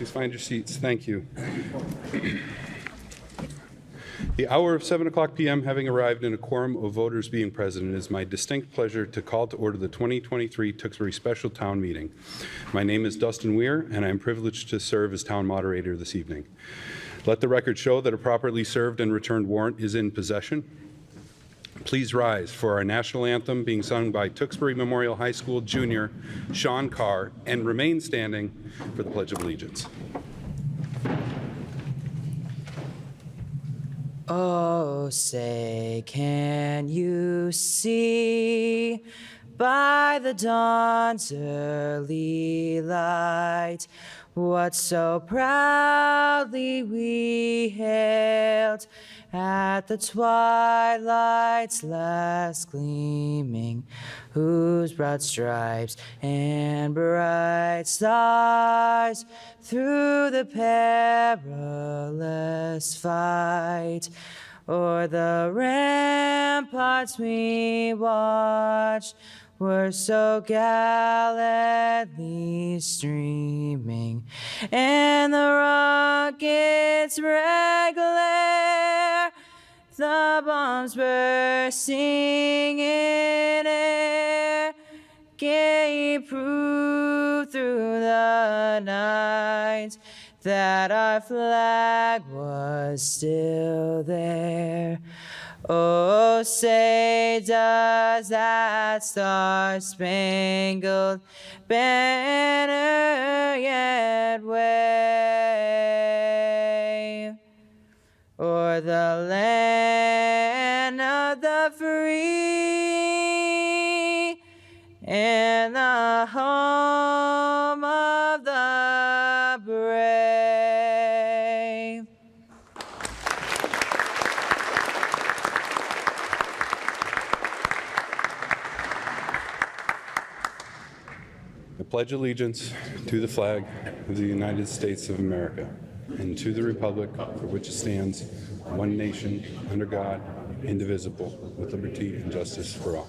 Please find your seats. Thank you. The hour of 7 o'clock p.m. having arrived and a quorum of voters being present, it is my distinct pleasure to call to order the 2023 Tewksbury Special Town Meeting. My name is Dustin Weir, and I am privileged to serve as town moderator this evening. Let the record show that a properly served and returned warrant is in possession. Please rise for our national anthem being sung by Tewksbury Memorial High School Junior Sean Carr, and remain standing for the Pledge of Allegiance. Oh, say, can you see by the dawn's early light what so proudly we hailed at the twilight's last gleaming, whose broad stripes and bright stars through the perilous fight o'er the ramparts we watched were so gallantly streaming, and the rocket's red glare, the bombs bursting in air, gave proof through the night that our flag was still there. Oh, say, does that star-spangled banner yet wave o'er the land of the free and the home of the brave? I pledge allegiance to the flag of the United States of America and to the republic for which it stands, one nation, under God, indivisible, with liberty and justice for all.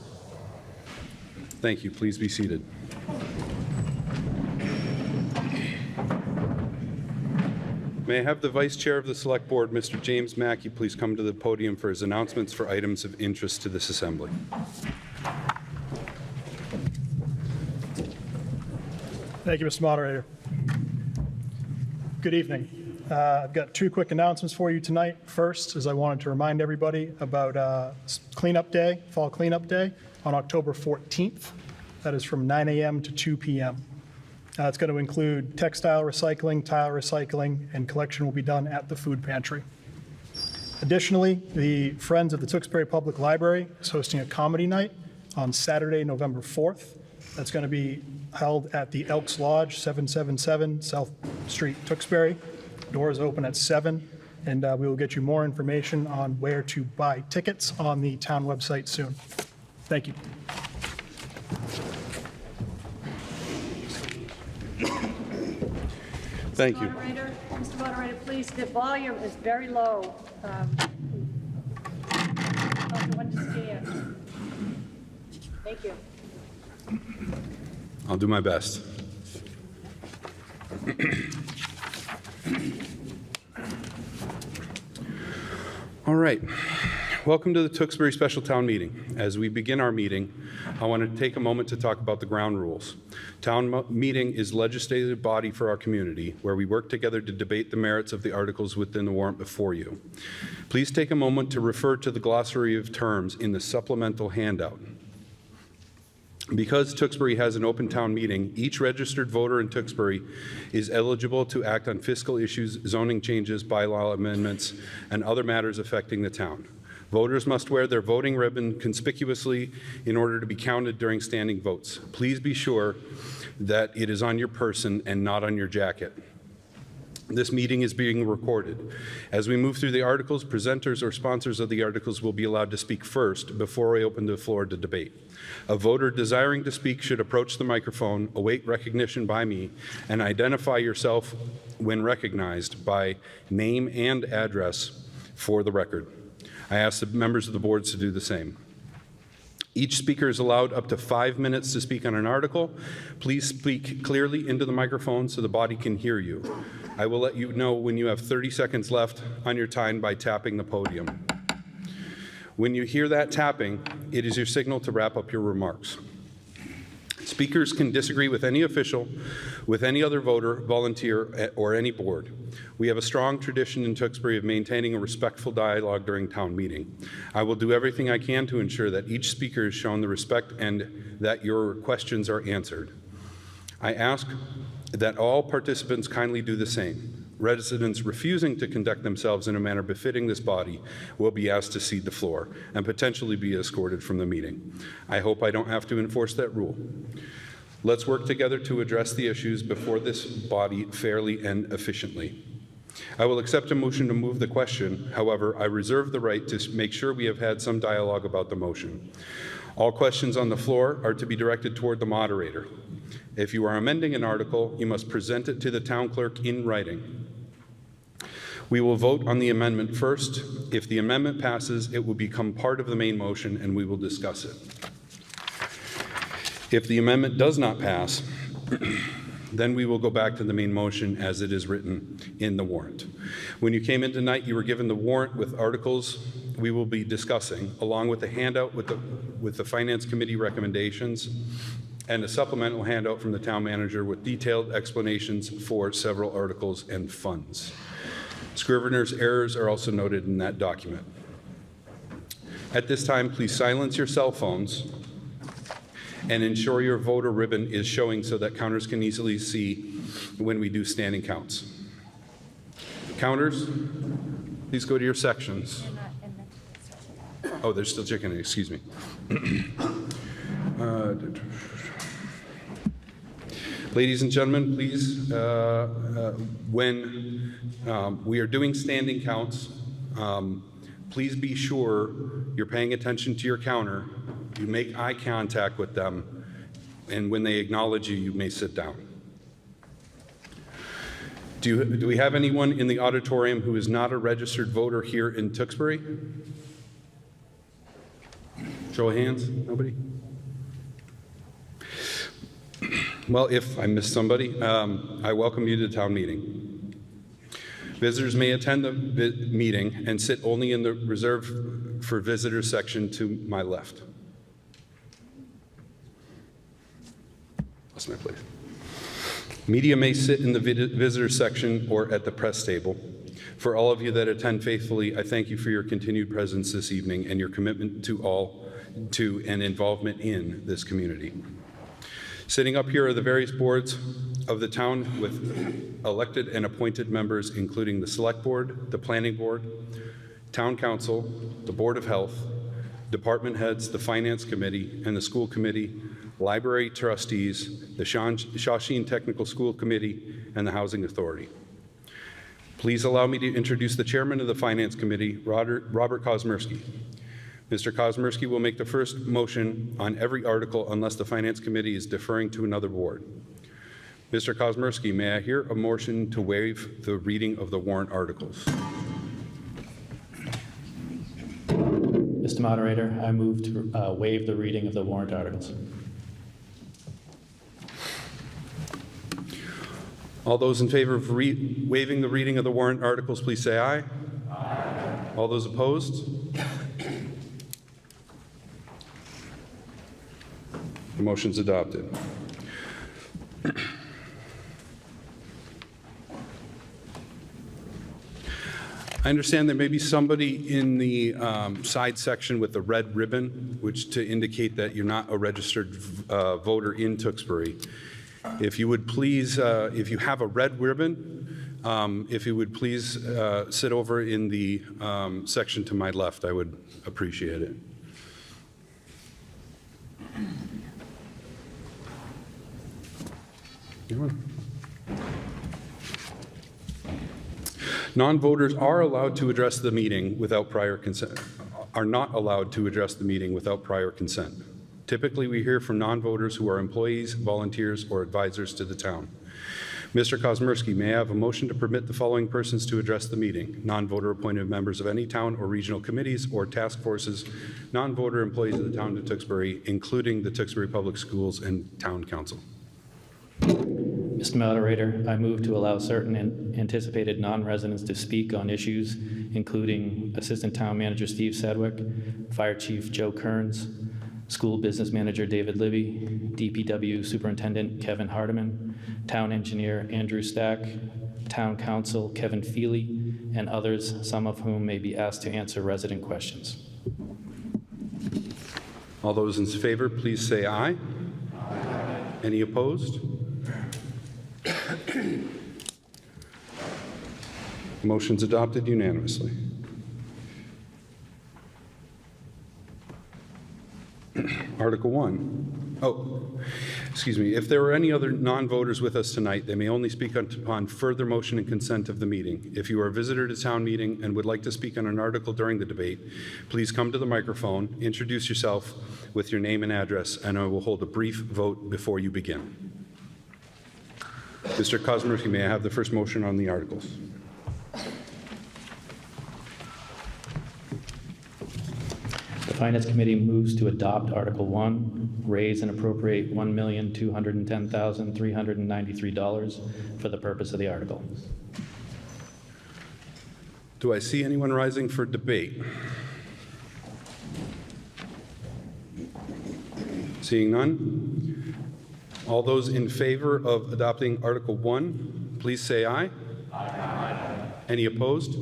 Thank you. Please be seated. May I have the Vice Chair of the Select Board, Mr. James Mackey, please come to the podium for his announcements for items of interest to this Assembly. Thank you, Mr. Moderator. Good evening. I've got two quick announcements for you tonight. First is I wanted to remind everybody about Cleanup Day, Fall Cleanup Day on October 14th. That is from 9 a.m. to 2 p.m. It's going to include textile recycling, tile recycling, and collection will be done at the food pantry. Additionally, the Friends of the Tewksbury Public Library is hosting a comedy night on Saturday, November 4th. That's going to be held at the Elks Lodge, 777 South Street, Tewksbury. Doors open at 7, and we will get you more information on where to buy tickets on the town website soon. Thank you. Thank you. Mr. Moderator, please, the volume is very low. To understand. Thank you. I'll do my best. All right. Welcome to the Tewksbury Special Town Meeting. As we begin our meeting, I want to take a moment to talk about the ground rules. Town meeting is legislative body for our community, where we work together to debate the merits of the articles within the warrant before you. Please take a moment to refer to the glossary of terms in the supplemental handout. Because Tewksbury has an open town meeting, each registered voter in Tewksbury is eligible to act on fiscal issues, zoning changes, bylaw amendments, and other matters affecting the town. Voters must wear their voting ribbon conspicuously in order to be counted during standing votes. Please be sure that it is on your person and not on your jacket. This meeting is being recorded. As we move through the articles, presenters or sponsors of the articles will be allowed to speak first before I open the floor to debate. A voter desiring to speak should approach the microphone, await recognition by me, and identify yourself when recognized by name and address for the record. I ask the members of the boards to do the same. Each speaker is allowed up to 5 minutes to speak on an article. Please speak clearly into the microphone so the body can hear you. I will let you know when you have 30 seconds left on your time by tapping the podium. When you hear that tapping, it is your signal to wrap up your remarks. Speakers can disagree with any official, with any other voter, volunteer, or any board. We have a strong tradition in Tewksbury of maintaining a respectful dialogue during town meeting. I will do everything I can to ensure that each speaker is shown the respect and that your questions are answered. I ask that all participants kindly do the same. Residents refusing to conduct themselves in a manner befitting this body will be asked to cede the floor and potentially be escorted from the meeting. I hope I don't have to enforce that rule. Let's work together to address the issues before this body fairly and efficiently. I will accept a motion to move the question. However, I reserve the right to make sure we have had some dialogue about the motion. All questions on the floor are to be directed toward the moderator. If you are amending an article, you must present it to the town clerk in writing. We will vote on the amendment first. If the amendment passes, it will become part of the main motion and we will discuss it. If the amendment does not pass, then we will go back to the main motion as it is written in the warrant. When you came in tonight, you were given the warrant with articles we will be discussing, along with the handout with the Finance Committee recommendations and a supplemental handout from the town manager with detailed explanations for several articles and funds. Scrivener's errors are also noted in that document. At this time, please silence your cell phones and ensure your voter ribbon is showing so that counters can easily see when we do standing counts. Counters, please go to your sections. Oh, they're still checking it, excuse me. Ladies and gentlemen, please, when we are doing standing counts, please be sure you're paying attention to your counter, you make eye contact with them, and when they acknowledge you, you may sit down. Do we have anyone in the auditorium who is not a registered voter here in Tewksbury? Show of hands, nobody? Well, if I missed somebody, I welcome you to the town meeting. Visitors may attend the meeting and sit only in the reserved for visitors section to my left. That's my place. Media may sit in the visitor section or at the press table. For all of you that attend faithfully, I thank you for your continued presence this evening and your commitment to and involvement in this community. Sitting up here are the various boards of the town with elected and appointed members, including the Select Board, the Planning Board, Town Council, the Board of Health, department heads, the Finance Committee, and the School Committee, library trustees, the Shawshene Technical School Committee, and the Housing Authority. Please allow me to introduce the Chairman of the Finance Committee, Robert Kosmierski. Mr. Kosmierski will make the first motion on every article unless the Finance Committee is deferring to another board. Mr. Kosmierski, may I hear a motion to waive the reading of the warrant articles? Mr. Moderator, I move to waive the reading of the warrant articles. All those in favor of waiving the reading of the warrant articles, please say aye. Aye. All those opposed? The motion's adopted. I understand there may be somebody in the side section with the red ribbon, which to indicate that you're not a registered voter in Tewksbury. If you would please, if you have a red ribbon, if you would please sit over in the section to my left, I would appreciate it. Non-voters are allowed to address the meeting without prior consent, are not allowed to address the meeting without prior consent. Typically, we hear from non-voters who are employees, volunteers, or advisors to the town. Mr. Kosmersky, may I have a motion to permit the following persons to address the meeting? Non-voter appointed members of any town or regional committees or task forces, non-voter employees of the town of Tewksbury, including the Tewksbury Public Schools and Town Council. Mr. Moderator, I move to allow certain anticipated non-residents to speak on issues including Assistant Town Manager Steve Sedgwick, Fire Chief Joe Kearns, School Business Manager David Libby, DPW Superintendent Kevin Hardiman, Town Engineer Andrew Stack, Town Council Kevin Feely, and others, some of whom may be asked to answer resident questions. All those in favor, please say aye. Aye. Any opposed? Motion's adopted unanimously. Article 1. Oh, excuse me. If there are any other non-voters with us tonight, they may only speak upon further motion and consent of the meeting. If you are a visitor to town meeting and would like to speak on an article during the debate, please come to the microphone, introduce yourself with your name and address, and I will hold a brief vote before you begin. Mr. Kosmersky, may I have the first motion on the articles? The Finance Committee moves to adopt Article 1, raise and appropriate $1,210,393 for the purpose of the article. Do I see anyone rising for debate? Seeing none? All those in favor of adopting Article 1, please say aye. Aye. Any opposed?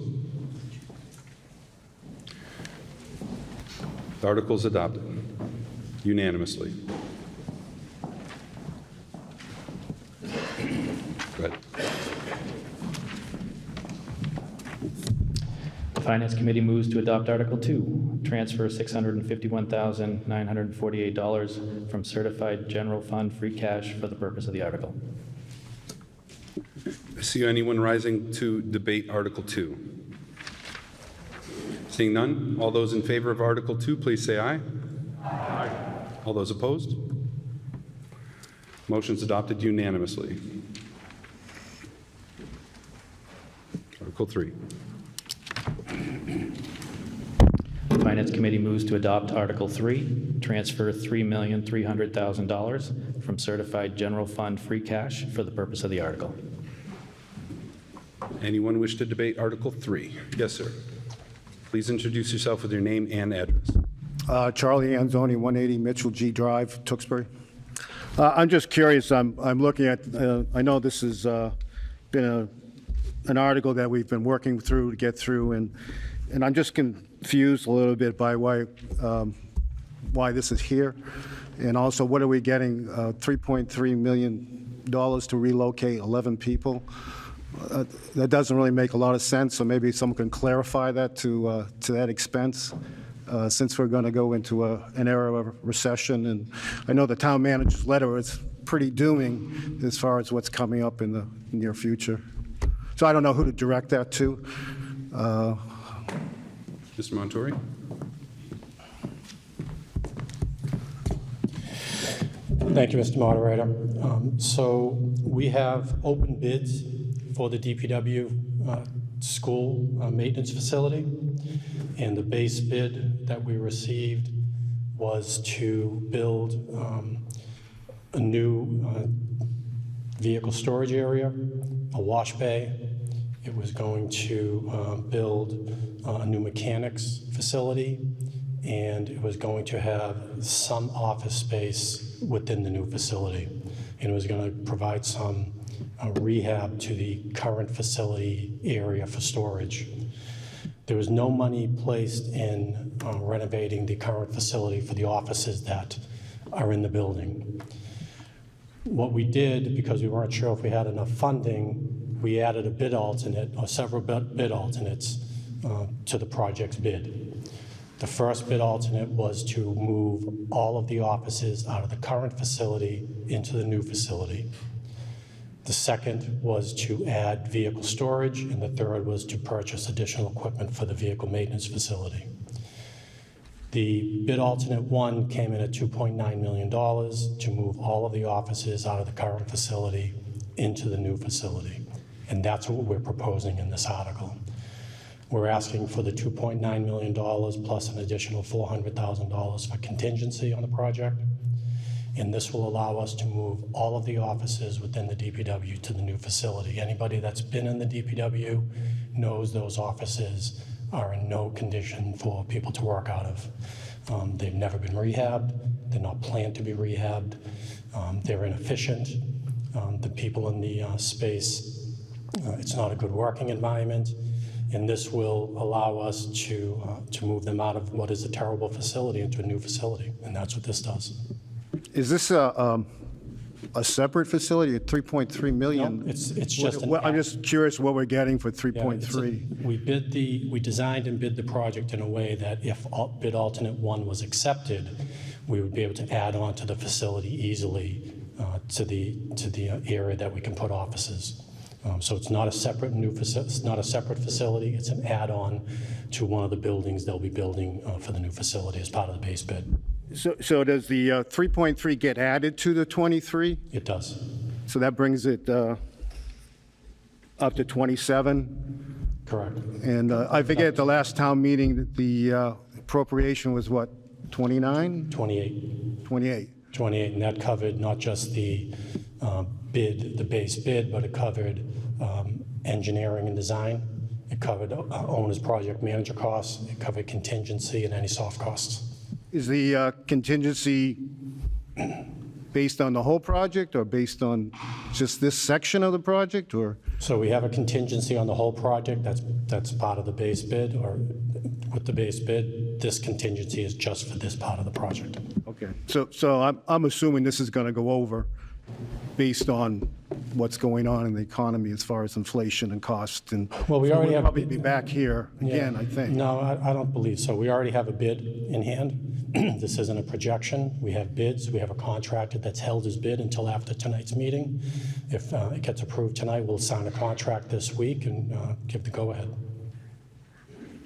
The article is adopted unanimously. Go ahead. The Finance Committee moves to adopt Article 2, transfer $651,948 from certified general fund free cash for the purpose of the article. See anyone rising to debate Article 2? Seeing none, all those in favor of Article 2, please say aye. Aye. All those opposed? Motion's adopted unanimously. Article 3. The Finance Committee moves to adopt Article 3, transfer $3,300,000 from certified general fund free cash for the purpose of the article. Anyone wish to debate Article 3? Yes, sir. Please introduce yourself with your name and address. Charlie Anzoni, 180 Mitchell G. Drive, Tewksbury. I'm just curious. I'm looking at. I know this has been an article that we've been working through to get through, and I'm just confused a little bit by why this is here, and also what are we getting? $3.3 million to relocate 11 people. That doesn't really make a lot of sense, so maybe someone can clarify that to that expense, since we're going to go into an era of recession. And I know the town manager's letter is pretty dooming as far as what's coming up in the near future. So I don't know who to direct that to. Mr. Montori? Thank you, Mr. Moderator. So we have open bids for the DPW school maintenance facility, and the base bid that we received was to build a new vehicle storage area, a wash bay. It was going to build a new mechanics facility, and it was going to have some office space within the new facility. And it was going to provide some rehab to the current facility area for storage. There was no money placed in renovating the current facility for the offices that are in the building. What we did, because we weren't sure if we had enough funding, we added a bid alternate, or several bid alternates to the project's bid. The first bid alternate was to move all of the offices out of the current facility into the new facility. The second was to add vehicle storage, and the third was to purchase additional equipment for the vehicle maintenance facility. The bid alternate 1 came in at $2.9 million to move all of the offices out of the current facility into the new facility. And that's what we're proposing in this article. We're asking for the $2.9 million plus an additional $400,000 for contingency on the project. And this will allow us to move all of the offices within the DPW to the new facility. Anybody that's been in the DPW knows those offices are in no condition for people to work out of. They've never been rehabbed. They're not planned to be rehabbed. They're inefficient. The people in the space, it's not a good working environment. And this will allow us to move them out of what is a terrible facility into a new facility. And that's what this does. Is this a separate facility at 3.3 million? No, it's just an I'm just curious what we're getting for Yeah, 3.3. we designed and bid the project in a way that if bid alternate 1 was accepted, we would be able to add on to the facility easily to the area that we can put offices. So it's not a separate it's not a separate facility. It's an add-on to one of the buildings they'll be building for the new facility as part of the base bid. So does the 3.3 get added to the 23? It does. So that brings it up to 27? Correct. And I forget at the last town meeting, the appropriation was what, 29? 28. 28. 28, and that covered not just the bid, the base bid, but it covered engineering and design. It covered owner's project manager costs. It covered contingency and any soft costs. Is the contingency based on the whole project or based on just this section of the project, or? So we have a contingency on the whole project. That's part of the base bid, or with the base bid, this contingency is just for this part of the project. Okay. So I'm assuming this is going to go over based on what's going on in the economy as far as inflation and cost, and Well, we already we'll have- probably be back here again, I think. No, I don't believe so. We already have a bid in hand. This isn't a projection. We have bids. We have a contractor that's held his bid until after tonight's meeting. If it gets approved tonight, we'll sign a contract this week and give the go-ahead.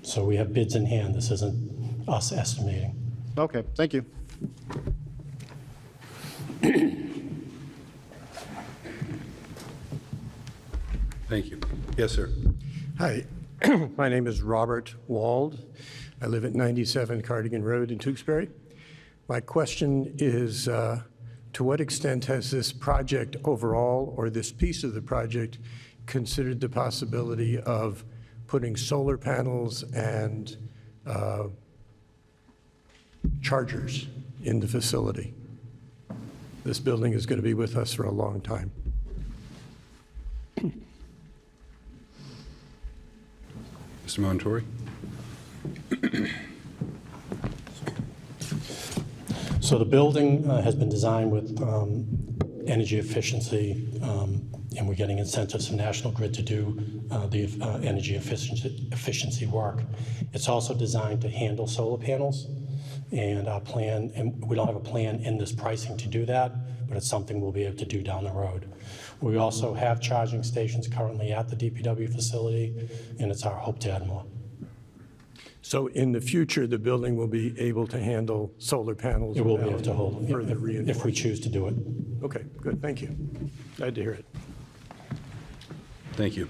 So we have bids in hand. This isn't us estimating. Okay, thank you. Thank you. Yes, sir. Hi, my name is Robert Wald. I live at 97 Cardigan Road in Tewksbury. My question is, to what extent has this project overall, or this piece of the project, considered the possibility of putting solar panels and chargers in the facility? This building is going to be with us for a long time. Mr. Montori? So the building has been designed with energy efficiency, and we're getting incentives from National Grid to do the energy efficiency work. It's also designed to handle solar panels, and our plan, and we don't have a plan in this pricing to do that, but it's something we'll be able to do down the road. We also have charging stations currently at the DPW facility, and it's our hope to add more. So in the future, the building will be able to handle solar panels? It will be able without to hold, further if we reinforcement? choose to do it. Okay, good, thank you. Glad to hear it. Thank you.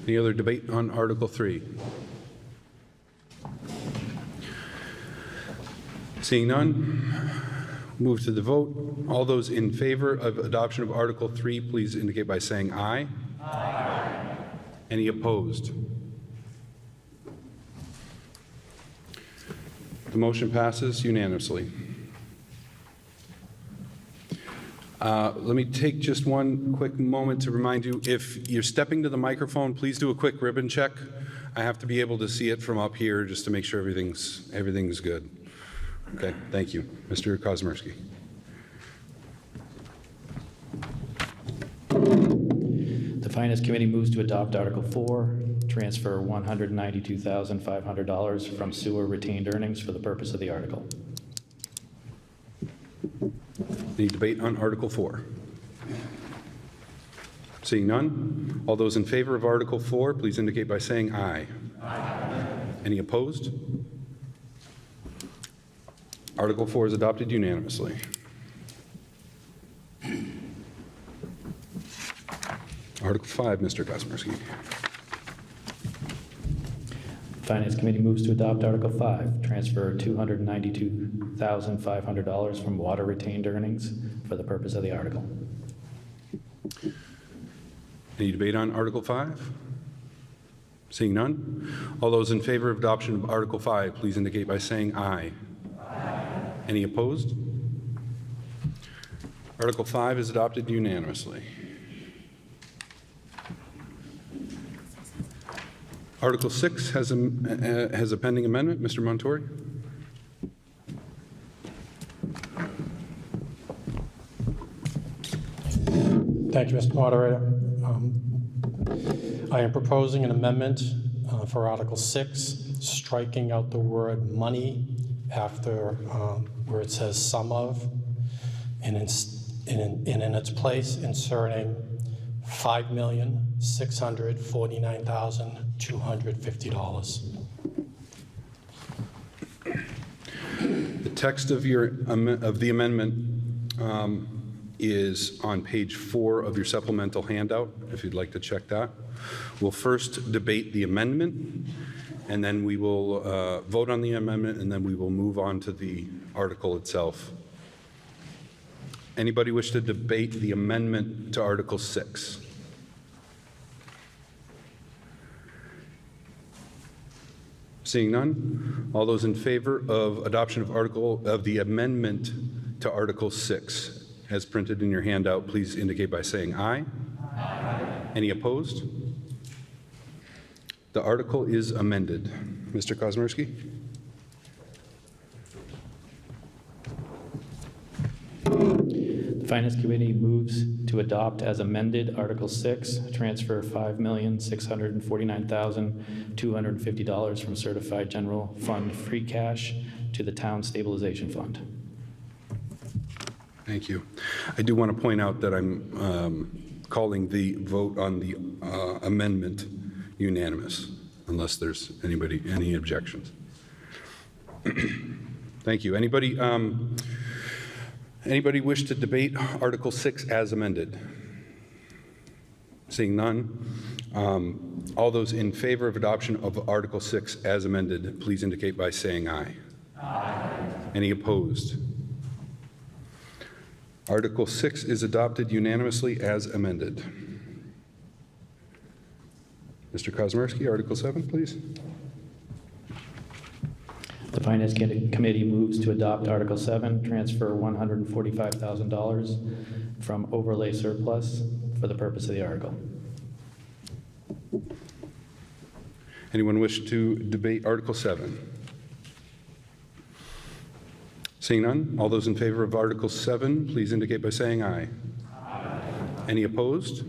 Any other debate on Article 3? Seeing none, move to the vote. All those in favor of adoption of Article 3, please indicate by saying aye. Aye. Any opposed? The motion passes unanimously. Let me take just one quick moment to remind you, if you're stepping to the microphone, please do a quick ribbon check. I have to be able to see it from up here just to make sure everything's good. Okay, thank you. Mr. Kosmersky. The Finance Committee moves to adopt Article 4, transfer $192,500 from sewer retained earnings for the purpose of the article. Any debate on Article 4? Seeing none, all those in favor of Article 4, please indicate by saying aye. Aye. Any opposed? Article 4 is adopted unanimously. Article 5, Mr. Kosminski. Finance Committee moves to adopt Article 5, transfer $292,500 from water retained earnings for the purpose of the article. Any debate on Article 5? Seeing none, all those in favor of adoption of Article 5, please indicate by saying aye. Aye. Any opposed? Article 5 is adopted unanimously. Article 6 has a pending amendment. Mr. Montori? Thank you, Mr. Moderator. I am proposing an amendment for Article 6, striking out the word money after where it says sum of, and in its place inserting $5,649,250. The text of the amendment is on page 4 of your supplemental handout, if you'd like to check that. We'll first debate the amendment, and then we will vote on the amendment, and then we will move on to the article itself. Anybody wish to debate the amendment to Article 6? Seeing none, all those in favor of adoption of the amendment to Article 6 as printed in your handout, please indicate by saying aye. Aye. Any opposed? The article is amended. Mr. Kosminski? The Finance Committee moves to adopt as amended Article 6, transfer $5,649,250 from certified general fund free cash to the town stabilization fund. Thank you. I do want to point out that I'm calling the vote on the amendment unanimous, unless there's any objections. Thank you. Anybody wish to debate Article 6 as amended? Seeing none, all those in favor of adoption of Article 6 as amended, please indicate by saying aye. Aye. Any opposed? Article 6 is adopted unanimously as amended. Mr. Kosminski, Article 7, please. The Finance Committee moves to adopt Article 7, transfer $145,000 from overlay surplus for the purpose of the article. Anyone wish to debate Article 7? Seeing none, all those in favor of Article 7, please indicate by saying aye. Aye. Any opposed?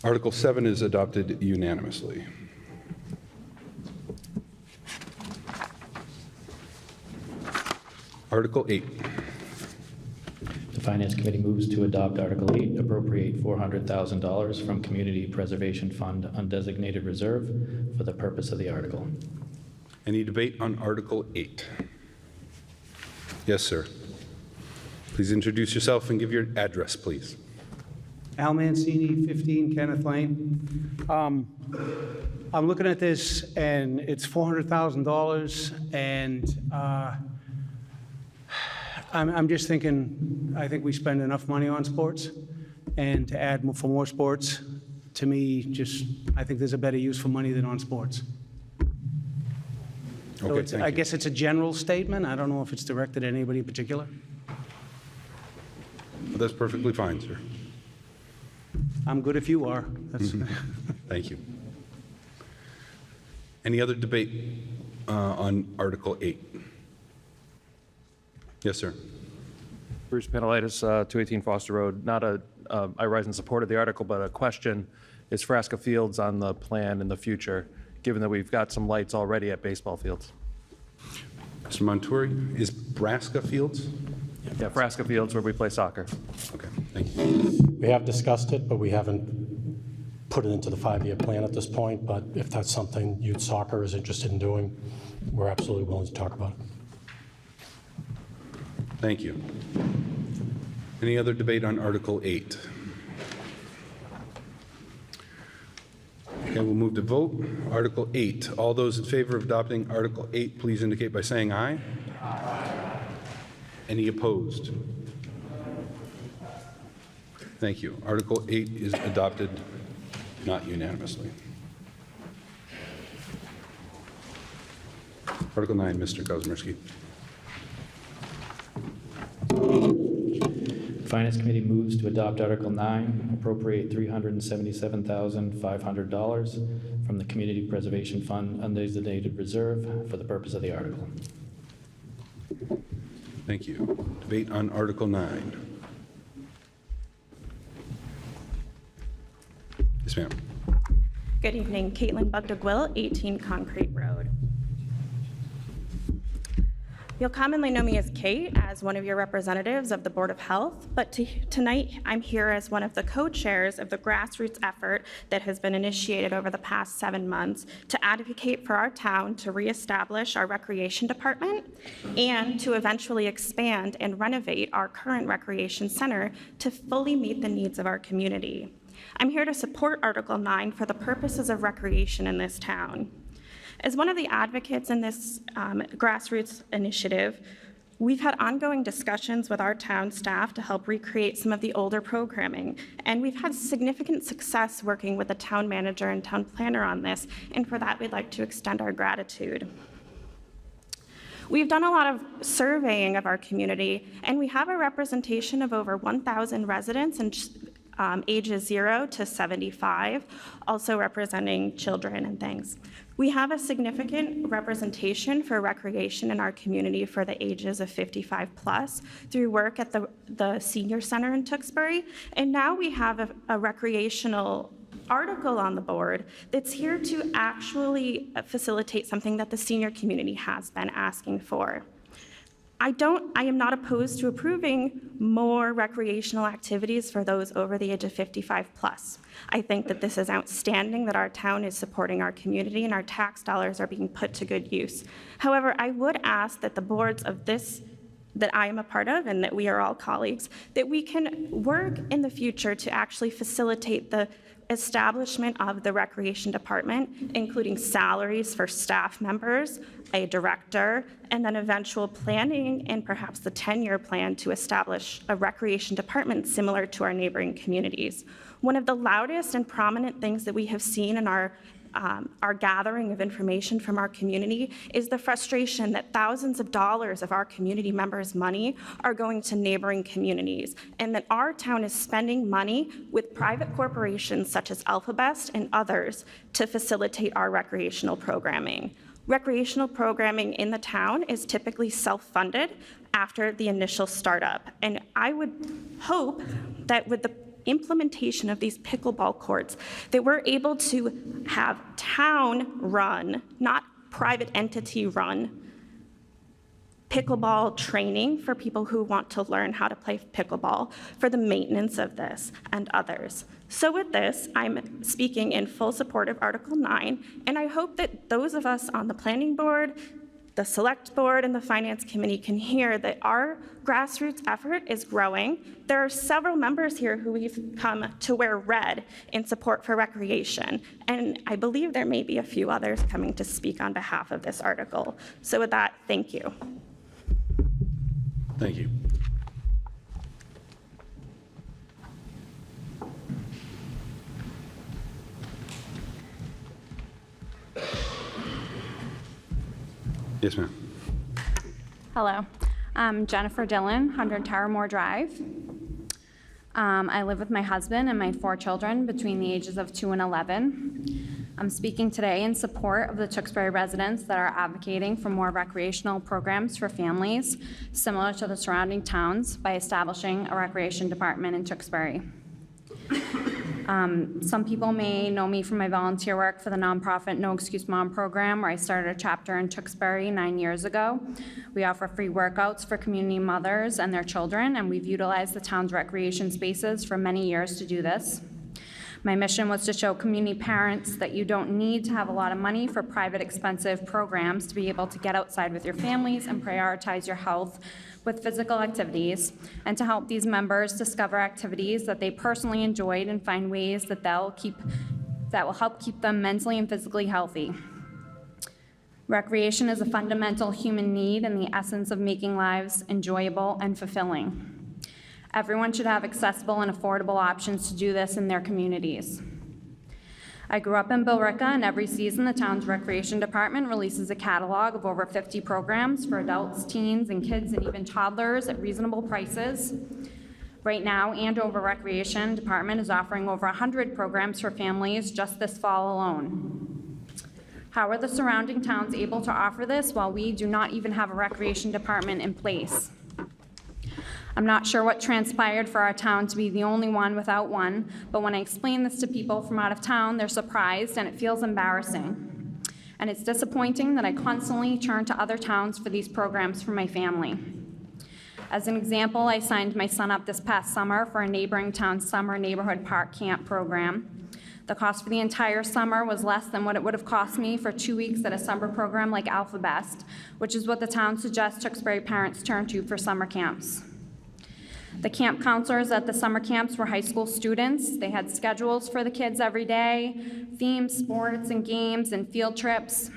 Article 7 is adopted unanimously. Article 8. The Finance Committee moves to adopt Article 8, appropriate $400,000 from Community Preservation Fund undesignated reserve for the purpose of the article. Any debate on Article 8? Yes, sir. Please introduce yourself and give your address, please. Al Mancini, 15 Kenneth Lane. I'm looking at this, and it's $400,000, and I'm just thinking, I think we spend enough money on sports, and to add for more sports, to me, I think there's a better use for money than on sports. So Okay, I guess it's a general statement. I don't know if it's directed at anybody in particular. That's perfectly fine, sir. I'm good if you are. Thank you. Any other debate on Article 8? Yes, sir. Bruce Panelitis, 218 Foster Road. I rise in support of the article, but a question. Is Frasca Fields on the plan in the future, given that we've got some lights already at baseball fields? Mr. Montori, is Frasca Fields? Yeah, Frasca Fields where we play soccer. Okay, thank you. We have discussed it, but we haven't put it into the 5-year plan at this point. But if that's something youth soccer is interested in doing, we're absolutely willing to talk about it. Thank you. Any other debate on Article 8? Okay, we'll move to vote. Article 8. All those in favor of adopting Article 8, please indicate by saying aye. Aye. Any opposed? Thank you. Article 8 is adopted, not unanimously. Article 9, Mr. Kazimierski. Finance Committee moves to adopt Article 9, appropriate $377,500 from the Community Preservation Fund undesignated reserve for the purpose of the article. Thank you. Debate on Article 9. Yes, ma'am. Good evening, Caitlin Bugdagwill, 18 Concrete Road. You'll commonly know me as Kate, as one of your representatives of the Board of Health, but tonight I'm here as one of the co-chairs of the grassroots effort that has been initiated over the past 7 months to advocate for our town to reestablish our recreation department and to eventually expand and renovate our current recreation center to fully meet the needs of our community. I'm here to support Article 9 for the purposes of recreation in this town. As one of the advocates in this grassroots initiative, we've had ongoing discussions with our town staff to help recreate some of the older programming, and we've had significant success working with the town manager and town planner on this, and for that we'd like to extend our gratitude. We've done a lot of surveying of our community, and we have a representation of over 1,000 residents and ages 0 to 75, also representing children and things. We have a significant representation for recreation in our community for the ages of 55 plus through work at the Senior Center in Tewksbury, and now we have a recreational article on the board that's here to actually facilitate something that the senior community has been asking for. I am not opposed to approving more recreational activities for those over the age of 55 plus. I think that this is outstanding that our town is supporting our community and our tax dollars are being put to good use. However, I would ask that the boards of this that I am a part of and that we are all colleagues, that we can work in the future to actually facilitate the establishment of the recreation department, including salaries for staff members, a director, and then eventual planning and perhaps the 10-year plan to establish a recreation department similar to our neighboring communities. One of the loudest and prominent things that we have seen in our gathering of information from our community is the frustration that thousands of dollars of our community members' money are going to neighboring communities, and that our town is spending money with private corporations such as Alphabest and others to facilitate our recreational programming. Recreational programming in the town is typically self-funded after the initial startup, and I would hope that with the implementation of these pickleball courts, that we're able to have town-run, not private entity-run, pickleball training for people who want to learn how to play pickleball for the maintenance of this and others. So with this, I'm speaking in full support of Article 9, and I hope that those of us on the planning board, the select board, and the finance committee can hear that our grassroots effort is growing. There are several members here who we've come to wear red in support for recreation, and I believe there may be a few others coming to speak on behalf of this article. So with that, thank you. Thank you. Yes, ma'am. Hello, I'm Jennifer Dillon, 100 Tower Moore Drive. I live with my husband and my 4 children between the ages of 2 and 11. I'm speaking today in support of the Tewksbury residents that are advocating for more recreational programs for families similar to the surrounding towns by establishing a recreation department in Tewksbury. Some people may know me from my volunteer work for the nonprofit No Excuse Mom program, where I started a chapter in Tewksbury 9 years ago. We offer free workouts for community mothers and their children, and we've utilized the town's recreation spaces for many years to do this. My mission was to show community parents that you don't need to have a lot of money for private expensive programs to be able to get outside with your families and prioritize your health with physical activities, and to help these members discover activities that they personally enjoyed and find ways that that will help keep them mentally and physically healthy. Recreation is a fundamental human need and the essence of making lives enjoyable and fulfilling. Everyone should have accessible and affordable options to do this in their communities. I grew up in Billerica, and every season the town's recreation department releases a catalog of over 50 programs for adults, teens, and kids, and even toddlers at reasonable prices. Right now, Andover Recreation Department is offering over 100 programs for families just this fall alone. How are the surrounding towns able to offer this while we do not even have a recreation department in place? I'm not sure what transpired for our town to be the only one without one, but when I explain this to people from out of town, they're surprised and it feels embarrassing. And it's disappointing that I constantly turn to other towns for these programs for my family. As an example, I signed my son up this past summer for a neighboring town's summer neighborhood park camp program. The cost for the entire summer was less than what it would have cost me for 2 weeks at a summer program like Alpha Best, which is what the town suggests Tewksbury parents turn to for summer camps. The camp counselors at the summer camps were high school students. They had schedules for the kids every day, themes, sports, and games, and field trips.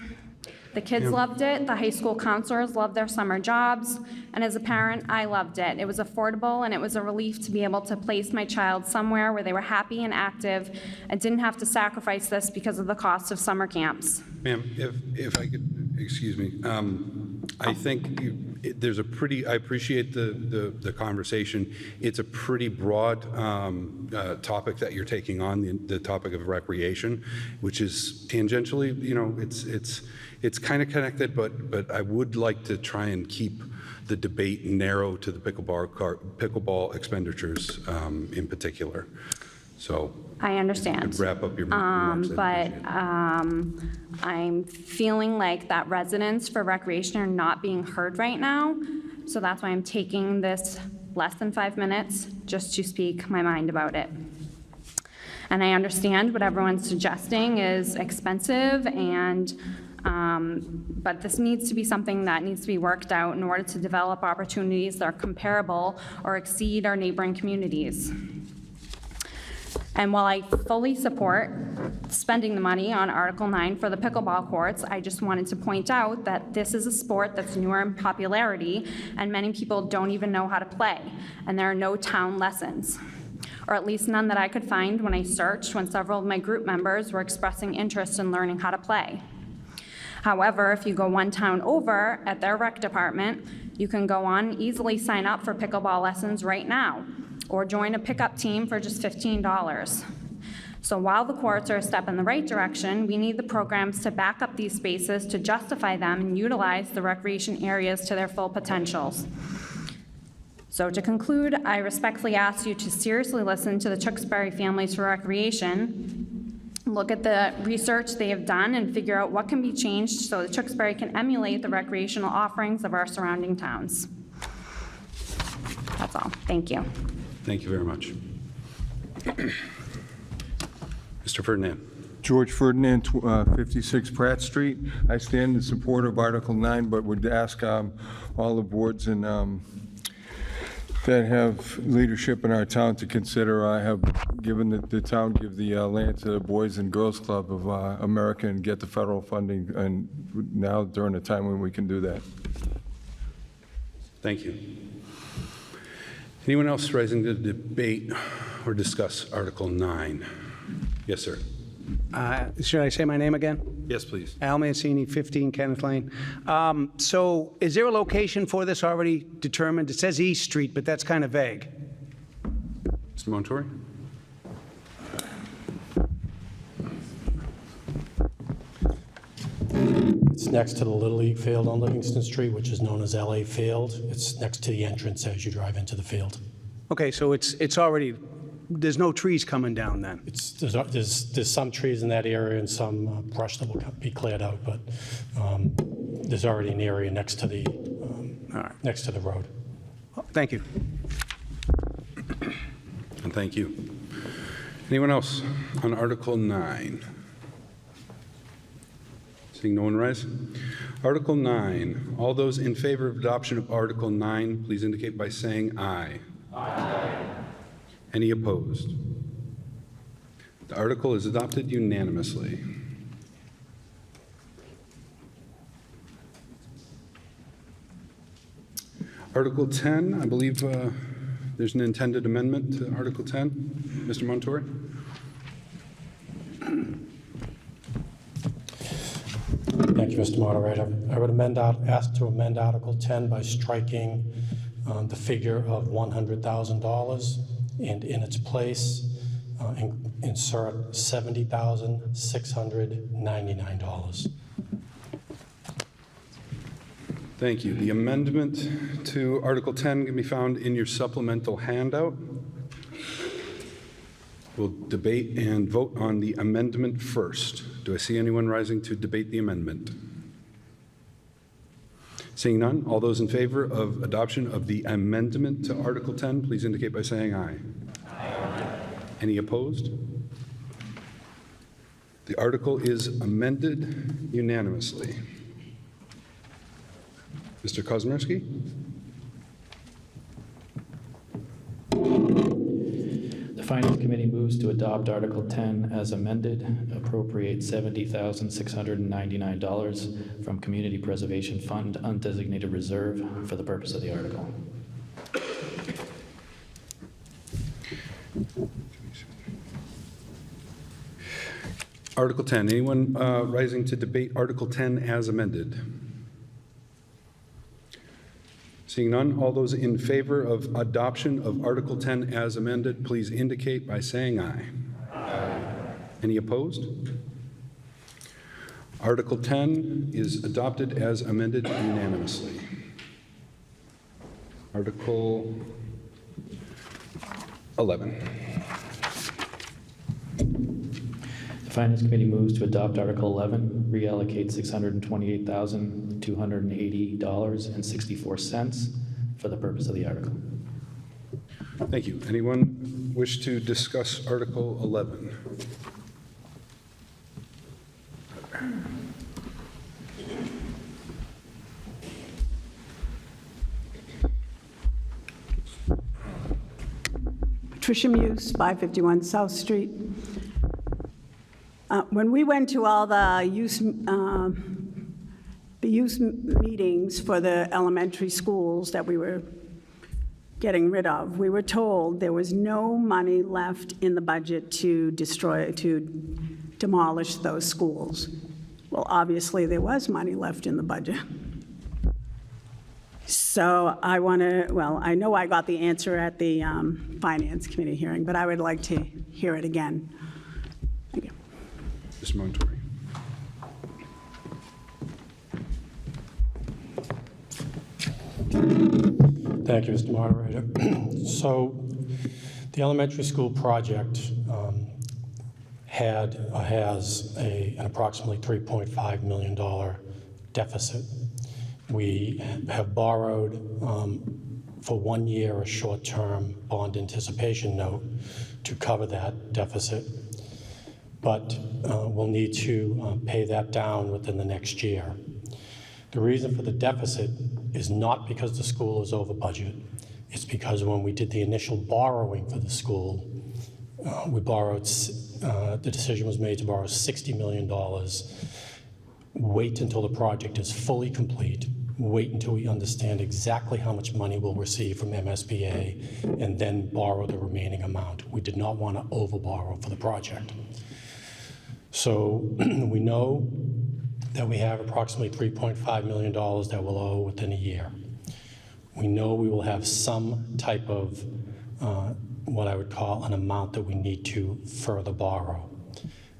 The kids loved it, the high school counselors loved their summer jobs, and as a parent, I loved it. It was affordable, and it was a relief to be able to place my child somewhere where they were happy and active and didn't have to sacrifice this because of the cost of summer camps. Ma'am, if I could, excuse me, I think there's a pretty, I appreciate the conversation. It's a pretty broad topic that you're taking on, the topic of recreation, which is tangentially, you know, it's kind of connected, but I would like to try and keep the debate narrow to the pickleball expenditures in particular. So I understand. Wrap up your remarks. But I'm feeling like that residents for recreation are not being heard right now. So that's why I'm taking this less than 5 minutes just to speak my mind about it. And I understand what everyone's suggesting is expensive, and but this needs to be something that needs to be worked out in order to develop opportunities that are comparable or exceed our neighboring communities. And while I fully support spending the money on Article 9 for the pickleball courts, I just wanted to point out that this is a sport that's newer in popularity, and many people don't even know how to play, and there are no town lessons, or at least none that I could find when I searched when several of my group members were expressing interest in learning how to play. However, if you go one town over at their rec department, you can go on, easily sign up for pickleball lessons right now, or join a pickup team for just $15. So while the courts are a step in the right direction, we need the programs to back up these spaces to justify them and utilize the recreation areas to their full potentials. So to conclude, I respectfully ask you to seriously listen to the Tewksbury Families for Recreation, look at the research they have done and figure out what can be changed so that Tewksbury can emulate the recreational offerings of our surrounding towns. That's all. Thank you. Thank you very much. Mr. Ferdinand. George Ferdinand, 56 Pratt Street. I stand in support of Article 9, but would ask all the boards and that have leadership in our town to consider. I have given the town give the land to the Boys and Girls Club of America and get the federal funding, and now during a time when we can do that. Thank you. Anyone else rising to debate or discuss Article 9? Yes, sir. Should I say my name again? Yes, please. Al Mancini, 15 Kenneth Lane. So is there a location for this already determined? It says East Street, but that's kind of vague. Mr. Montori? It's next to the Little League field on Livingston Street, which is known as LA Field. It's next to the entrance as you drive into the field. Okay, so it's already, there's no trees coming down then? There's some trees in that area and some brush that will be cleared out, but there's already an area next to the next to the road. Thank you. And thank you. Anyone else on Article 9? Seeing no one rise. Article 9. All those in favor of adoption of Article 9, please indicate by saying aye. Aye. Any opposed? The article is adopted unanimously. Article 10, I believe there's an intended amendment to Article 10. Mr. Montori? Thank you, Mr. Moderator. I would ask to amend Article 10 by striking the figure of $100,000 and in its place insert $70,699. Thank you. The amendment to Article 10 can be found in your supplemental handout. We'll debate and vote on the amendment first. Do I see anyone rising to debate the amendment? Seeing none, all those in favor of adoption of the amendment to Article 10, please indicate by saying aye. Aye. Any opposed? The article is amended unanimously. Mr. Kosmierski? The Finance Committee moves to adopt Article 10 as amended, appropriate $70,699 from Community Preservation Fund undesignated reserve for the purpose of the article. Article 10, anyone rising to debate Article 10 as amended? Seeing none, all those in favor of adoption of Article 10 as amended, please indicate by saying aye. Aye. Any opposed? Article 10 is adopted as amended unanimously. Article 11. The Finance Committee moves to adopt Article 11, reallocate $628,280.64 for the purpose of the article. Thank you. Anyone wish to discuss Article 11? Patricia Muse, 551 South Street. When we went to all the youth meetings for the elementary schools that we were getting rid of, we were told there was no money left in the budget to demolish those schools. Well, obviously, there was money left in the budget. So I know I got the answer at the Finance Committee hearing, but I would like to hear it again. Thank you. Mr. Montori. Thank you, Mr. Moderator. So the elementary school project has an approximately $3.5 million deficit. We have borrowed for 1 year a short-term bond anticipation note to cover that deficit, but we'll need to pay that down within the next year. The reason for the deficit is not because the school is over budget. It's because when we did the initial borrowing for the school, the decision was made to borrow $60 million, wait until the project is fully complete, wait until we understand exactly how much money we'll receive from MSBA, and then borrow the remaining amount. We did not want to over-borrow for the project. So we know that we have approximately $3.5 million that we'll owe within a year. We know we will have some type of what I would call an amount that we need to further borrow.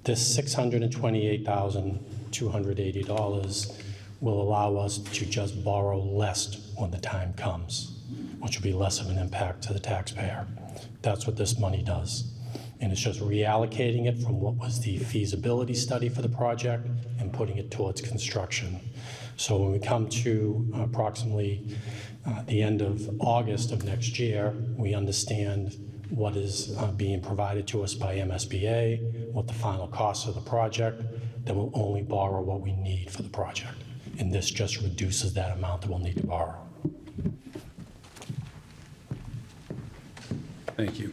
This $628,280 will allow us to just borrow less when the time comes, which will be less of an impact to the taxpayer. That's what this money does. And it's just reallocating it from what was the feasibility study for the project and putting it towards construction. So when we come to approximately the end of August of next year, we understand what is being provided to us by MSBA, what the final cost of the project, then we'll only borrow what we need for the project. And this just reduces that amount that we'll need to borrow. Thank you.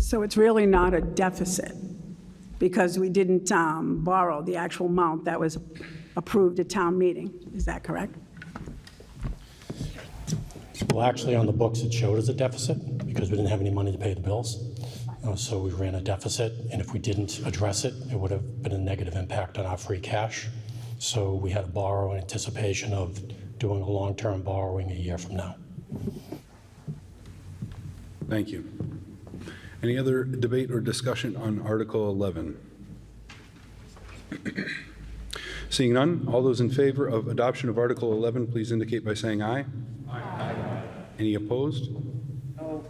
So it's really not a deficit, because we didn't borrow the actual amount that was approved at town meeting. Is that correct? Well, actually, on the books, it showed as a deficit because we didn't have any money to pay the bills. So we ran a deficit, and if we didn't address it, it would have been a negative impact on our free cash. So we had to borrow in anticipation of doing a long-term borrowing a year from now. Thank you. Any other debate or discussion on Article 11? Seeing none, all those in favor of adoption of Article 11, please indicate by saying aye. Aye. Any opposed? No.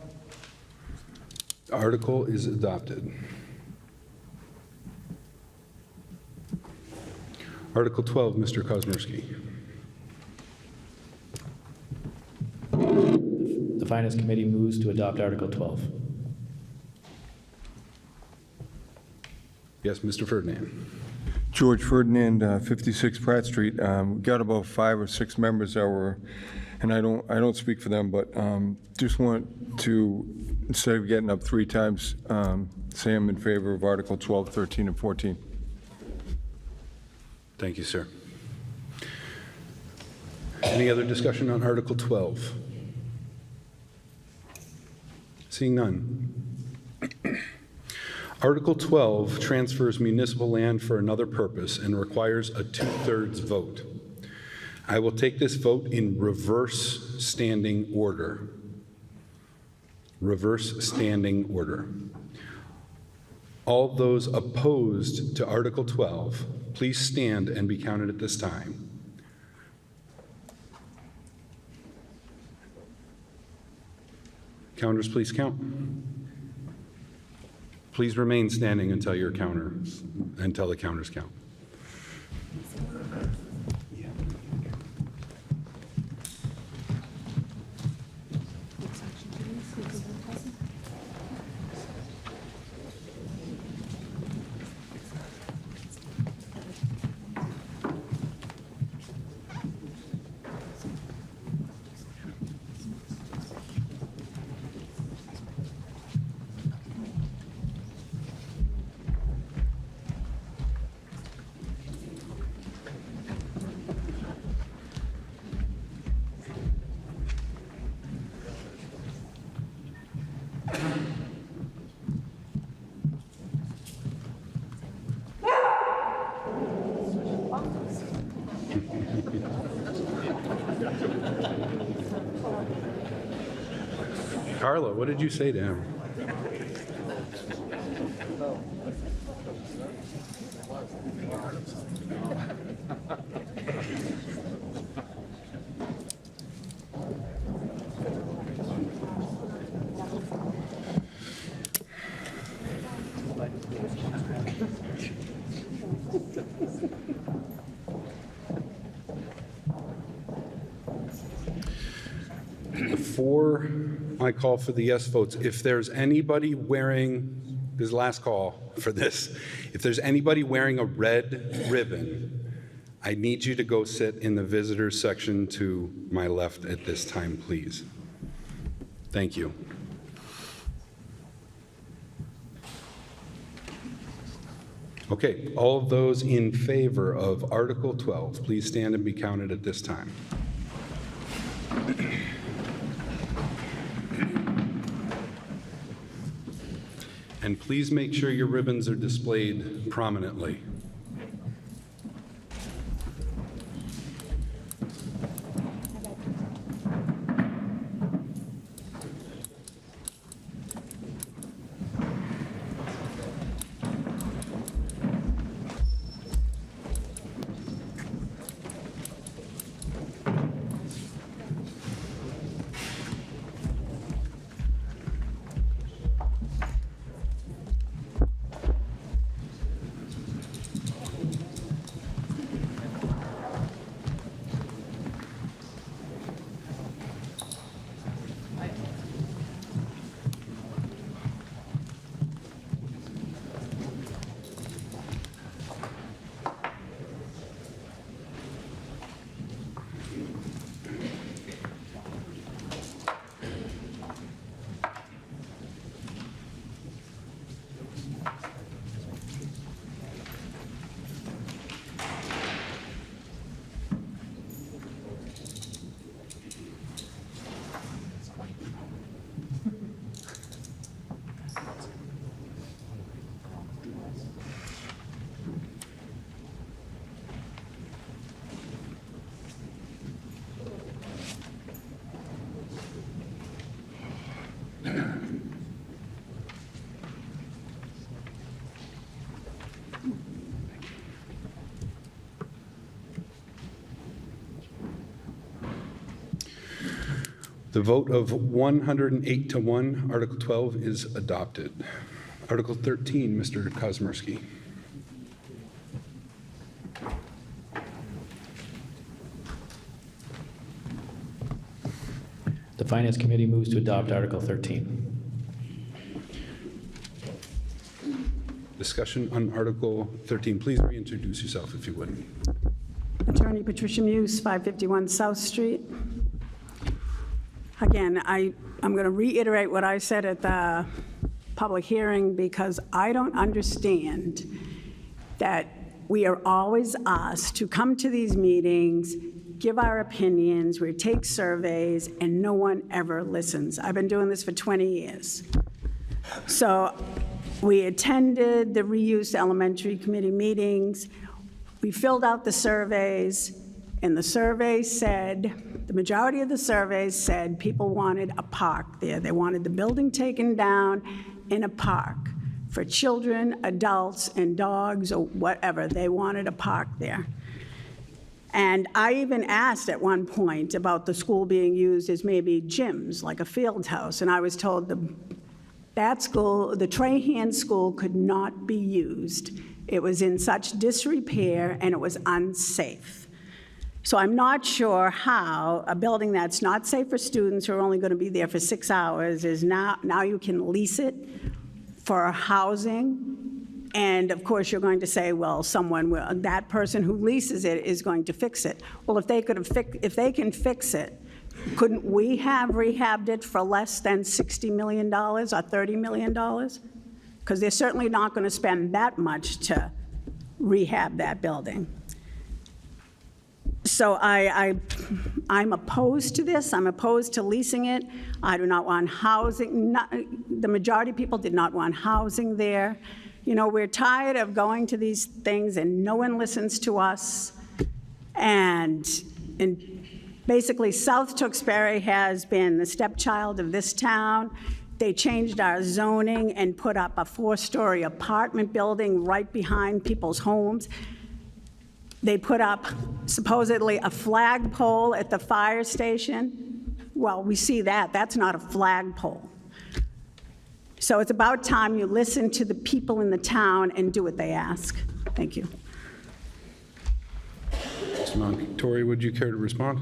Article is adopted. Article 12, Mr. Kozmierski. The Finance Committee moves to adopt Article 12. Yes, Mr. Ferdinand. George Ferdinand, 56 Pratt Street. Got about 5 or 6 members that were, and I don't speak for them, but just want to, instead of getting up 3 times, say I'm in favor of Article 12, 13, and 14. Thank you, sir. Any other discussion on Article 12? Seeing none. Article 12 transfers municipal land for another purpose and requires a 2/3 vote. I will take this vote in reverse standing order. Reverse standing order. All those opposed to Article 12, please stand and be counted at this time. Counters, please count. Please remain standing until the counters count. Carla, what did you say to him? Before I call for the yes votes, if there's anybody wearing, this is the last call for this, if there's anybody wearing a red ribbon, I need you to go sit in the visitors section to my left at this time, please. Thank you. Okay, all of those in favor of Article 12, please stand and be counted at this time. And please make sure your ribbons are displayed prominently. The vote of 108 to 1, Article 12 is adopted. Article 13, Mr. Kosmersky. The Finance Committee moves to adopt Article 13. Discussion on Article 13. Please reintroduce yourself if you would. Attorney Patricia Muse, 551 South Street. Again, I'm going to reiterate what I said at the public hearing because I don't understand that we are always asked to come to these meetings, give our opinions, we take surveys, and no one ever listens. I've been doing this for 20 years. So we attended the reuse elementary committee meetings. We filled out the surveys, and the surveys said, the majority of the surveys said people wanted a park there. They wanted the building taken down in a park for children, adults, and dogs, or whatever. They wanted a park there. And I even asked at one point about the school being used as maybe gyms, like a field house, and I was told that school, the Trahan School, could not be used. It was in such disrepair and it was unsafe. So I'm not sure how a building that's not safe for students who are only going to be there for 6 hours is now you can lease it for housing. And of course, you're going to say, well, that person who leases it is going to fix it. Well, if they can fix it, couldn't we have rehabbed it for less than $60 million or $30 million? Because they're certainly not going to spend that much to rehab that building. So I'm opposed to this. I'm opposed to leasing it. I do not want housing. The majority of people did not want housing there. You know, we're tired of going to these things and no one listens to us. And basically, South Tewksbury has been the stepchild of this town. They changed our zoning and put up a 4-story apartment building right behind people's homes. They put up supposedly a flagpole at the fire station. Well, we see that. That's not a flagpole. So it's about time you listen to the people in the town and do what they ask. Thank you. Mr. Montori, would you care to respond?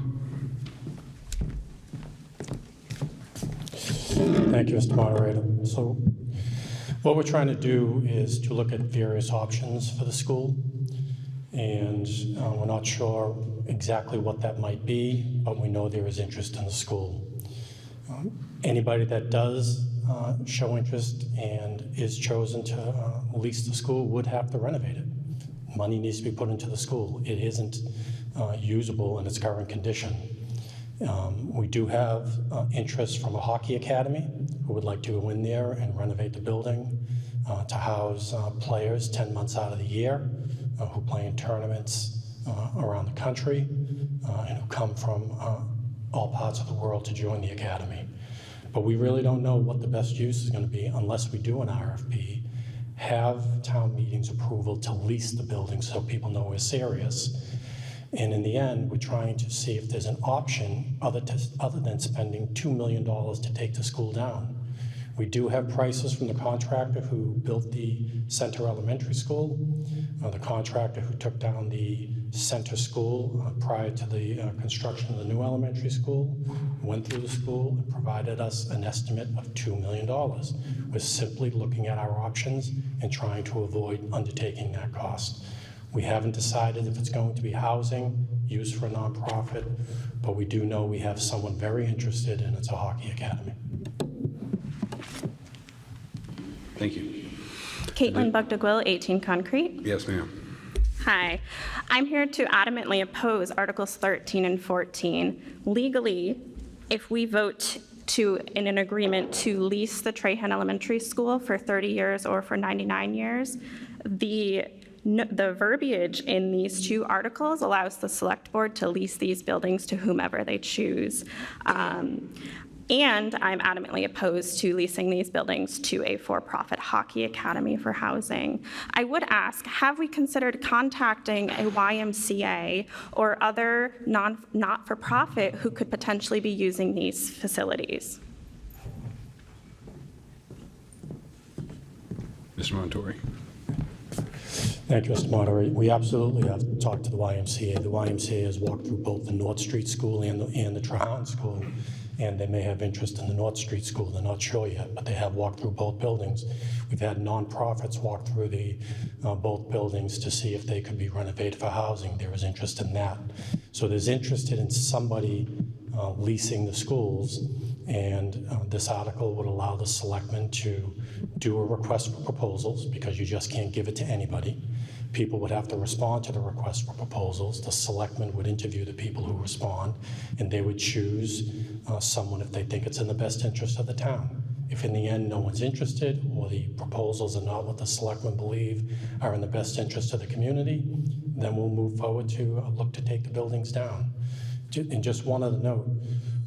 Thank you, Mr. Moderator. So what we're trying to do is to look at various options for the school. And we're not sure exactly what that might be, but we know there is interest in the school. Anybody that does show interest and is chosen to lease the school would have to renovate it. Money needs to be put into the school. It isn't usable in its current condition. We do have interest from a hockey academy who would like to go in there and renovate the building to house players 10 months out of the year who play in tournaments around the country and who come from all parts of the world to join the academy. But we really don't know what the best use is going to be unless we do an RFP, have town meeting's approval to lease the building so people know we're serious. And in the end, we're trying to see if there's an option other than spending $2 million to take the school down. We do have prices from the contractor who built the Center Elementary School, the contractor who took down the Center School prior to the construction of the new elementary school, went through the school and provided us an estimate of $2 million. We're simply looking at our options and trying to avoid undertaking that cost. We haven't decided if it's going to be housing, used for a nonprofit, but we do know we have someone very interested, and it's a hockey academy. Thank you. Caitlin Bugdagwill, 18 Concrete. Yes, ma'am. Hi. I'm here to adamantly oppose Articles 13 and 14. Legally, if we vote in an agreement to lease the Trahan Elementary School for 30 years or for 99 years, the verbiage in these two articles allows the select board to lease these buildings to whomever they choose. And I'm adamantly opposed to leasing these buildings to a for-profit hockey academy for housing. I would ask, have we considered contacting a YMCA or other not-for-profit who could potentially be using these facilities? Mr. Montori. Thank you, Mr. Moderator. We absolutely have talked to the YMCA. The YMCA has walked through both the North Street School and the Trahan School, and they may have interest in the North Street School. They're not sure yet, but they have walked through both buildings. We've had nonprofits walk through both buildings to see if they could be renovated for housing. There is interest in that. So there's interest in somebody leasing the schools, and this article would allow the selectmen to do a request for proposals, because you just can't give it to anybody. People would have to respond to the request for proposals. The selectmen would interview the people who respond, and they would choose someone if they think it's in the best interest of the town. If in the end no one's interested, or the proposals are not what the selectmen believe are in the best interest of the community, then we'll move forward to look to take the buildings down. And just one other note,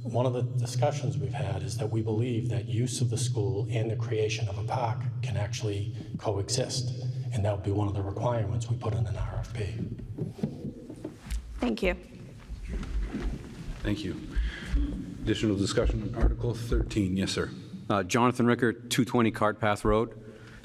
one of the discussions we've had is that we believe that use of the school and the creation of a park can actually coexist. And that would be one of the requirements we put in an RFP. Thank you. Thank you. Additional discussion on Article 13. Yes, sir. Jonathan Ricker, 220 Cart Path Road.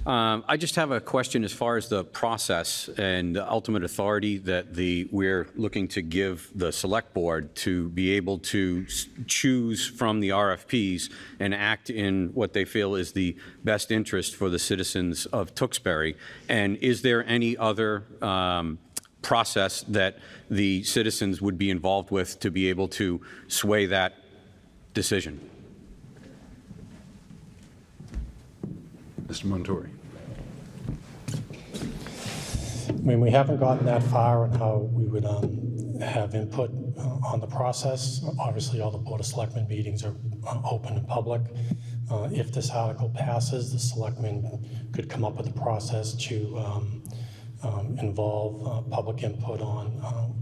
I just have a question as far as the process and the ultimate authority that we're looking to give the Select Board to be able to choose from the RFPs and act in what they feel is the best interest for the citizens of Tewksbury. And is there any other process that the citizens would be involved with to be able to sway that decision? Mr. Montori. I mean, we haven't gotten that far on how we would have input on the process. Obviously, all the Board of Selectmen meetings are open and public. If this article passes, the selectmen could come up with a process to involve public input on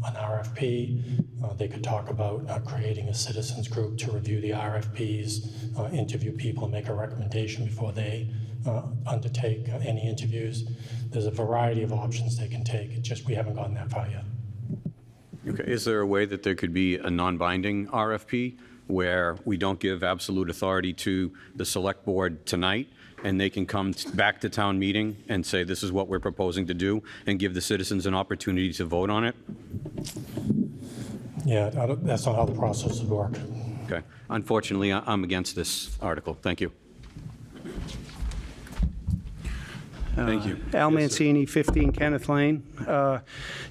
an RFP. They could talk about creating a citizens group to review the RFPs, interview people, and make a recommendation before they undertake any interviews. There's a variety of options they can take. It's just we haven't gotten that far yet. Okay. Is there a way that there could be a non-binding RFP where we don't give absolute authority to the Select Board tonight, and they can come back to town meeting and say, this is what we're proposing to do, and give the citizens an opportunity to vote on it? Yeah, that's not how the process would work. Okay. Unfortunately, I'm against this article. Thank you. Thank you. Al Mancini, 15 Kenneth Lane.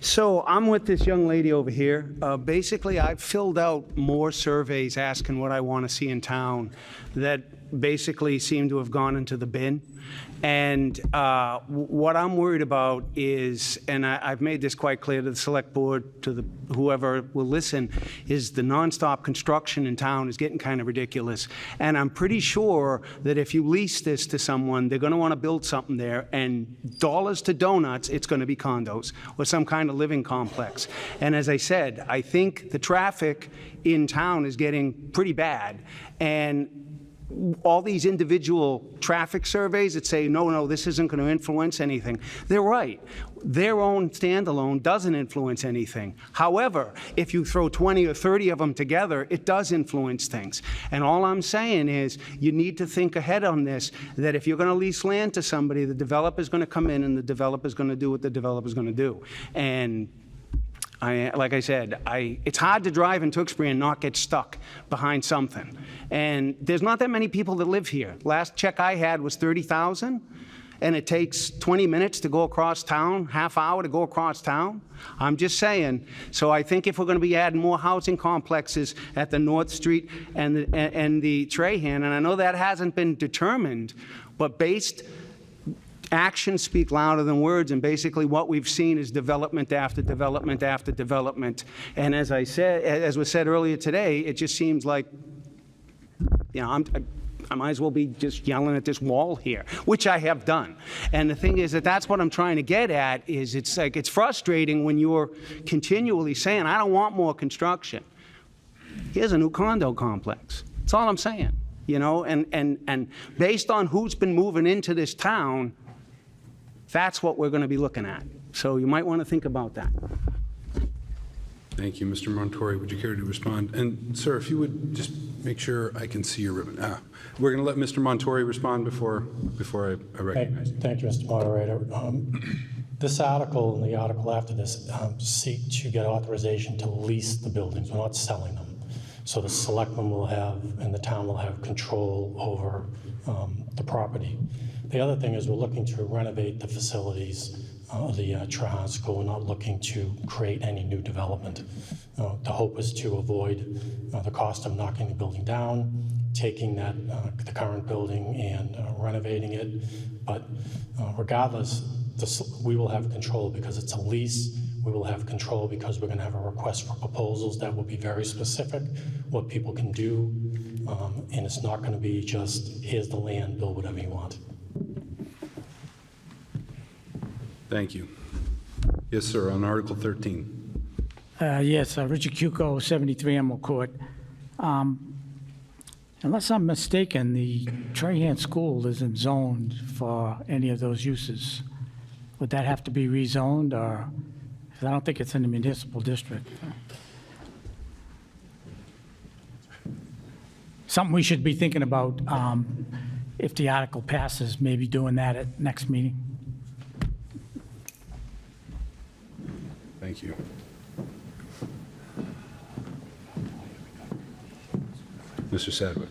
So I'm with this young lady over here. Basically, I've filled out more surveys asking what I want to see in town that basically seem to have gone into the bin. And what I'm worried about is, and I've made this quite clear to the Select Board, to whoever will listen, is the nonstop construction in town is getting kind of ridiculous. And I'm pretty sure that if you lease this to someone, they're going to want to build something there, and dollars to donuts, it's going to be condos or some kind of living complex. And as I said, I think the traffic in town is getting pretty bad. And all these individual traffic surveys that say, no, this isn't going to influence anything, they're right. Their own standalone doesn't influence anything. However, if you throw 20 or 30 of them together, it does influence things. And all I'm saying is you need to think ahead on this, that if you're going to lease land to somebody, the developer's going to come in and the developer's going to do what the developer's going to do. And like I said, it's hard to drive in Tewksbury and not get stuck behind something. And there's not that many people that live here. Last check I had was 30,000, and it takes 20 minutes to go across town, half hour to go across town. I'm just saying. So I think if we're going to be adding more housing complexes at the North Street and the Trahan, and I know that hasn't been determined, but actions speak louder than words, and basically what we've seen is development after development after development. And as I said, as was said earlier today, it just seems like, I might as well be just yelling at this wall here, which I have done. And the thing is that's what I'm trying to get at, is it's frustrating when you're continually saying, I don't want more construction. Here's a new condo complex. That's all I'm saying, you know? And based on who's been moving into this town, that's what we're going to be looking at. So you might want to think about that. Thank you. Mr. Montori, would you care to respond? And sir, if you would just make sure I can see your ribbon. We're going to let Mr. Montori respond before I recognize you. Thank you, Mr. Moderator. This article and the article after this seek to get authorization to lease the buildings. We're not selling them. So the selectmen will have, and the town will have control over the property. The other thing is we're looking to renovate the facilities of the Trahan School. We're not looking to create any new development. The hope is to avoid the cost of knocking the building down, taking that the current building and renovating it. But regardless, we will have control because it's a lease. We will have control because we're going to have a request for proposals that will be very specific, what people can do, and it's not going to be just, here's the land, build whatever you want. Thank you. Yes, sir, on Article 13. Yes, Richard Cuco, 73 Emerald Court. Unless I'm mistaken, the Trahan School isn't zoned for any of those uses. Would that have to be rezoned, or, 'cause I don't think it's in the municipal district. Something we should be thinking about, if the article passes, maybe doing that at next meeting. Thank you. Mr. Sadwick.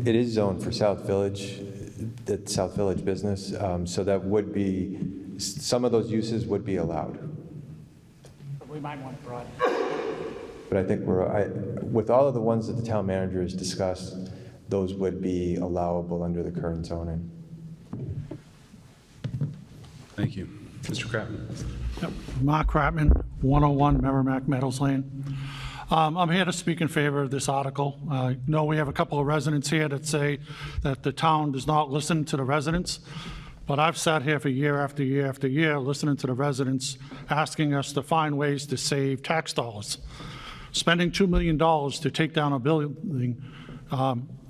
It is zoned for South Village, the South Village business, so that would be, some of those uses would be allowed. But we might want to broaden. But I think with all of the ones that the town manager has discussed, those would be allowable under the current zoning. Thank you. Mr. Kratman. Yep. Mark Kratman, 101 Merrimack Meadows Lane. I'm here to speak in favor of this article. I know we have a couple of residents here that say that the town does not listen to the residents, but I've sat here for year after year after year listening to the residents asking us to find ways to save tax dollars. Spending $2 million to take down a building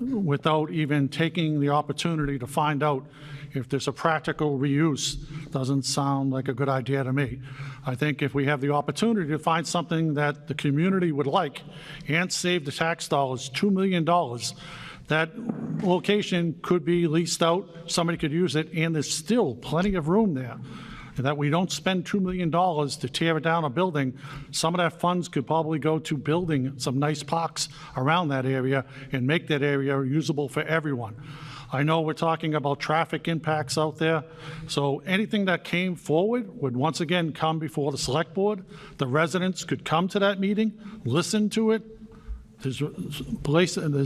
without even taking the opportunity to find out if there's a practical reuse doesn't sound like a good idea to me. I think if we have the opportunity to find something that the community would like and save the tax dollars, $2 million, that location could be leased out, somebody could use it, and there's still plenty of room there. That we don't spend $2 million to tear down a building. Some of that funds could probably go to building some nice parks around that area and make that area usable for everyone. I know we're talking about traffic impacts out there, so anything that came forward would once again come before the select board. The residents could come to that meeting, listen to it. There's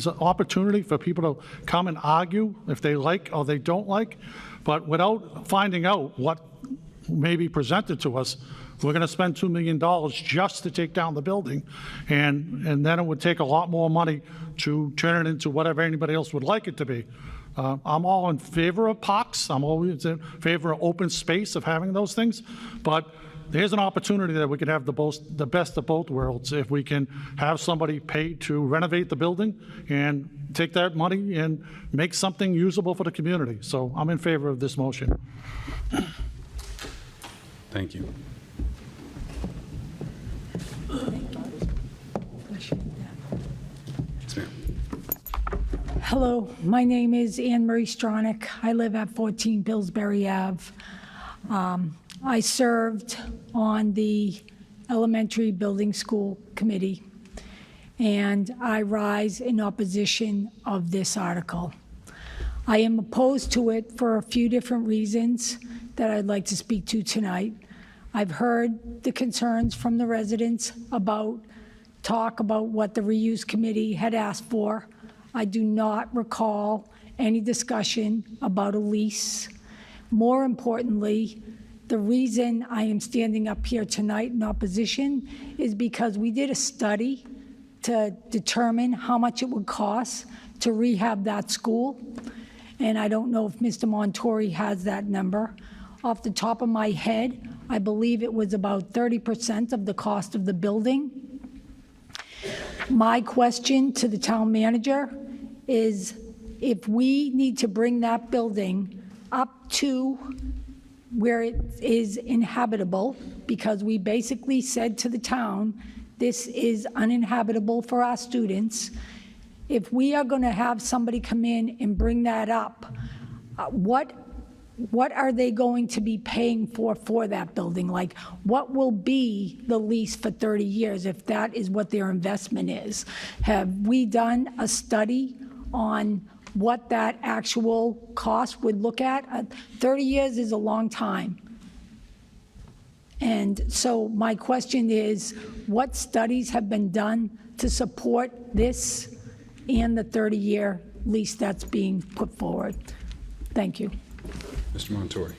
an opportunity for people to come and argue if they like or they don't like, but without finding out what may be presented to us, we're going to spend $2 million just to take down the building, and then it would take a lot more money to turn it into whatever anybody else would like it to be. I'm all in favor of parks. I'm always in favor of open space, of having those things. But there's an opportunity that we could have the best of both worlds if we can have somebody paid to renovate the building and take that money and make something usable for the community. So I'm in favor of this motion. Thank you. Yes, ma'am. Hello, my name is Anne Marie Stronach. I live at 14 Pillsbury Ave. I served on the Elementary Building School Committee, and I rise in opposition of this article. I am opposed to it for a few different reasons that I'd like to speak to tonight. I've heard the concerns from the residents about what the reuse committee had asked for. I do not recall any discussion about a lease. More importantly, the reason I am standing up here tonight in opposition is because we did a study to determine how much it would cost to rehab that school. And I don't know if Mr. Montori has that number. Off the top of my head, I believe it was about 30% of the cost of the building. My question to the town manager is if we need to bring that building up to where it is inhabitable, because we basically said to the town, this is uninhabitable for our students. If we are going to have somebody come in and bring that up, what are they going to be paying for that building? Like, what will be the lease for 30 years if that is what their investment is? Have we done a study on what that actual cost would look at? 30 years is a long time. And so my question is, what studies have been done to support this and the 30-year lease that's being put forward? Thank you. Mr. Montori.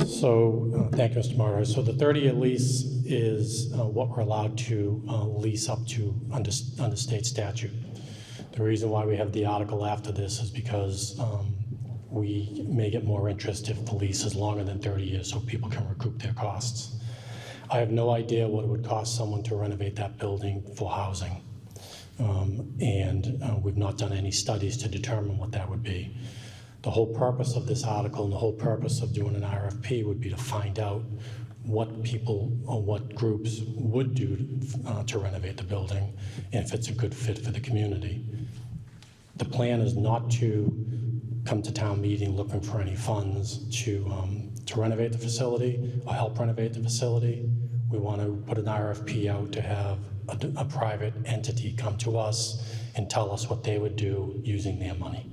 So, thank you, Mr. Moderator. So the 30-year lease is what we're allowed to lease up to under state statute. The reason why we have the article after this is because we may get more interest if the lease is longer than 30 years so people can recoup their costs. I have no idea what it would cost someone to renovate that building for housing. We've not done any studies to determine what that would be. The whole purpose of this article and the whole purpose of doing an RFP would be to find out what people or what groups would do to renovate the building and if it's a good fit for the community. The plan is not to come to town meeting looking for any funds to renovate the facility or help renovate the facility. We want to put an RFP out to have a private entity come to us and tell us what they would do using their money.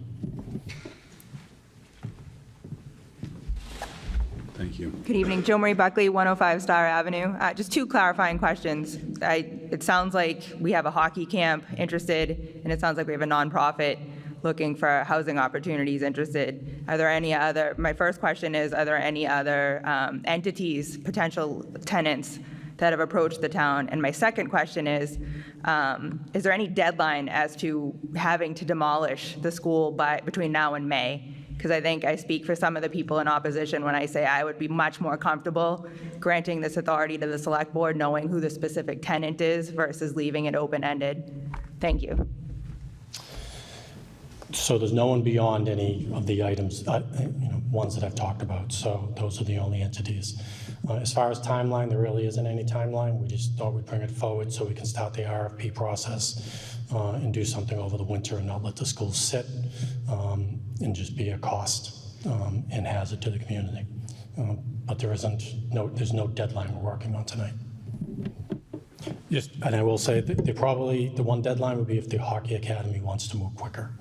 Thank you. Good evening, Jo Marie Buckley, 105 Star Avenue. Just two clarifying questions. It sounds like we have a hockey camp interested, and it sounds like we have a nonprofit looking for housing opportunities interested. Are there any other, my first question is, are there any other entities, potential tenants that have approached the town? And my second question is there any deadline as to having to demolish the school between now and May? Because I think I speak for some of the people in opposition when I say I would be much more comfortable granting this authority to the select board, knowing who the specific tenant is versus leaving it open-ended. Thank you. So there's no one beyond any of the items, ones that I've talked about. So those are the only entities. As far as timeline, there really isn't any timeline. We just thought we'd bring it forward so we can start the RFP process and do something over the winter and not let the schools sit and just be a cost and hazard to the community. But there's no deadline we're working on tonight. And I will say that the one deadline would be if the Hockey Academy wants to move quicker.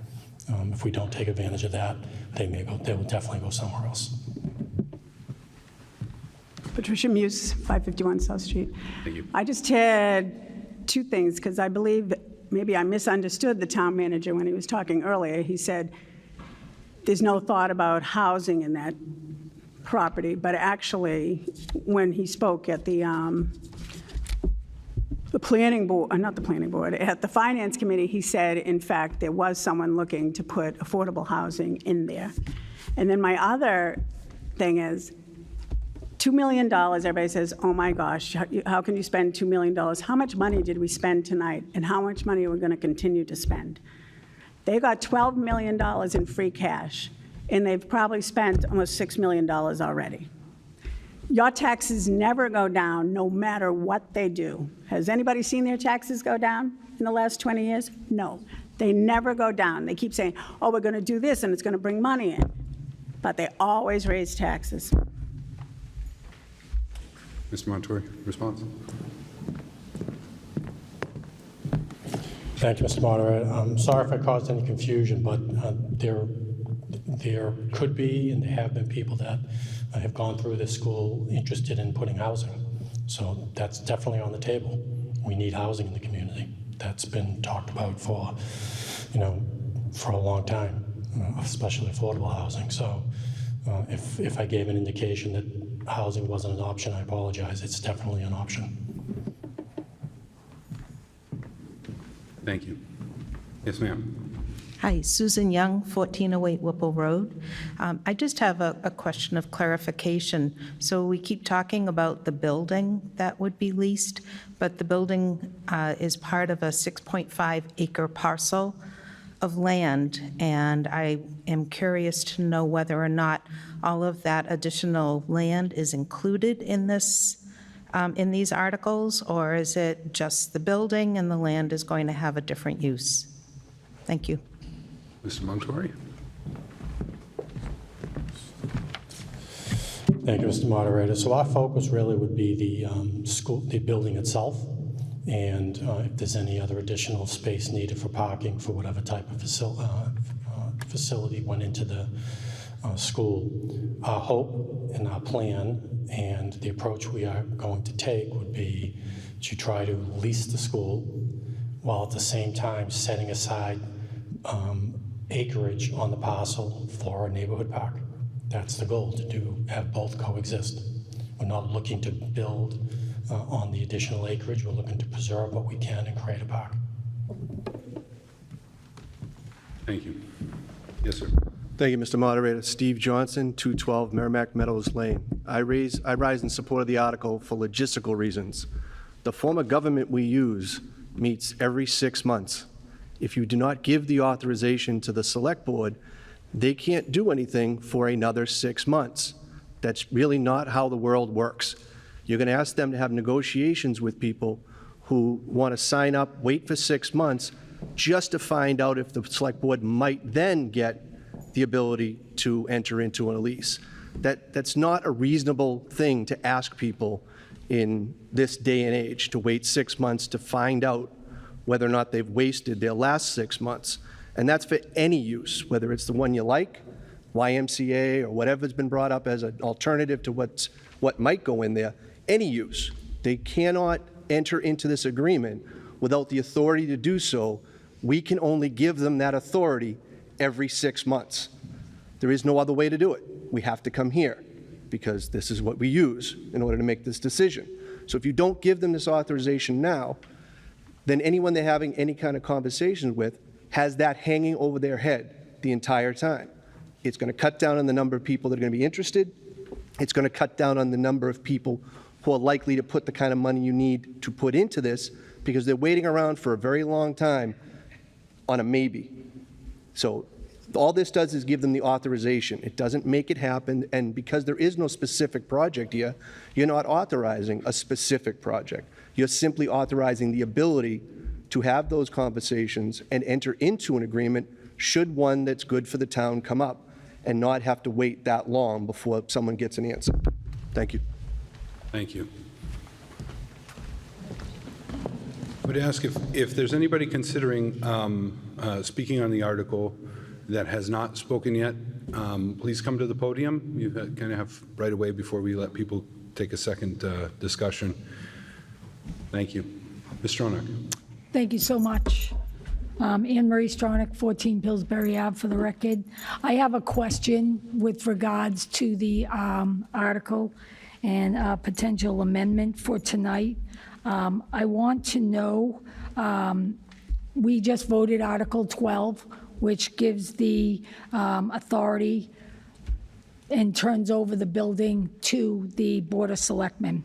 If we don't take advantage of that, they will definitely go somewhere else. Patricia Muse, 551 South Street. Thank you. I just had two things, because I believe maybe I misunderstood the town manager when he was talking earlier. He said there's no thought about housing in that property, but actually, when he spoke at the planning board, not the planning board, at the finance committee, he said, in fact, there was someone looking to put affordable housing in there. And then my other thing is, $2 million, everybody says, oh my gosh, how can you spend $2 million? How much money did we spend tonight, and how much money are we going to continue to spend? They got $12 million in free cash, and they've probably spent almost $6 million already. Your taxes never go down, no matter what they do. Has anybody seen their taxes go down in the last 20 years? No, they never go down. They keep saying, oh, we're going to do this, and it's going to bring money in. But they always raise taxes. Mr. Montori, response? Thank you, Mr. Moderator. I'm sorry if I caused any confusion, but there could be, and there have been people that have gone through this school interested in putting housing. So that's definitely on the table. We need housing in the community. That's been talked about for a long time, especially affordable housing. So if I gave an indication that housing wasn't an option, I apologize. It's definitely an option. Thank you. Yes, ma'am. Hi, Susan Young, 1408 Whipple Road. I just have a question of clarification. So we keep talking about the building that would be leased, but the building is part of a 6.5 acre parcel of land, and I am curious to know whether or not all of that additional land is included in this, in these articles, or is it just the building and the land is going to have a different use? Thank you. Mr. Montori? Thank you, Mr. Moderator. So our focus really would be the school, the building itself, and if there's any other additional space needed for parking for whatever type of facility went into the school. Our hope and our plan and the approach we are going to take would be to try to lease the school while at the same time setting aside acreage on the parcel for a neighborhood park. That's the goal, to have both coexist. We're not looking to build on the additional acreage. We're looking to preserve what we can and create a park. Thank you. Yes, sir. Thank you, Mr. Moderator. Steve Johnson, 212 Merrimack Meadows Lane. I rise in support of the article for logistical reasons. The form of government we use meets every 6 months. If you do not give the authorization to the select board, they can't do anything for another 6 months. That's really not how the world works. You're going to ask them to have negotiations with people who want to sign up, wait for 6 months, just to find out if the select board might then get the ability to enter into a lease. That's not a reasonable thing to ask people in this day and age, to wait 6 months to find out whether or not they've wasted their last 6 months. And that's for any use, whether it's the one you like, YMCA, or whatever's been brought up as an alternative to what might go in there, any use. They cannot enter into this agreement without the authority to do so. We can only give them that authority every 6 months. There is no other way to do it. We have to come here because this is what we use in order to make this decision. So if you don't give them this authorization now, then anyone they're having any kind of conversation with has that hanging over their head the entire time. It's going to cut down on the number of people that are going to be interested. It's going to cut down on the number of people who are likely to put the kind of money you need to put into this, because they're waiting around for a very long time on a maybe. So all this does is give them the authorization. It doesn't make it happen, and because there is no specific project here, you're not authorizing a specific project. You're simply authorizing the ability to have those conversations and enter into an agreement should one that's good for the town come up, and not have to wait that long before someone gets an answer. Thank you. Thank you. I would ask if there's anybody considering speaking on the article that has not spoken yet, please come to the podium. You kind of have right away before we let people take a second discussion. Thank you. Ms. Stronach. Thank you so much. Anne Marie Stronach, 14 Pillsbury Ave, for the record. I have a question with regards to the article and potential amendment for tonight. I want to know, we just voted Article 12, which gives the authority and turns over the building to the Board of Selectmen.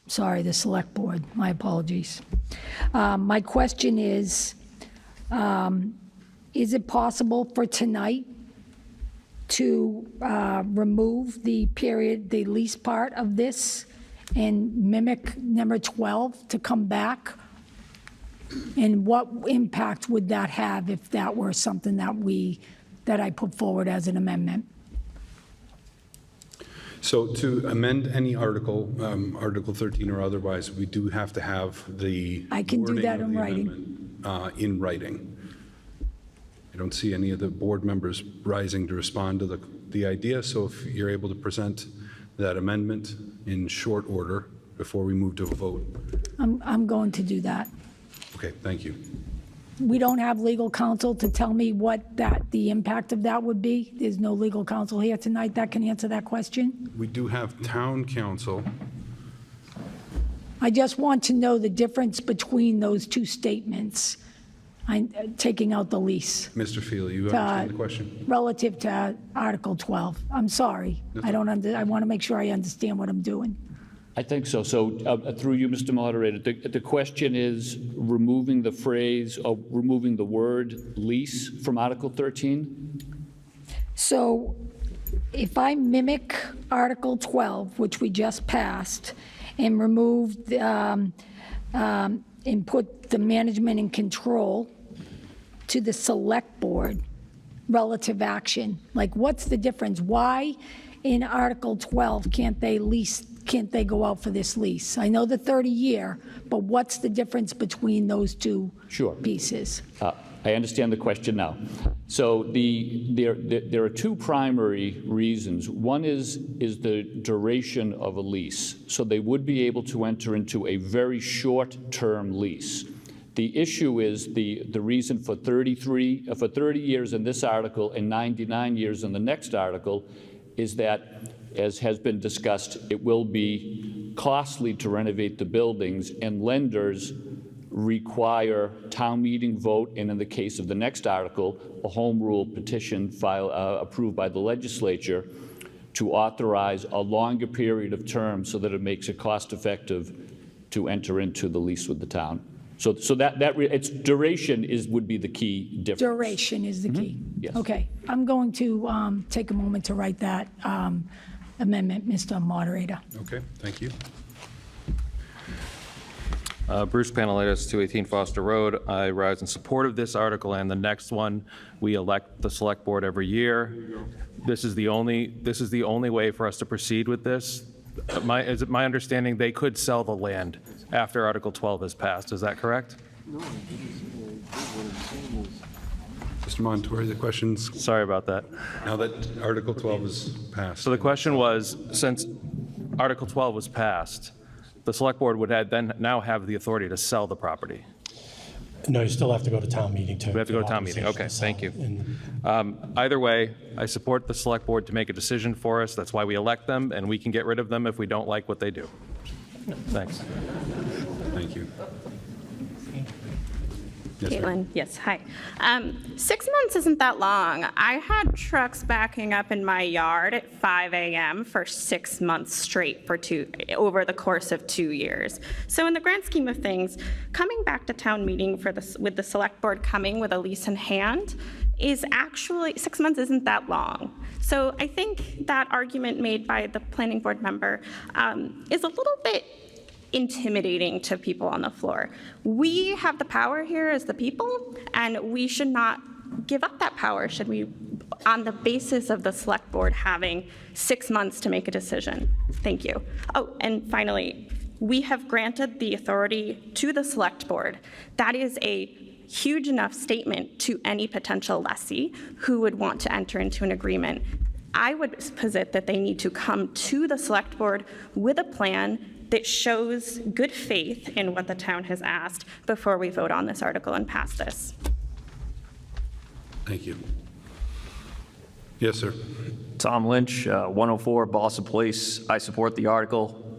Sorry, the Select Board, my apologies. My question is it possible for tonight to remove the period, the lease part of this, and mimic number 12 to come back? And what impact would that have if that were something that I put forward as an amendment? So to amend any article, Article 13 or otherwise, we do have to have the I can do wording that of in the writing. amendment, in writing. I don't see any of the board members rising to respond to the idea, so if you're able to present that amendment in short order before we move to a vote. I'm going to do that. Okay, thank you. We don't have legal counsel to tell me what the impact of that would be? There's no legal counsel here tonight that can answer that question? We do have town council. I just want to know the difference between those two statements. taking out the lease Mr. Feely, you understand the question? relative to Article 12. I'm sorry. I want to make sure I understand what I'm doing. I think so. So through you, Mr. Moderator, the question is removing the phrase, or removing the word lease from Article 13? So if I mimic Article 12, which we just passed, and remove, and put the management and control to the select board, relative action, like what's the difference? Why in Article 12 can't they go out for this lease? I know the 30-year, but what's the difference between those two pieces? I understand the question now. So there are two primary reasons. One is the duration of a lease. So they would be able to enter into a very short-term lease. The issue is the reason for 30 years in this article and 99 years in the next article is that, as has been discussed, it will be costly to renovate the buildings, and lenders require town meeting vote, and in the case of the next article, a home rule petition approved by the legislature to authorize a longer period of term so that it makes it cost-effective to enter into the lease with the town. So that its duration would be the key difference. Duration is the key. Yes. Okay, I'm going to take a moment to write that amendment, Mr. Moderator. Okay, thank you. Bruce Panelitis, 218 Foster Road. I rise in support of this article and the next one. We elect the select board every year. This is the only way for us to proceed with this. Is it my understanding they could sell the land after Article 12 is passed? Is that correct? Mr. Montori, the questions. Sorry about that. Now that Article 12 is passed. So the question was, since Article 12 was passed, the select board would now have the authority to sell the property. No, you still have to go to town meeting to. We have to go to town meeting. Okay, thank you. Either way, I support the select board to make a decision for us. That's why we elect them, and we can get rid of them if we don't like what they do. Thanks. Thank you. Caitlin, yes, hi. 6 months isn't that long. I had trucks backing up in my yard at 5 a.m. for 6 months straight over the course of 2 years. So in the grand scheme of things, coming back to town meeting with the select board coming with a lease in hand is actually, 6 months isn't that long. So I think that argument made by the planning board member is a little bit intimidating to people on the floor. We have the power here as the people, and we should not give up that power, should we, on the basis of the select board having 6 months to make a decision. Thank you. Oh, and finally, we have granted the authority to the select board. That is a huge enough statement to any potential lessee who would want to enter into an agreement. I would posit that they need to come to the select board with a plan that shows good faith in what the town has asked before we vote on this article and pass this. Thank you. Yes, sir. Tom Lynch, 104 Boston Place. I support the article.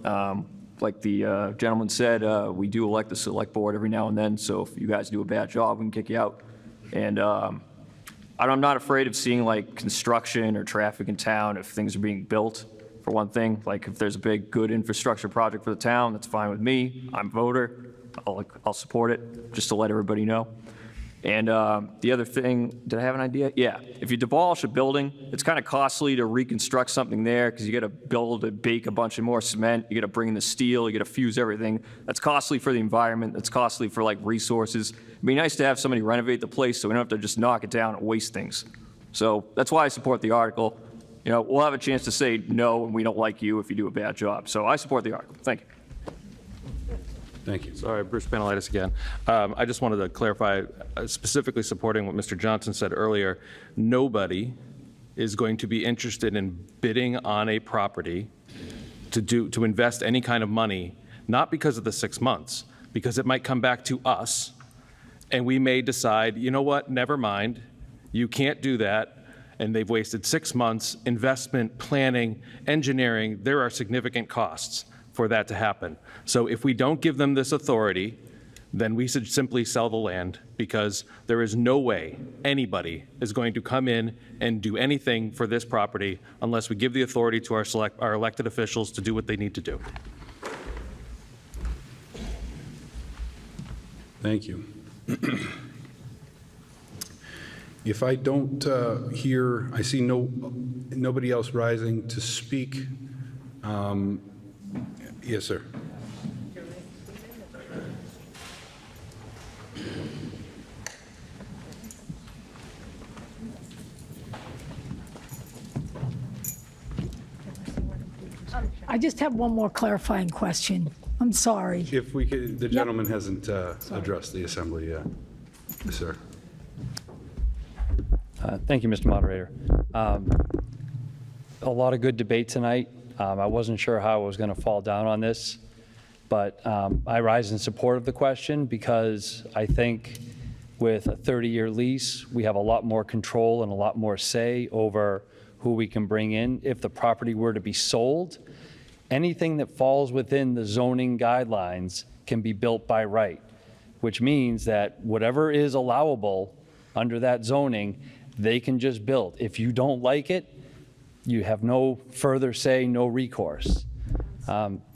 Like the gentleman said, we do elect the select board every now and then, so if you guys do a bad job, we can kick you out. And I'm not afraid of seeing like construction or traffic in town if things are being built. For one thing, like if there's a big, good infrastructure project for the town, that's fine with me. I'm a voter. I'll support it, just to let everybody know. And the other thing, did I have an idea? Yeah, if you demolish a building, it's kind of costly to reconstruct something there because you got to bake a bunch of more cement. You got to bring in the steel. You got to fuse everything. That's costly for the environment. That's costly for like resources. It'd be nice to have somebody renovate the place so we don't have to just knock it down and waste things. So that's why I support the article. You know, we'll have a chance to say no and we don't like you if you do a bad job. So I support the article. Thank you. Thank you. Sorry, Bruce Panelitis again. I just wanted to clarify, specifically supporting what Mr. Johnson said earlier. Nobody is going to be interested in bidding on a property to invest any kind of money, not because of the 6 months, because it might come back to us, and we may decide, you know what, never mind, you can't do that. And they've wasted 6 months, investment, planning, engineering. There are significant costs for that to happen. So if we don't give them this authority, then we should simply sell the land, because there is no way anybody is going to come in and do anything for this property unless we give the authority to our elected officials to do what they need to do. Thank you. If I don't I see nobody else rising to speak. Yes, sir. I just have one more clarifying question. I'm sorry. If we could, the gentleman hasn't addressed the assembly yet. Yes, sir. Thank you, Mr. Moderator. A lot of good debate tonight. I wasn't sure how I was going to fall down on this, but I rise in support of the question because I think with a 30-year lease, we have a lot more control and a lot more say over who we can bring in. If the property were to be sold, anything that falls within the zoning guidelines can be built by right, which means that whatever is allowable under that zoning, they can just build. If you don't like it, you have no further say, no recourse.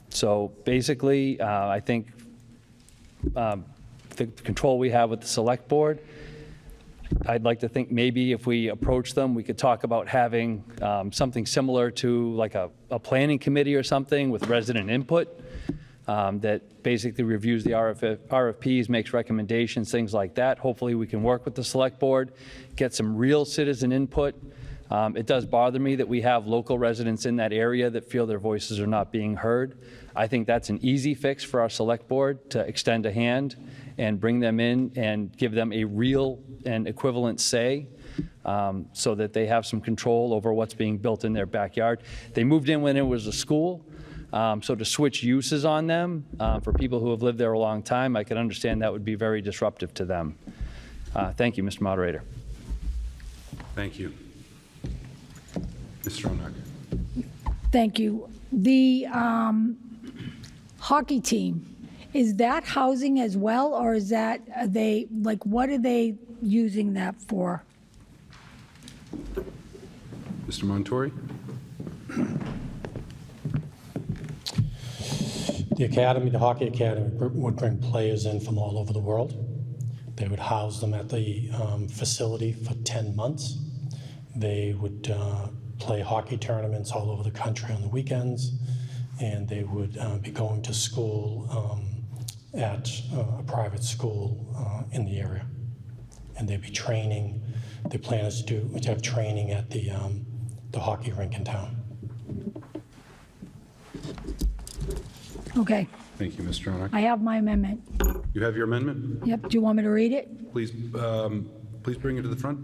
So basically, I think the control we have with the select board, I'd like to think maybe if we approach them, we could talk about having something similar to like a planning committee or something with resident input that basically reviews the RFPs, makes recommendations, things like that. Hopefully we can work with the select board, get some real citizen input. It does bother me that we have local residents in that area that feel their voices are not being heard. I think that's an easy fix for our select board to extend a hand and bring them in and give them a real and equivalent say so that they have some control over what's being built in their backyard. They moved in when it was a school, so to switch uses on them for people who have lived there a long time, I can understand that would be very disruptive to them. Thank you, Mr. Moderator. Thank you. Ms. Stronach. Thank you. The hockey team, is that housing as well, or is that, what are they using that for? Mr. Montori? The academy, the hockey academy, would bring players in from all over the world. They would house them at the facility for 10 months. They would play hockey tournaments all over the country on the weekends, and they would be going to school at a private school in the area. And they'd be training. The plan is to have training at the hockey rink in town. Okay, Thank you, Ms. Stronach. I have my amendment. You have your amendment? Yep, do you want me to read it? Please, please bring it to the front.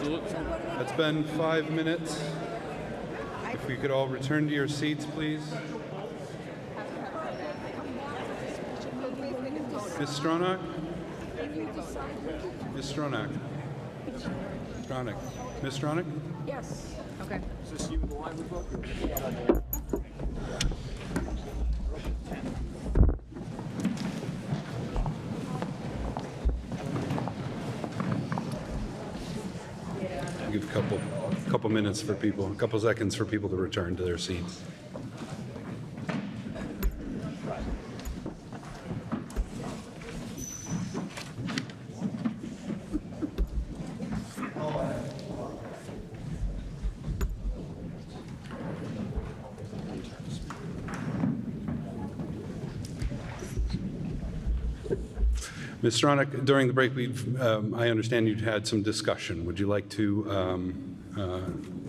It's been 5 minutes. If we could all return to your seats, please. Ms. Stronach? Ms. Stronach? Stronach? Ms. Stronach? Yes. Okay. Give a couple minutes for people, a couple seconds for people to return to their seats. Ms. Stronach, during the break, I understand you'd had some discussion. Would you like to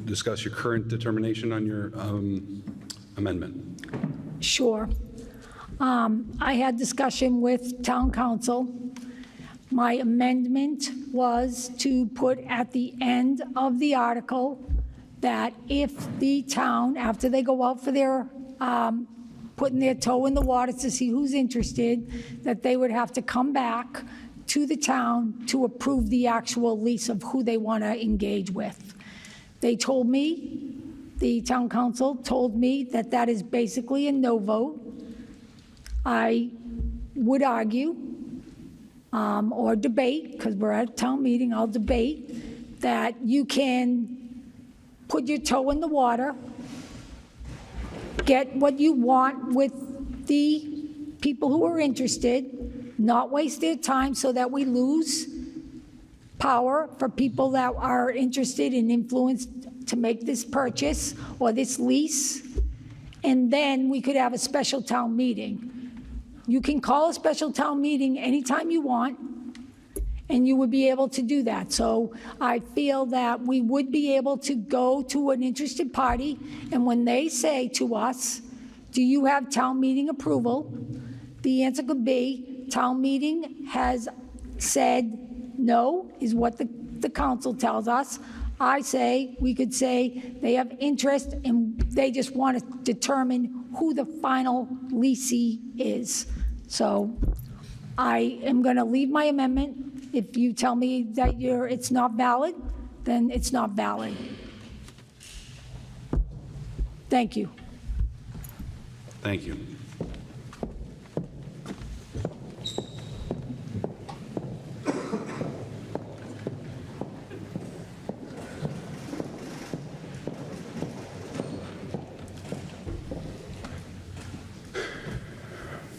discuss your current determination on your amendment? Sure. I had discussion with town council. My amendment was to put at the end of the article that if the town, after they go out for their putting their toe in the water to see who's interested, that they would have to come back to the town to approve the actual lease of who they want to engage with. They told me, the town council told me that that is basically a no vote. I would argue or debate, because we're at a town meeting, I'll debate that you can put your toe in the water, get what you want with the people who are interested, not waste their time so that we lose power for people that are interested and influenced to make this purchase or this lease, and then we could have a special town meeting. You can call a special town meeting anytime you want, and you would be able to do that. So I feel that we would be able to go to an interested party, and when they say to us, do you have town meeting approval? The answer could be, town meeting has said no, is what the council tells us. I say, we could say they have interest and they just want to determine who the final leasee is. So I am going to leave my amendment. If you tell me that it's not valid, then it's not valid. Thank you. Thank you.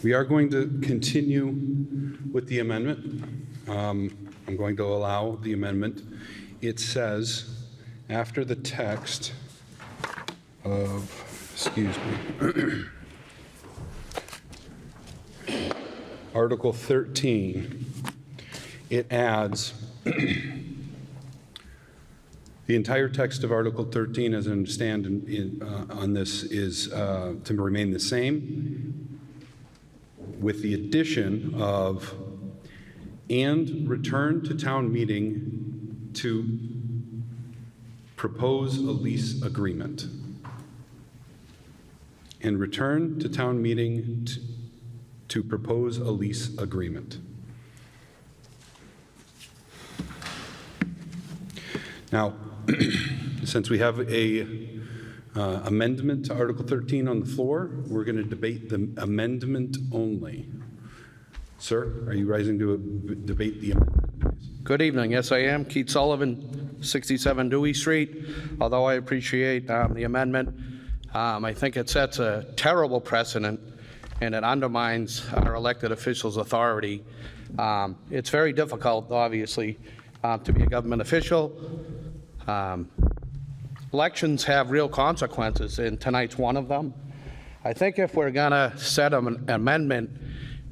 We are going to continue with the amendment. I'm going to allow the amendment. It says, after the text of, excuse me, Article 13, it adds, the entire text of Article 13, as I understand on this, is to remain the same, with the addition of, and return to town meeting to propose a lease agreement. And return to town meeting to propose a lease agreement. Now, since we have a amendment to Article 13 on the floor, we're going to debate the amendment only. Sir, are you rising to debate the amendment, please? Good evening. Yes, I am. Keith Sullivan, 67 Dewey Street. Although I appreciate the amendment, I think it sets a terrible precedent and it undermines our elected officials' authority. It's very difficult, obviously, to be a government official. Elections have real consequences, and tonight's one of them. I think if we're going to set an amendment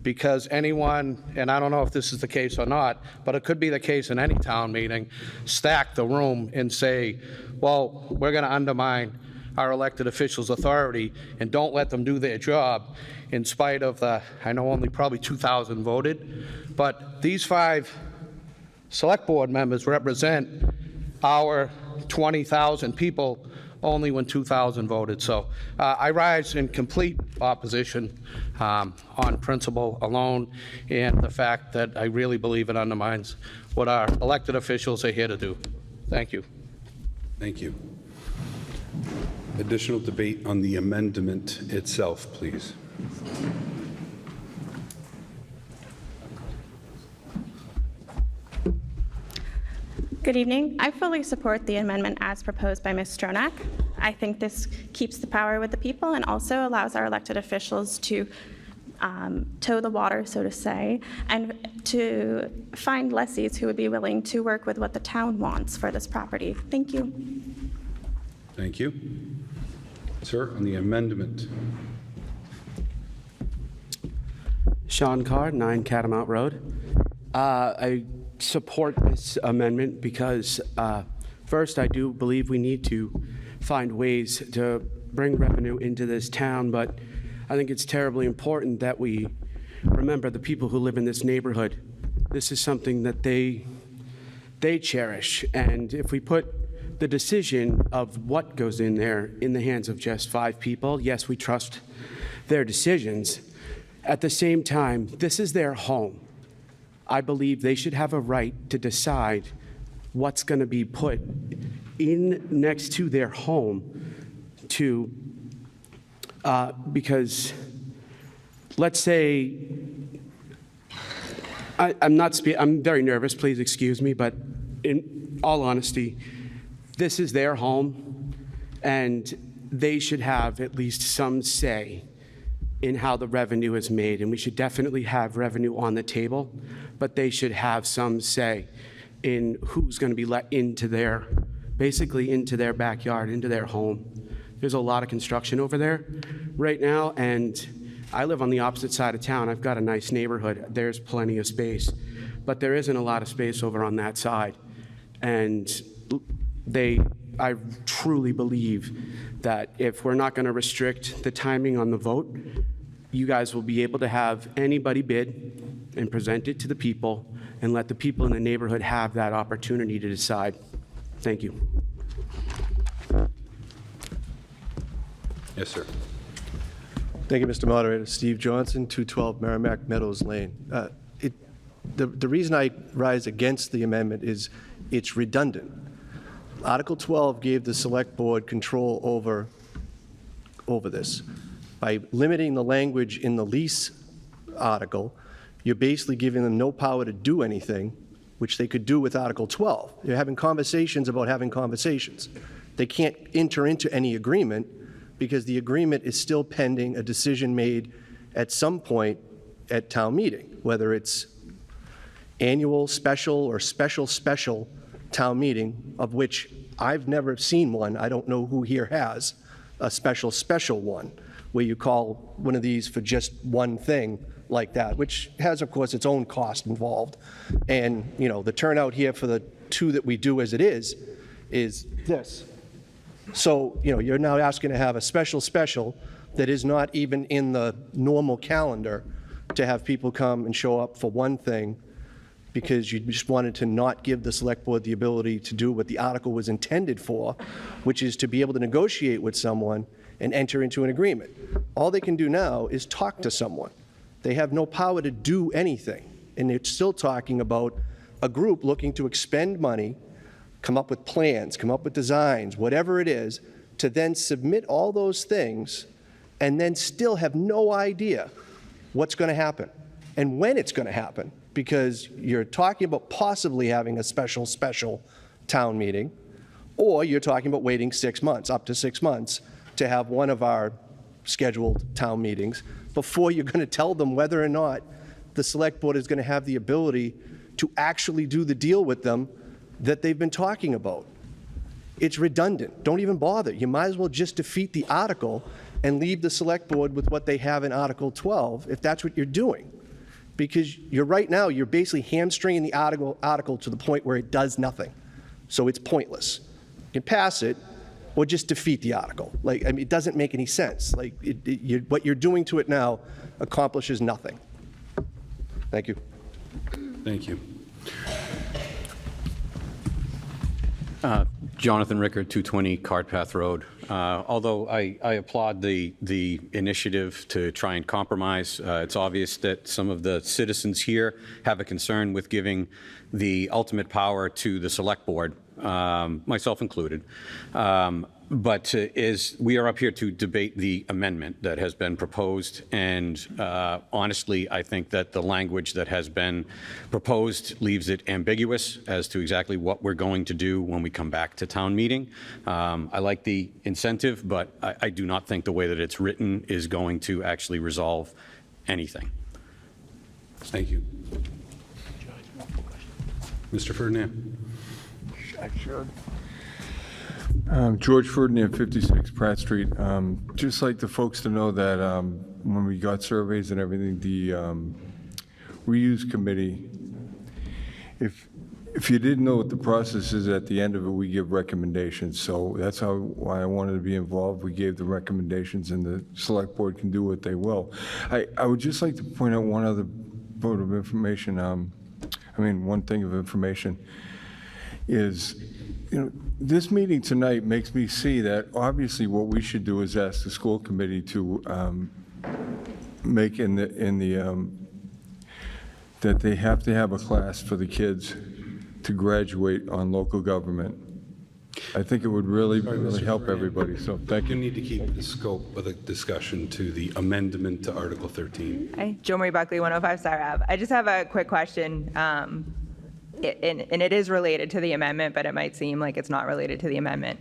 because anyone, and I don't know if this is the case or not, but it could be the case in any town meeting, stack the room and say, well, we're going to undermine our elected officials' authority and don't let them do their job in spite of the, I know only probably 2,000 voted, but these 5 select board members represent our 20,000 people only when 2,000 voted. So I rise in complete opposition on principle alone, and the fact that I really believe it undermines what our elected officials are here to do. Thank you. Thank you. Additional debate on the amendment itself, please. Good evening. I fully support the amendment as proposed by Ms. Stronach. I think this keeps the power with the people and also allows our elected officials to toe the water, so to say, and to find lessees who would be willing to work with what the town wants for this property. Thank you. Thank you. Sir, on the amendment. Sean Carr, 9 Catamount Road. I support this amendment because, first, I do believe we need to find ways to bring revenue into this town, but I think it's terribly important that we remember the people who live in this neighborhood. This is something that they cherish, and if we put the decision of what goes in there in the hands of just 5 people, yes, we trust their decisions. At the same time, this is their home. I believe they should have a right to decide what's going to be put in next to their home to, because let's say, I'm very nervous, please excuse me, but in all honesty, this is their home, and they should have at least some say in how the revenue is made. And we should definitely have revenue on the table, but they should have some say in who's going to be let into their, basically into their backyard, into their home. There's a lot of construction over there right now, and I live on the opposite side of town. I've got a nice neighborhood. There's plenty of space, but there isn't a lot of space over on that side. And I truly believe that if we're not going to restrict the timing on the vote, you guys will be able to have anybody bid and present it to the people and let the people in the neighborhood have that opportunity to decide. Thank you. Yes, sir. Thank you, Mr. Moderator. Steve Johnson, 212 Merrimack Meadows Lane. The reason I rise against the amendment is it's redundant. Article 12 gave the Select Board control over this. By limiting the language in the lease article, you're basically giving them no power to do anything, which they could do with Article 12. You're having conversations about having conversations. They can't enter into any agreement because the agreement is still pending a decision made at some point at town meeting, whether it's annual, special, or special town meeting, of which I've never seen one. I don't know who here has a special one, where you call one of these for just one thing like that, which has, of course, its own cost involved. And, you know, the turnout here for the 2 that we do as it is this. So, you know, you're now asking to have a special that is not even in the normal calendar to have people come and show up for one thing because you just wanted to not give the Select Board the ability to do what the article was intended for, which is to be able to negotiate with someone and enter into an agreement. All they can do now is talk to someone. They have no power to do anything. And it's still talking about a group looking to expend money, come up with plans, come up with designs, whatever it is, to then submit all those things and then still have no idea what's going to happen and when it's going to happen, because you're talking about possibly having a special town meeting, or you're talking about waiting 6 months, up to 6 months, to have one of our scheduled town meetings before you're going to tell them whether or not the Select Board is going to have the ability to actually do the deal with them that they've been talking about. It's redundant. Don't even bother. You might as well just defeat the article and leave the Select Board with what they have in Article 12, if that's what you're doing. Because right now, you're basically hamstringing the article to the point where it does nothing. So it's pointless. You can pass it, or just defeat the article. Like, I mean, it doesn't make any sense. Like, what you're doing to it now accomplishes nothing. Thank you. Thank you. Jonathan Rickard, 220 Cart Path Road. Although I applaud the initiative to try and compromise, it's obvious that some of the citizens here have a concern with giving the ultimate power to the Select Board, myself included. But we are up here to debate the amendment that has been proposed, and honestly, I think that the language that has been proposed leaves it ambiguous as to exactly what we're going to do when we come back to town meeting. I like the incentive, but I do not think the way that it's written is going to actually resolve anything. Thank you. Mr. Ferdinand. George Ferdinand, 56 Pratt Street. Just like the folks to know that when we got surveys and everything, the reuse committee, if you didn't know what the process is, at the end of it, we give recommendations. So that's why I wanted to be involved. We gave the recommendations, and the select board can do what they will. I would just like to point out one other vote of information. One thing of information is, this meeting tonight makes me see that obviously what we should do is ask the school committee to make that they have to have a class for the kids to graduate on local government. I think it would really help everybody, so thank you. You need to keep the scope of the discussion to the amendment to Article 13. Hi, Jo Marie Buckley, 105 Star Ave. I just have a quick question. And it is related to the amendment, but it might seem like it's not related to the amendment.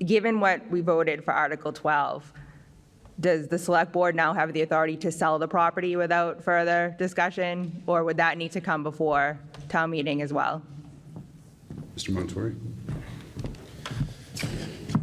Given what we voted for Article 12, does the select board now have the authority to sell the property without further discussion, or would that need to come before town meeting as well? Mr. Montori?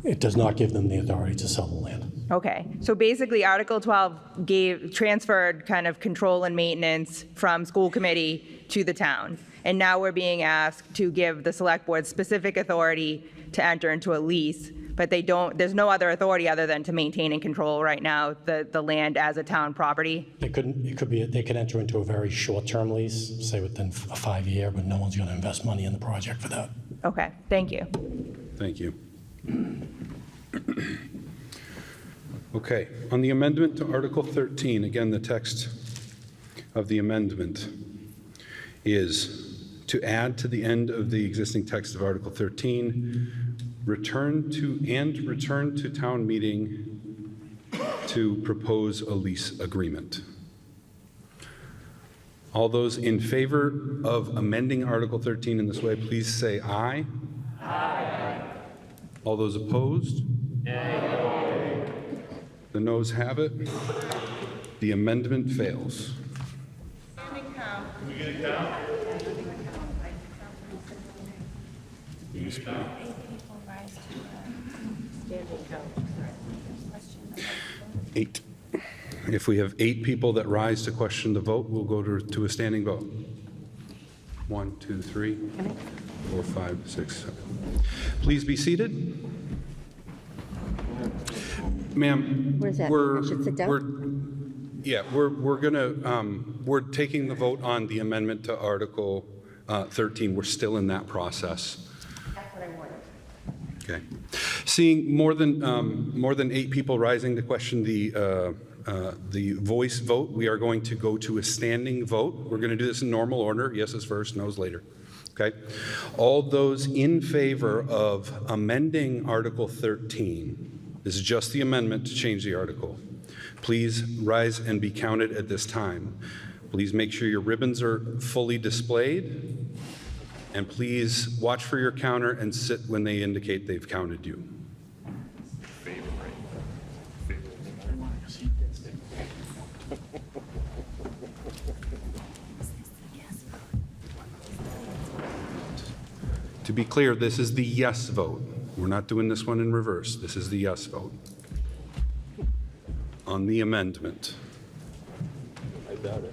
It does not give them the authority to sell the land. Okay, so basically Article 12 transferred kind of control and maintenance from school committee to the town. And now we're being asked to give the select board specific authority to enter into a lease, but there's no other authority other than to maintain and control right now the land as a town property. They could enter into a very short-term lease, say within a 5-year, but no one's going to invest money in the project for that. Okay, thank you. Thank you. Okay, on the amendment to Article 13, again, the text of the amendment is to add to the end of the existing text of Article 13, return to town meeting to propose a lease agreement. All those in favor of amending Article 13 in this way, please say aye. Aye. All those opposed? Nay. The noes have it. The amendment fails. Can we get it down? 8. If we have 8 people that rise to question the vote, we'll go to a standing vote. 1, 2, 3, 4, 5, 6, 7. Please be seated. Ma'am, Where's that? we're, I should sit down? we're taking the vote on the amendment to Article 13. We're still in that process. That's what I wanted. Okay. Seeing more than 8 people rising to question the voice vote, we are going to go to a standing vote. We're going to do this in normal order. Yeses first, noes later. Okay. All those in favor of amending Article 13, this is just the amendment to change the article, please rise and be counted at this time. Please make sure your ribbons are fully displayed, and please watch for your counter and sit when they indicate they've counted you. To be clear, this is the yes vote. We're not doing this one in reverse. This is the yes vote on the amendment. I doubt it.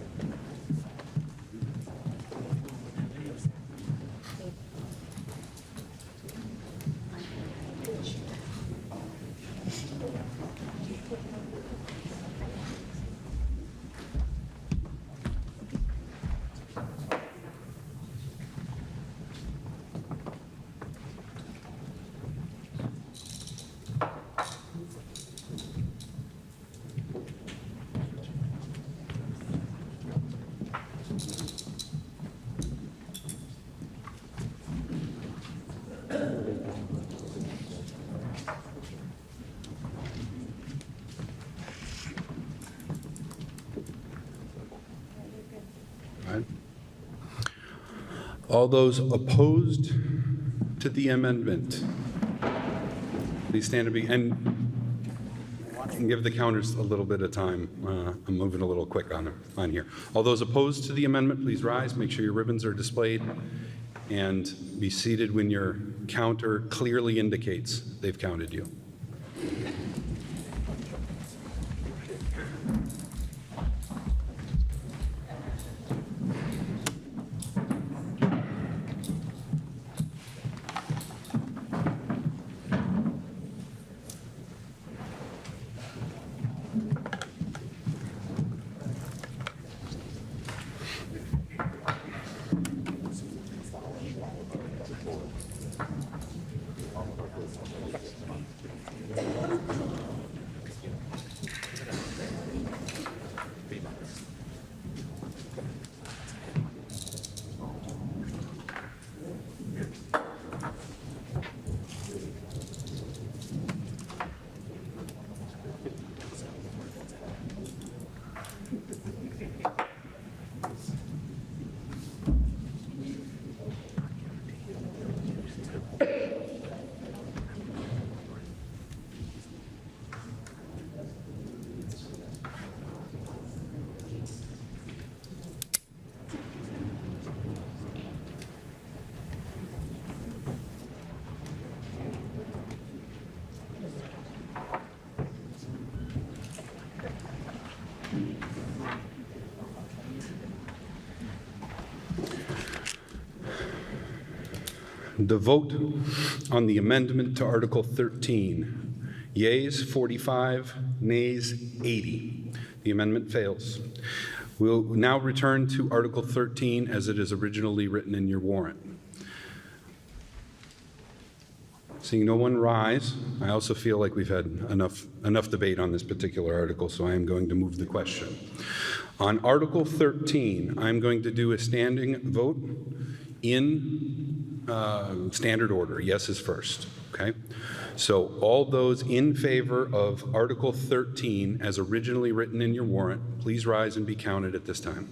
right. All those opposed to the amendment, please stand and be, and give the counters a little bit of time. I'm moving a little quick on here. All those opposed to the amendment, please rise. Make sure your ribbons are displayed and be seated when your counter clearly indicates they've counted you. The vote on the amendment to Article 13. Yeas 45, nays 80. The amendment fails. We'll now return to Article 13 as it is originally written in your warrant. Seeing no one rise, I also feel like we've had enough debate on this particular article, so I am going to move the question. On Article 13, I'm going to do a standing vote in standard order. Yes is first, okay? So all those in favor of Article 13 as originally written in your warrant, please rise and be counted at this time.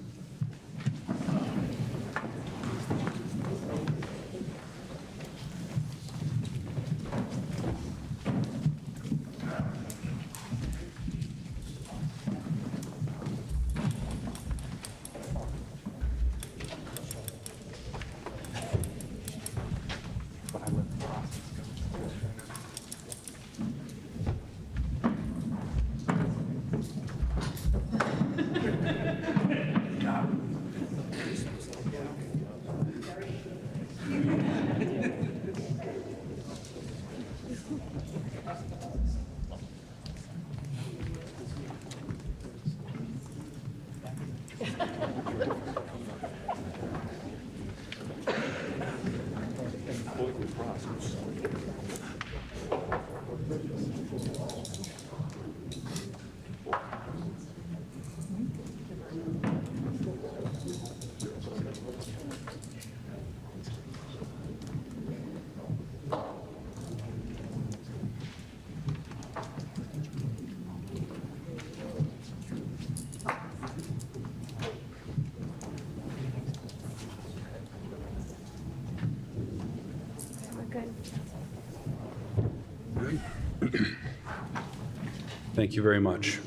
Thank you very much.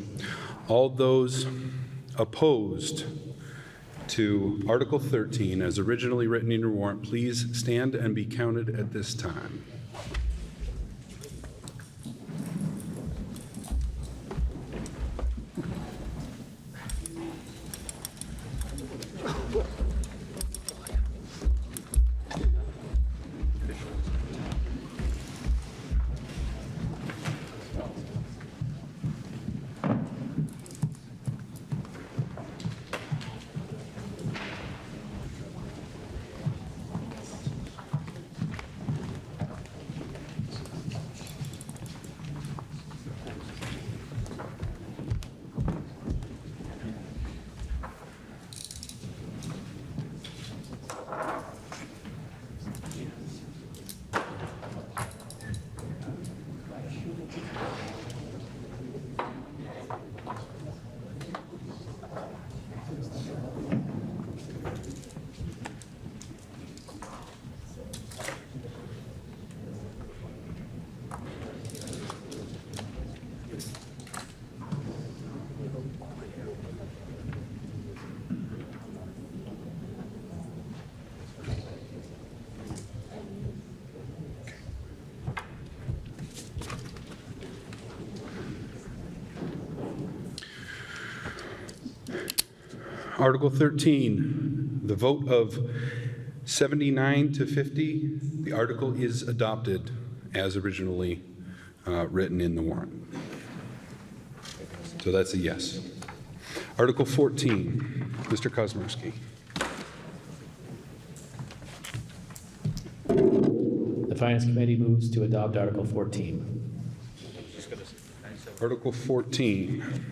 All those opposed to Article 13 as originally written in your warrant, please stand and be counted at this time. Article 13, the vote of 79 to 50, the article is adopted as originally written in the warrant. So that's a yes. Article 14, Mr. Kozmowski. The Finance Committee moves to adopt Article 14. Article 14.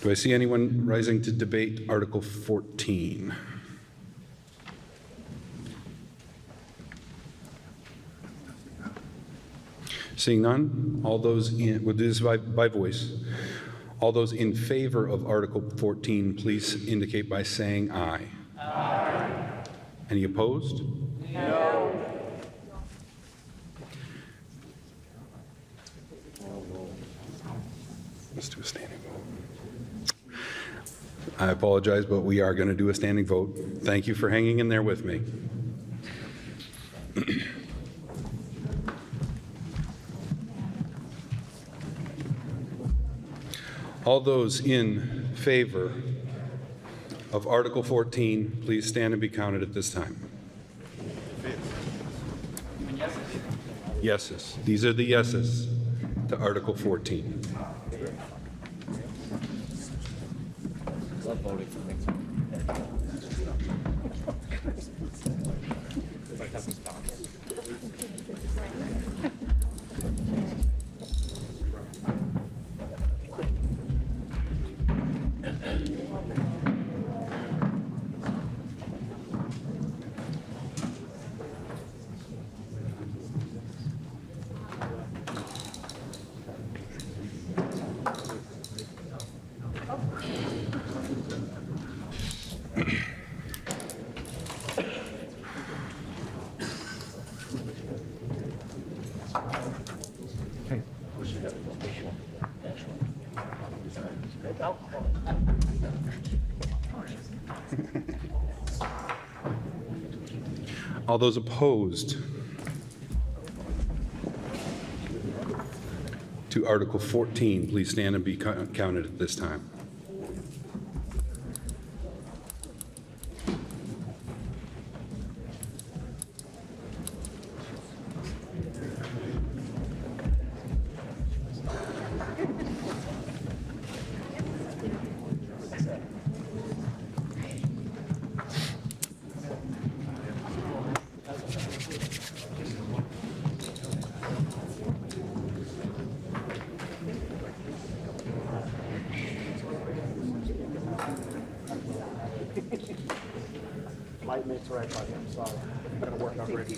Do I see anyone rising to debate Article 14? Seeing none, all those in, we'll do this by voice. All those in favor of Article 14, please indicate by saying aye. Aye. Any opposed? No. Let's do a standing vote. I apologize, but we are going to do a standing vote. Thank you for hanging in there with me. All those in favor of Article 14, please stand and be counted at this time. Yeses. These are the yeses to Article 14. Love voting for things. All those opposed to Article 14, please stand and be counted at this time. Light makes right by him, sorry. I'm gonna work on Ricky.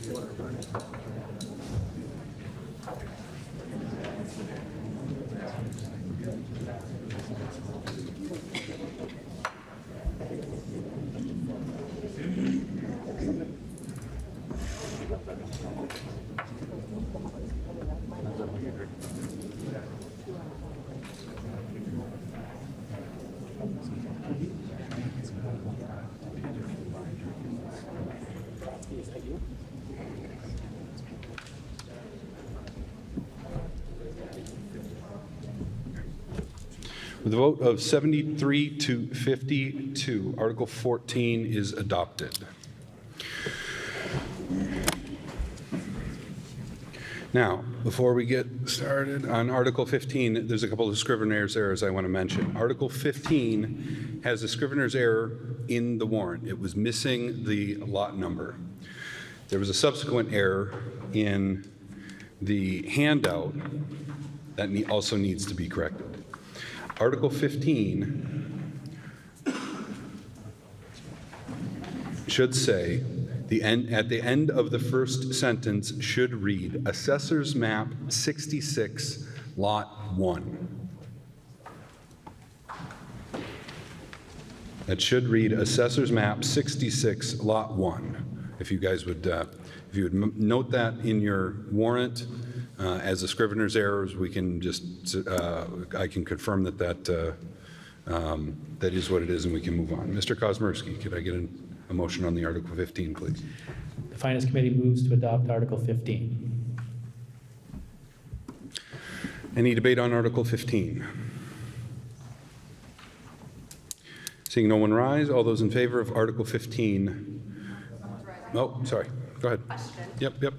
With a vote of 73 to 52, Article 14 is adopted. Now, before we get started on Article 15, there's a couple of Scrivener's errors I want to mention. Article 15 has a Scrivener's error in the warrant. It was missing the lot number. There was a subsequent error in the handout that also needs to be corrected. Article 15 should say, at the end of the first sentence should read, Assessor's Map 66, Lot 1. That should read Assessor's Map 66, Lot 1. If you guys would, if you would note that in your warrant as a Scrivener's errors, we can just, I can confirm that that is what it is, and we can move on. Mr. Kozmowski, could I get a motion on the Article 15, please? The Finance Committee moves to adopt Article 15. Any debate on Article 15? Seeing no one rise, all those in favor of Article 15? Oh, sorry. Go ahead. Yep.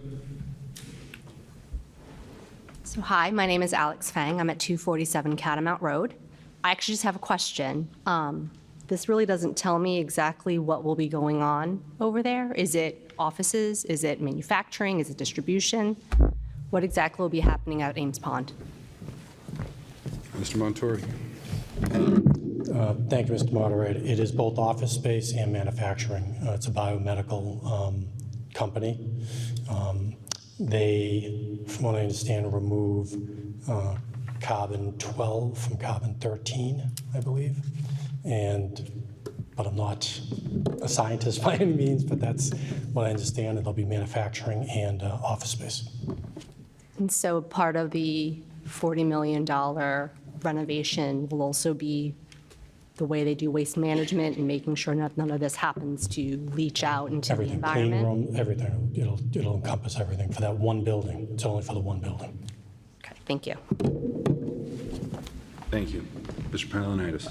So hi, my name is Alex Fang. I'm at 247 Catamount Road. I actually just have a question. This really doesn't tell me exactly what will be going on over there. Is it offices? Is it manufacturing? Is it distribution? What exactly will be happening at Ames Pond? Mr. Montori. Thank you, Mr. Moderator. It is both office space and manufacturing. It's a biomedical company. They, from what I understand, remove carbon 12 from carbon 13, I believe. But I'm not a scientist by any means, but that's what I understand, and they'll be manufacturing and office space. And so part of the $40 million renovation will also be the way they do waste management and making sure none of this happens to leach out into the environment? Clean room, everything. It'll encompass everything for that one building. It's only for the one building. Okay, thank you. Thank you. Mr. Panelinitis.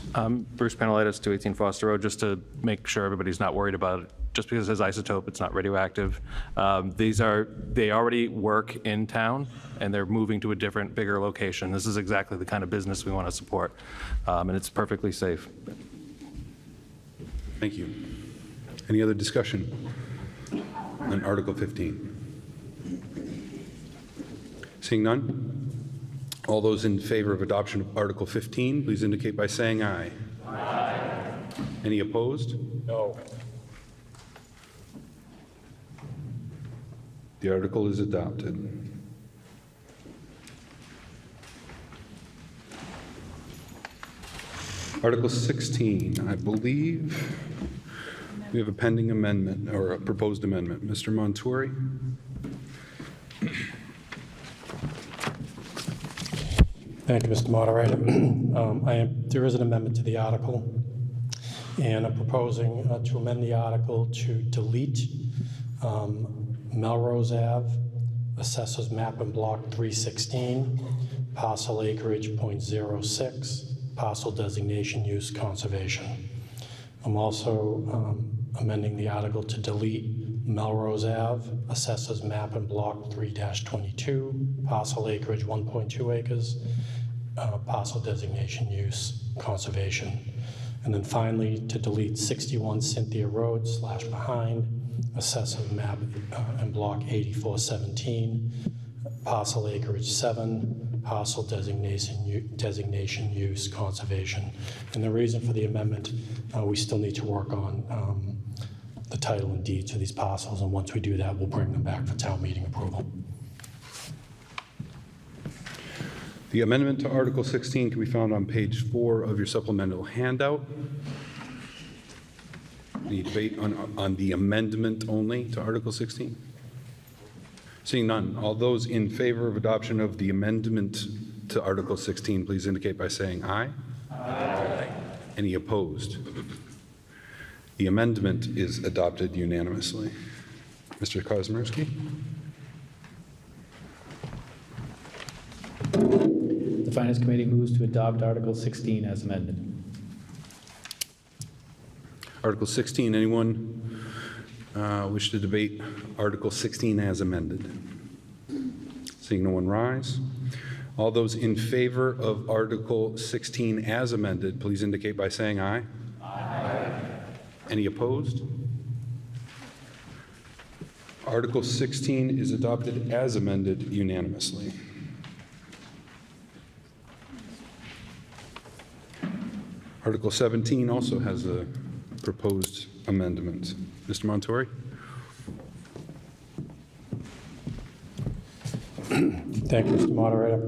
Bruce Panelitis, 218 Foster Road, just to make sure everybody's not worried about it. Just because it says isotope, it's not radioactive. They already work in town, and they're moving to a different, bigger location. This is exactly the kind of business we want to support, and it's perfectly safe. Thank you. Any other discussion on Article 15? Seeing none? All those in favor of adoption of Article 15, please indicate by saying aye. Aye. Any opposed? No. The article is adopted. Article 16, I believe we have a pending amendment or a proposed amendment. Mr. Montori? Thank you, Mr. Moderator. There is an amendment to the article, and I'm proposing to amend the article to delete Melrose Ave, Assessors Map and Block 316, parcel acreage .06, parcel designation use conservation. I'm also amending the article to delete Melrose Ave, Assessors Map and Block 3-22, parcel acreage 1.2 acres, parcel designation use conservation. And then finally, to delete 61 Cynthia Road / behind, Assessor Map and Block 8417, parcel acreage 7, parcel designation use conservation. And the reason for the amendment, we still need to work on the title and deeds for these parcels, and once we do that, we'll bring them back for town meeting approval. The amendment to Article 16 can be found on page 4 of your supplemental handout. Any debate on the amendment only to Article 16? Seeing none, all those in favor of adoption of the amendment to Article 16, please indicate by saying aye. Aye. Any opposed? The amendment is adopted unanimously. Mr. Kazimierski? The Finance Committee moves to adopt Article 16 as amended. Article 16, anyone wish to debate Article 16 as amended? Seeing no one rise. All those in favor of Article 16 as amended, please indicate by saying aye. Aye. Any opposed? Article 16 is adopted as amended unanimously. Article 17 also has a proposed amendment. Mr. Montori? Thank you, Mr. Moderator.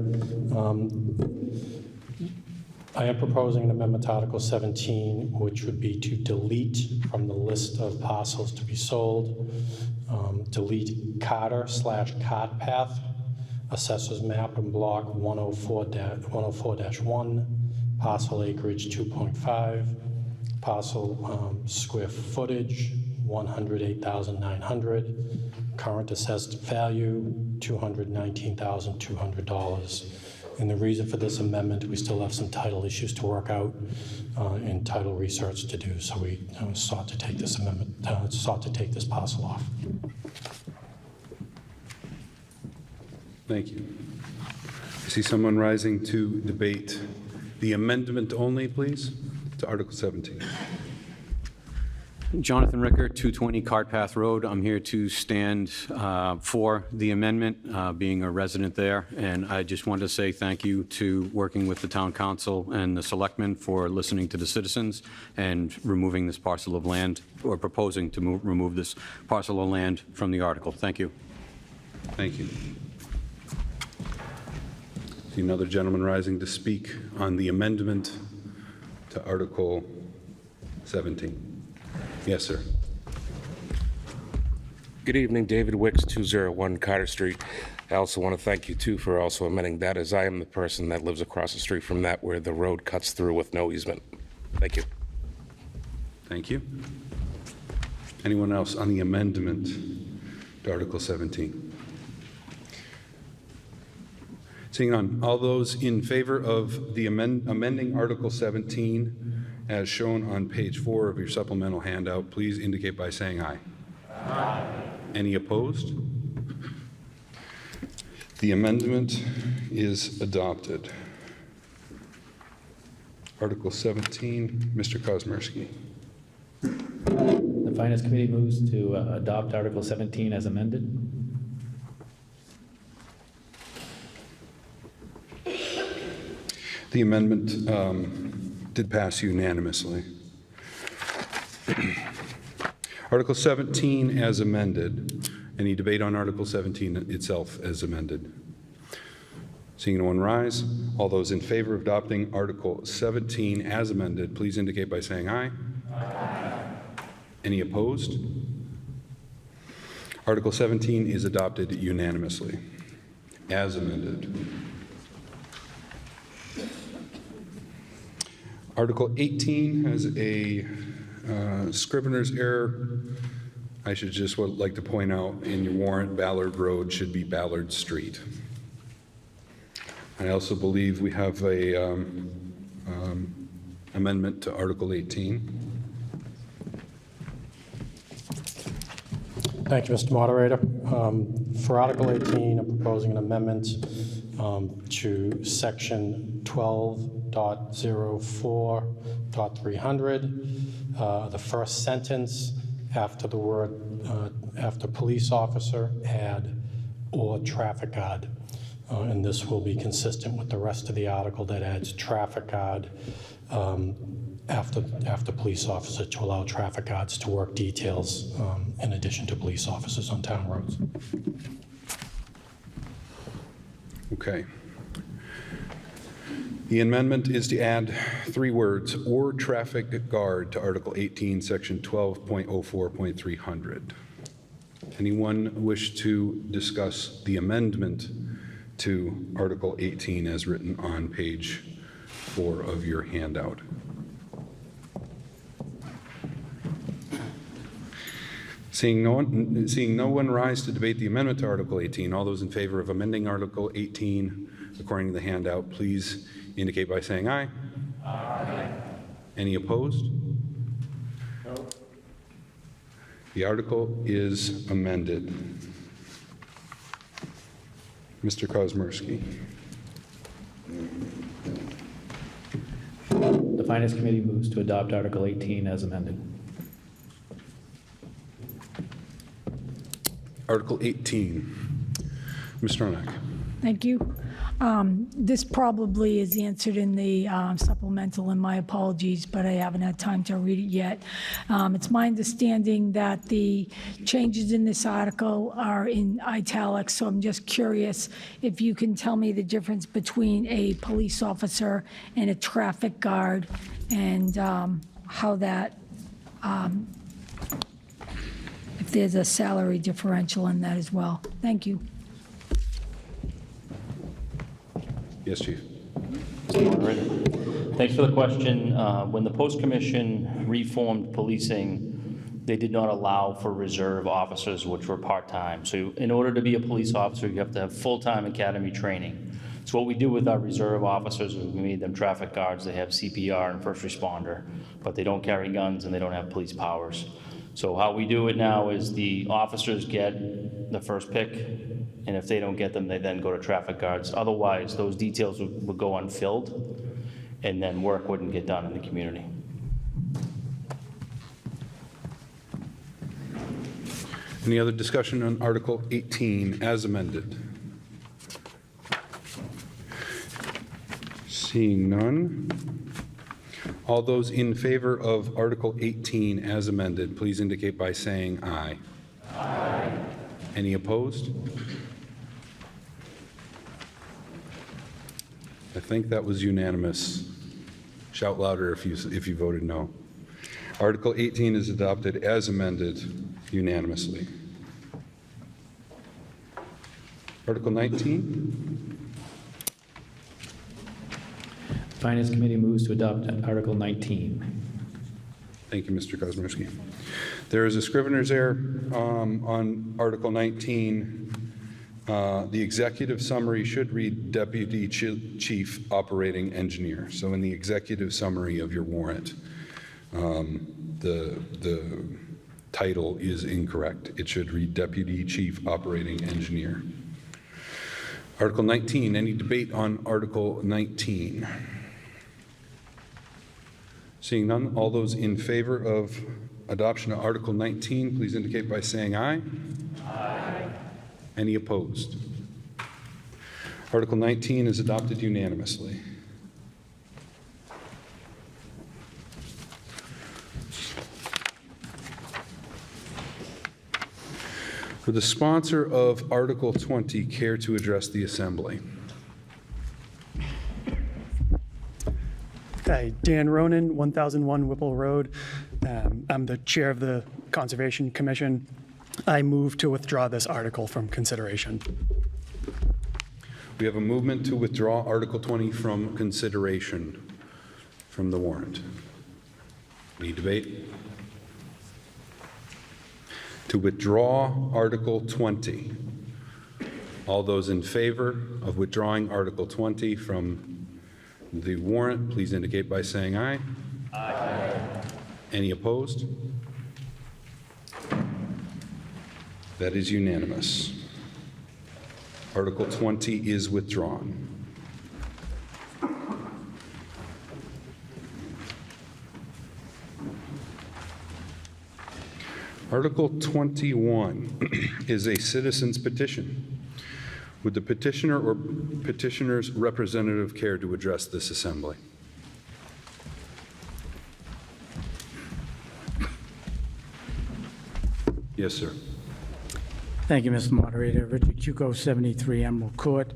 I am proposing an amendment to Article 17, which would be to delete from the list of parcels to be sold, delete Carter / Cart Path, Assessors Map and Block 104-1, parcel acreage 2.5, parcel square footage 108,900, current assessed value $219,200. And the reason for this amendment, we still have some title issues to work out and title research to do. So we sought to take this amendment, sought to take this parcel off. Thank you. I see someone rising to debate the amendment only, please, to Article 17. Jonathan Ricker, 220 Cart Path Road. I'm here to stand for the amendment, being a resident there. And I just wanted to say thank you to working with the town council and the selectmen for listening to the citizens and removing this parcel of land, or proposing to remove this parcel of land from the article. Thank you. Thank you. See another gentleman rising to speak on the amendment to Article 17. Yes, sir. Good evening, David Wicks, 201 Carter Street. I also want to thank you, too, for also amending that, as I am the person that lives across the street from that where the road cuts through with no easement. Thank you. Thank you. Anyone else on the amendment to Article 17? Seeing none, all those in favor of the amending Article 17 as shown on page 4 of your supplemental handout, please indicate by saying aye. Aye. Any opposed? The amendment is adopted. Article 17, Mr. Kosmersky. The Finance Committee moves to adopt Article 17 as amended. The amendment did pass unanimously. Article 17 as amended. Any debate on Article 17 itself as amended? Seeing no one rise, all those in favor of adopting Article 17 as amended, please indicate by saying aye. Aye. Any opposed? Article 17 is adopted unanimously as amended. Article 18 has a scrivener's error. I should just like to point out in your warrant, Ballard Road should be Ballard Street. I also believe we have a amendment to Article 18. Thank you, Mr. Moderator. For Article 18, I'm proposing an amendment to Section 12.04.300. The first sentence after the word, after police officer, add or traffic guard. And this will be consistent with the rest of the article that adds traffic guard after police officer, to allow traffic guards to work details in addition to police officers on town roads. Okay. The amendment is to add 3 words, or traffic guard, to Article 18, Section 12.04.300. Anyone wish to discuss the amendment to Article 18 as written on page 4 of your handout? Seeing no one rise to debate the amendment to Article 18, all those in favor of amending Article 18 according to the handout, please indicate by saying aye. Aye. Any opposed? No. The article is amended. Mr. Kosmersky. The Finance Committee moves to adopt Article 18 as amended. Article 18. Ms. Stronach. Thank you. This probably is answered in the supplemental, and my apologies, but I haven't had time to read it yet. It's my understanding that the changes in this article are in italics, so I'm just curious if you can tell me the difference between a police officer and a traffic guard, and how that, if there's a salary differential in that as well. Thank you. Yes, Chief. Thanks for the question. When the Post Commission reformed policing, they did not allow for reserve officers, which were part-time. So in order to be a police officer, you have to have full-time academy training. So what we do with our reserve officers is we made them traffic guards. They have CPR and first responder, but they don't carry guns and they don't have police powers. So how we do it now is the officers get the first pick, and if they don't get them, they then go to traffic guards. Otherwise, those details would go unfilled, and then work wouldn't get done in the community. Any other discussion on Article 18 as amended? Seeing none. All those in favor of Article 18 as amended, please indicate by saying aye. Aye. Any opposed? I think that was unanimous. Shout louder if you voted no. Article 18 is adopted as amended unanimously. Article 19. Finance Committee moves to adopt Article 19. Thank you, Mr. Kosminski. There is a scrivener's error on Article 19. The executive summary should read Deputy Chief Operating Engineer. So in the executive summary of your warrant, the title is incorrect. It should read Deputy Chief Operating Engineer. Article 19, any debate on Article 19? Seeing none, all those in favor of adoption of Article 19, please indicate by saying aye. Aye. Any opposed? Article 19 is adopted unanimously. Would the sponsor of Article 20 care to address the Assembly? Hi, Dan Ronan, 1001 Whipple Road. I'm the chair of the Conservation Commission. I move to withdraw this article from consideration. We have a movement to withdraw Article 20 from consideration from the warrant. Any debate? To withdraw Article 20. All those in favor of withdrawing Article 20 from the warrant, please indicate by saying aye. Aye. Any opposed? That is unanimous. Article 20 is withdrawn. Article 21 is a citizen's petition. Would the petitioner or petitioner's representative care to address this assembly? Yes, sir. Thank you, Mr. Moderator. Richard Cuco, 73 Emerald Court.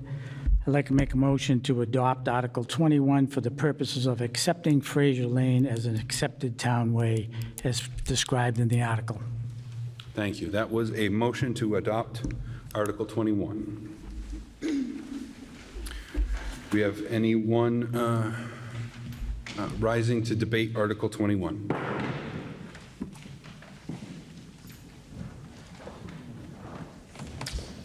I'd like to make a motion to adopt Article 21 for the purposes of accepting Fraser Lane as an accepted town way as described in the article. Thank you. That was a motion to adopt Article 21. We have anyone rising to debate Article 21?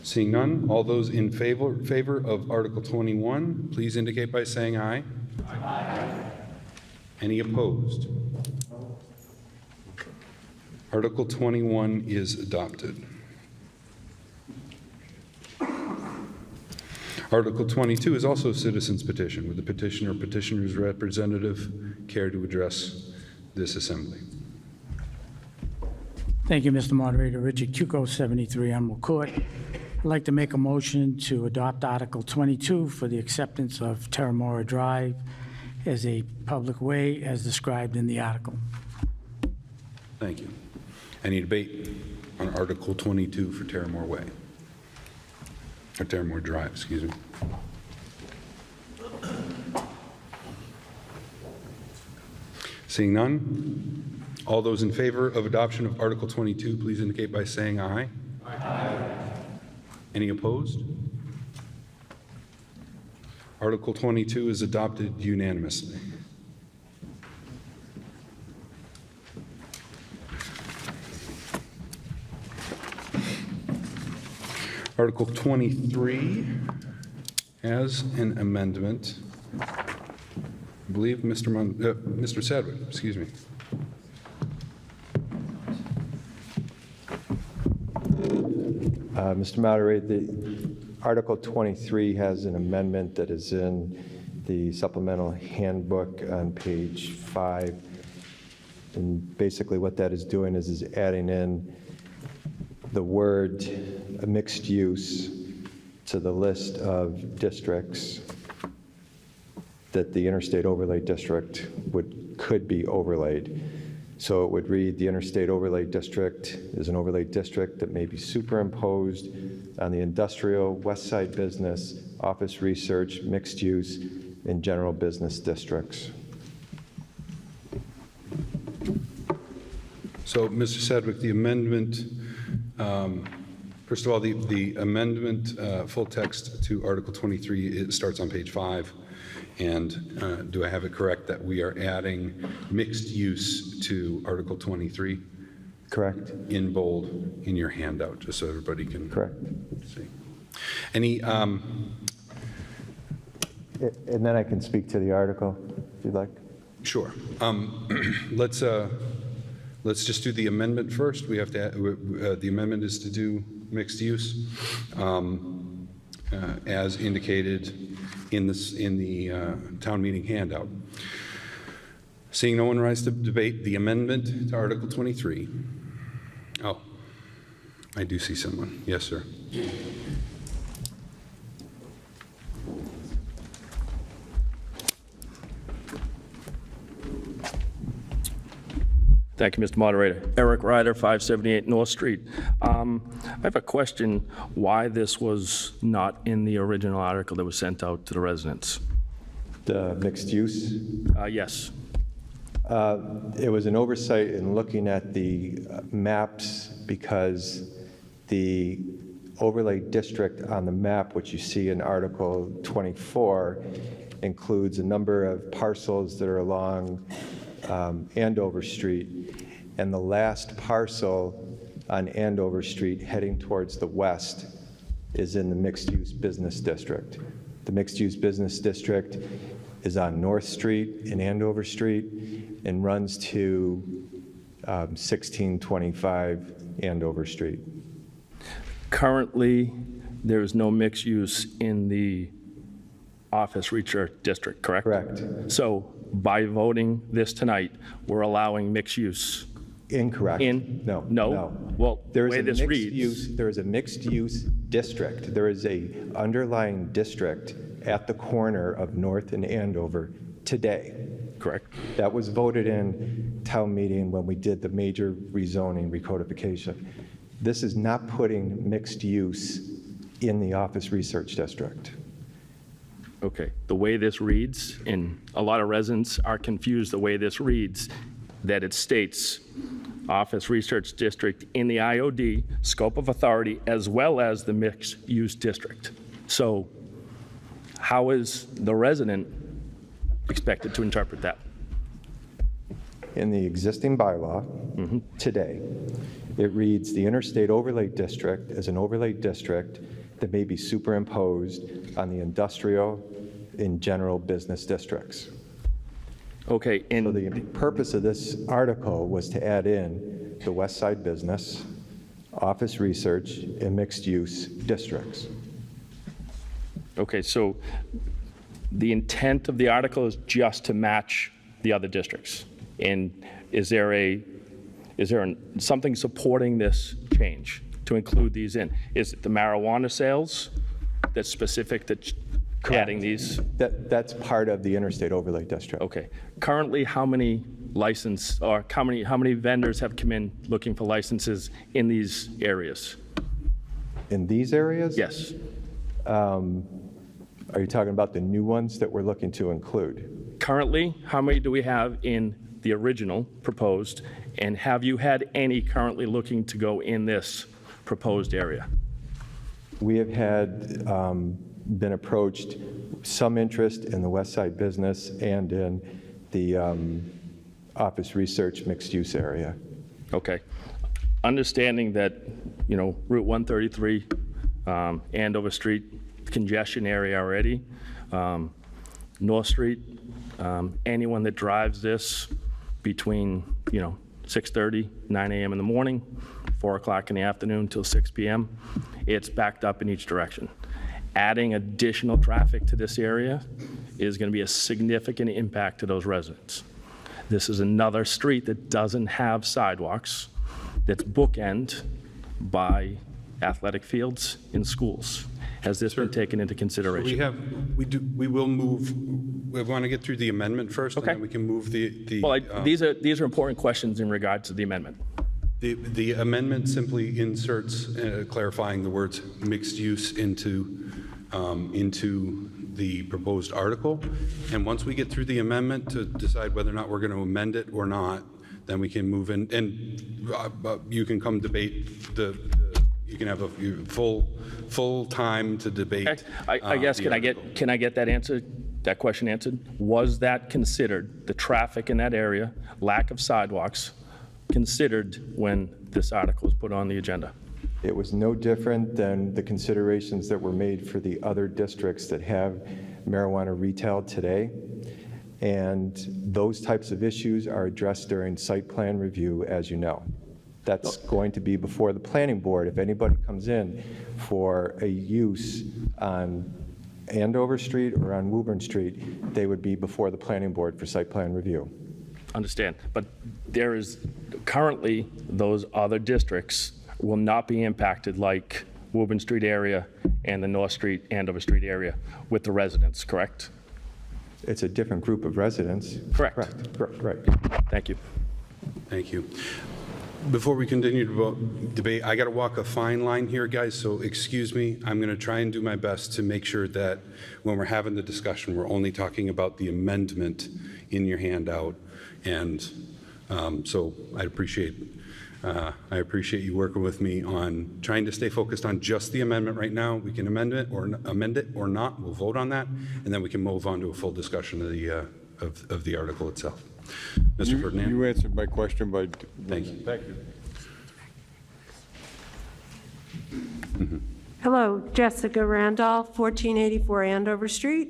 Seeing none, all those in favor of Article 21, please indicate by saying aye. Aye. Any opposed? Article 21 is adopted. Article 22 is also a citizen's petition. Would the petitioner or petitioner's representative care to address this assembly? Thank you, Mr. Moderator. Richard Cuco, 73 Emerald Court. I'd like to make a motion to adopt Article 22 for the acceptance of Terramora Drive as a public way as described in the article. Thank you. Any debate on Article 22 for Terramore Way? Or Terramore Drive, excuse me. Seeing none, all those in favor of adoption of Article 22, please indicate by saying aye. Aye. Any opposed? Article 22 is adopted unanimously. Article 23 As an amendment, I believe Mr. Sadwick, excuse me. Mr. Moderator, the Article 23 has an amendment that is in the supplemental handbook on page 5. And basically what that is doing is adding in the word mixed use to the list of districts that the Interstate Overlay District could be overlaid. So it would read, the Interstate Overlay District is an overlay district that may be superimposed on the industrial, west side business, office research, mixed use, and general business districts. So, Mr. Sadwick, the amendment, first of all, the amendment, full text to Article 23, it starts on page 5. And do I have it correct that we are adding mixed use to Article 23? Correct. In bold in your handout, just so everybody can see. Any? And then I can speak to the article, if you'd like. Sure. Let's just do the amendment first. We have to. The amendment is to do mixed use, as indicated in the town meeting handout. Seeing no one rise to debate the amendment to Article 23. Oh, I do see someone. Yes, sir. Thank you, Mr. Moderator. Eric Ryder, 578 North Street. I have a question why this was not in the original article that was sent out to the residents. The mixed use? Yes. It was an oversight in looking at the maps because the overlay district on the map, which you see in Article 24, includes a number of parcels that are along Andover Street, and the last parcel on Andover Street heading towards the west is in the mixed-use business district. The mixed-use business district is on North Street in Andover Street and runs to 1625 Andover Street. Currently, there is no mixed use in the office research district, correct? Correct. So by voting this tonight, we're allowing mixed use? Incorrect. No. Well, there the way this reads. There is a mixed-use district. There is a underlying district at the corner of North and Andover today. Correct. That was voted in town meeting when we did the major rezoning recodification. This is not putting mixed use in the office research district. Okay, the way this reads, and a lot of residents are confused the way this reads, that it states Office Research District in the IOD, scope of authority, as well as the mixed-use district. So how is the resident expected to interpret that? In the existing bylaw today, it reads the Interstate Overlay District as an overlay district that may be superimposed on the industrial and general business districts. Okay, and so the purpose of this article was to add in the West Side business, office research, and mixed-use districts. Okay, so the intent of the article is just to match the other districts. And is there something supporting this change to include these in? Is it the marijuana sales that's specific to adding these? That's part of the Interstate Overlay District. Okay. Currently, how many how many vendors have come in looking for licenses in these areas? In these areas? Yes. Are you talking about the new ones that we're looking to include? Currently, how many do we have in the original proposed? And have you had any currently looking to go in this proposed area? We have had been approached some interest in the West Side business and in the office research mixed-use area. Okay. Understanding that, Route 133, Andover Street, congestion area already. North Street, anyone that drives this between, 6:30, 9 a.m. in the morning, 4 o'clock in the afternoon till 6 p.m., it's backed up in each direction. Adding additional traffic to this area is going to be a significant impact to those residents. This is another street that doesn't have sidewalks, that's bookend by athletic fields in schools. Has this been taken into consideration? We will move, we want to get through the amendment first, and then we can move the. Well, these are important questions in regard to the amendment. The amendment simply inserts, clarifying the words mixed use into the proposed article. And once we get through the amendment to decide whether or not we're going to amend it or not, then we can move in, and you can come debate you can have a full time to debate. I guess, can I get that question answered? Was that considered, the traffic in that area, lack of sidewalks, considered when this article was put on the agenda? It was no different than the considerations that were made for the other districts that have marijuana retail today. And those types of issues are addressed during site plan review, as you know. That's going to be before the planning board. If anybody comes in for a use on Andover Street or on Woburn Street, they would be before the planning board for site plan review. Understand, but there is currently, those other districts will not be impacted like Woburn Street area and the North Street, Andover Street area with the residents, correct? It's a different group of residents. Correct. Right. Thank you. Thank you. Before we continue to debate, I got to walk a fine line here, guys, so excuse me. I'm going to try and do my best to make sure that when we're having the discussion, we're only talking about the amendment in your handout. And so I appreciate you working with me on trying to stay focused on just the amendment right now. We can amend it or not. We'll vote on that, and then we can move on to a full discussion of the article itself. Mr. Ferdinand? You answered my question by... Thank you. Thank you. Hello, Jessica Randolph, 1484 Andover Street.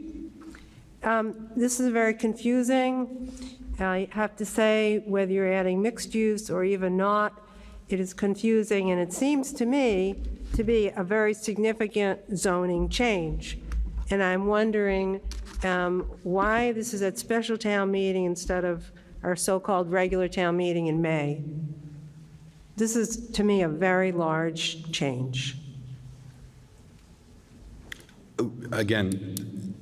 This is very confusing. I have to say, whether you're adding mixed use or even not, it is confusing, and it seems to me to be a very significant zoning change. And I'm wondering why this is at special town meeting instead of our so-called regular town meeting in May. This is, to me, a very large change. Again,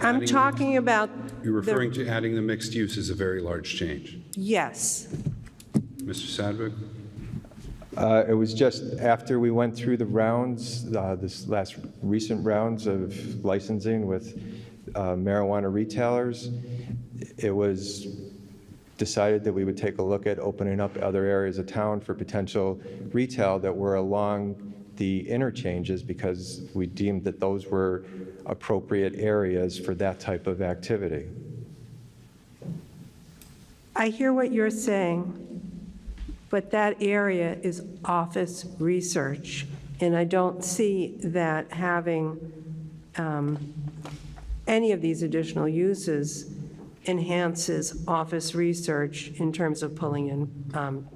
I'm talking about... You're referring to adding the mixed use is a very large change. Yes. Mr. Sadvik? It was just after we went through the rounds, this last recent rounds of licensing with marijuana retailers, it was decided that we would take a look at opening up other areas of town for potential retail that were along the interchanges, because we deemed that those were appropriate areas for that type of activity. I hear what you're saying, but that area is office research, and I don't see that having any of these additional uses enhances office research in terms of pulling in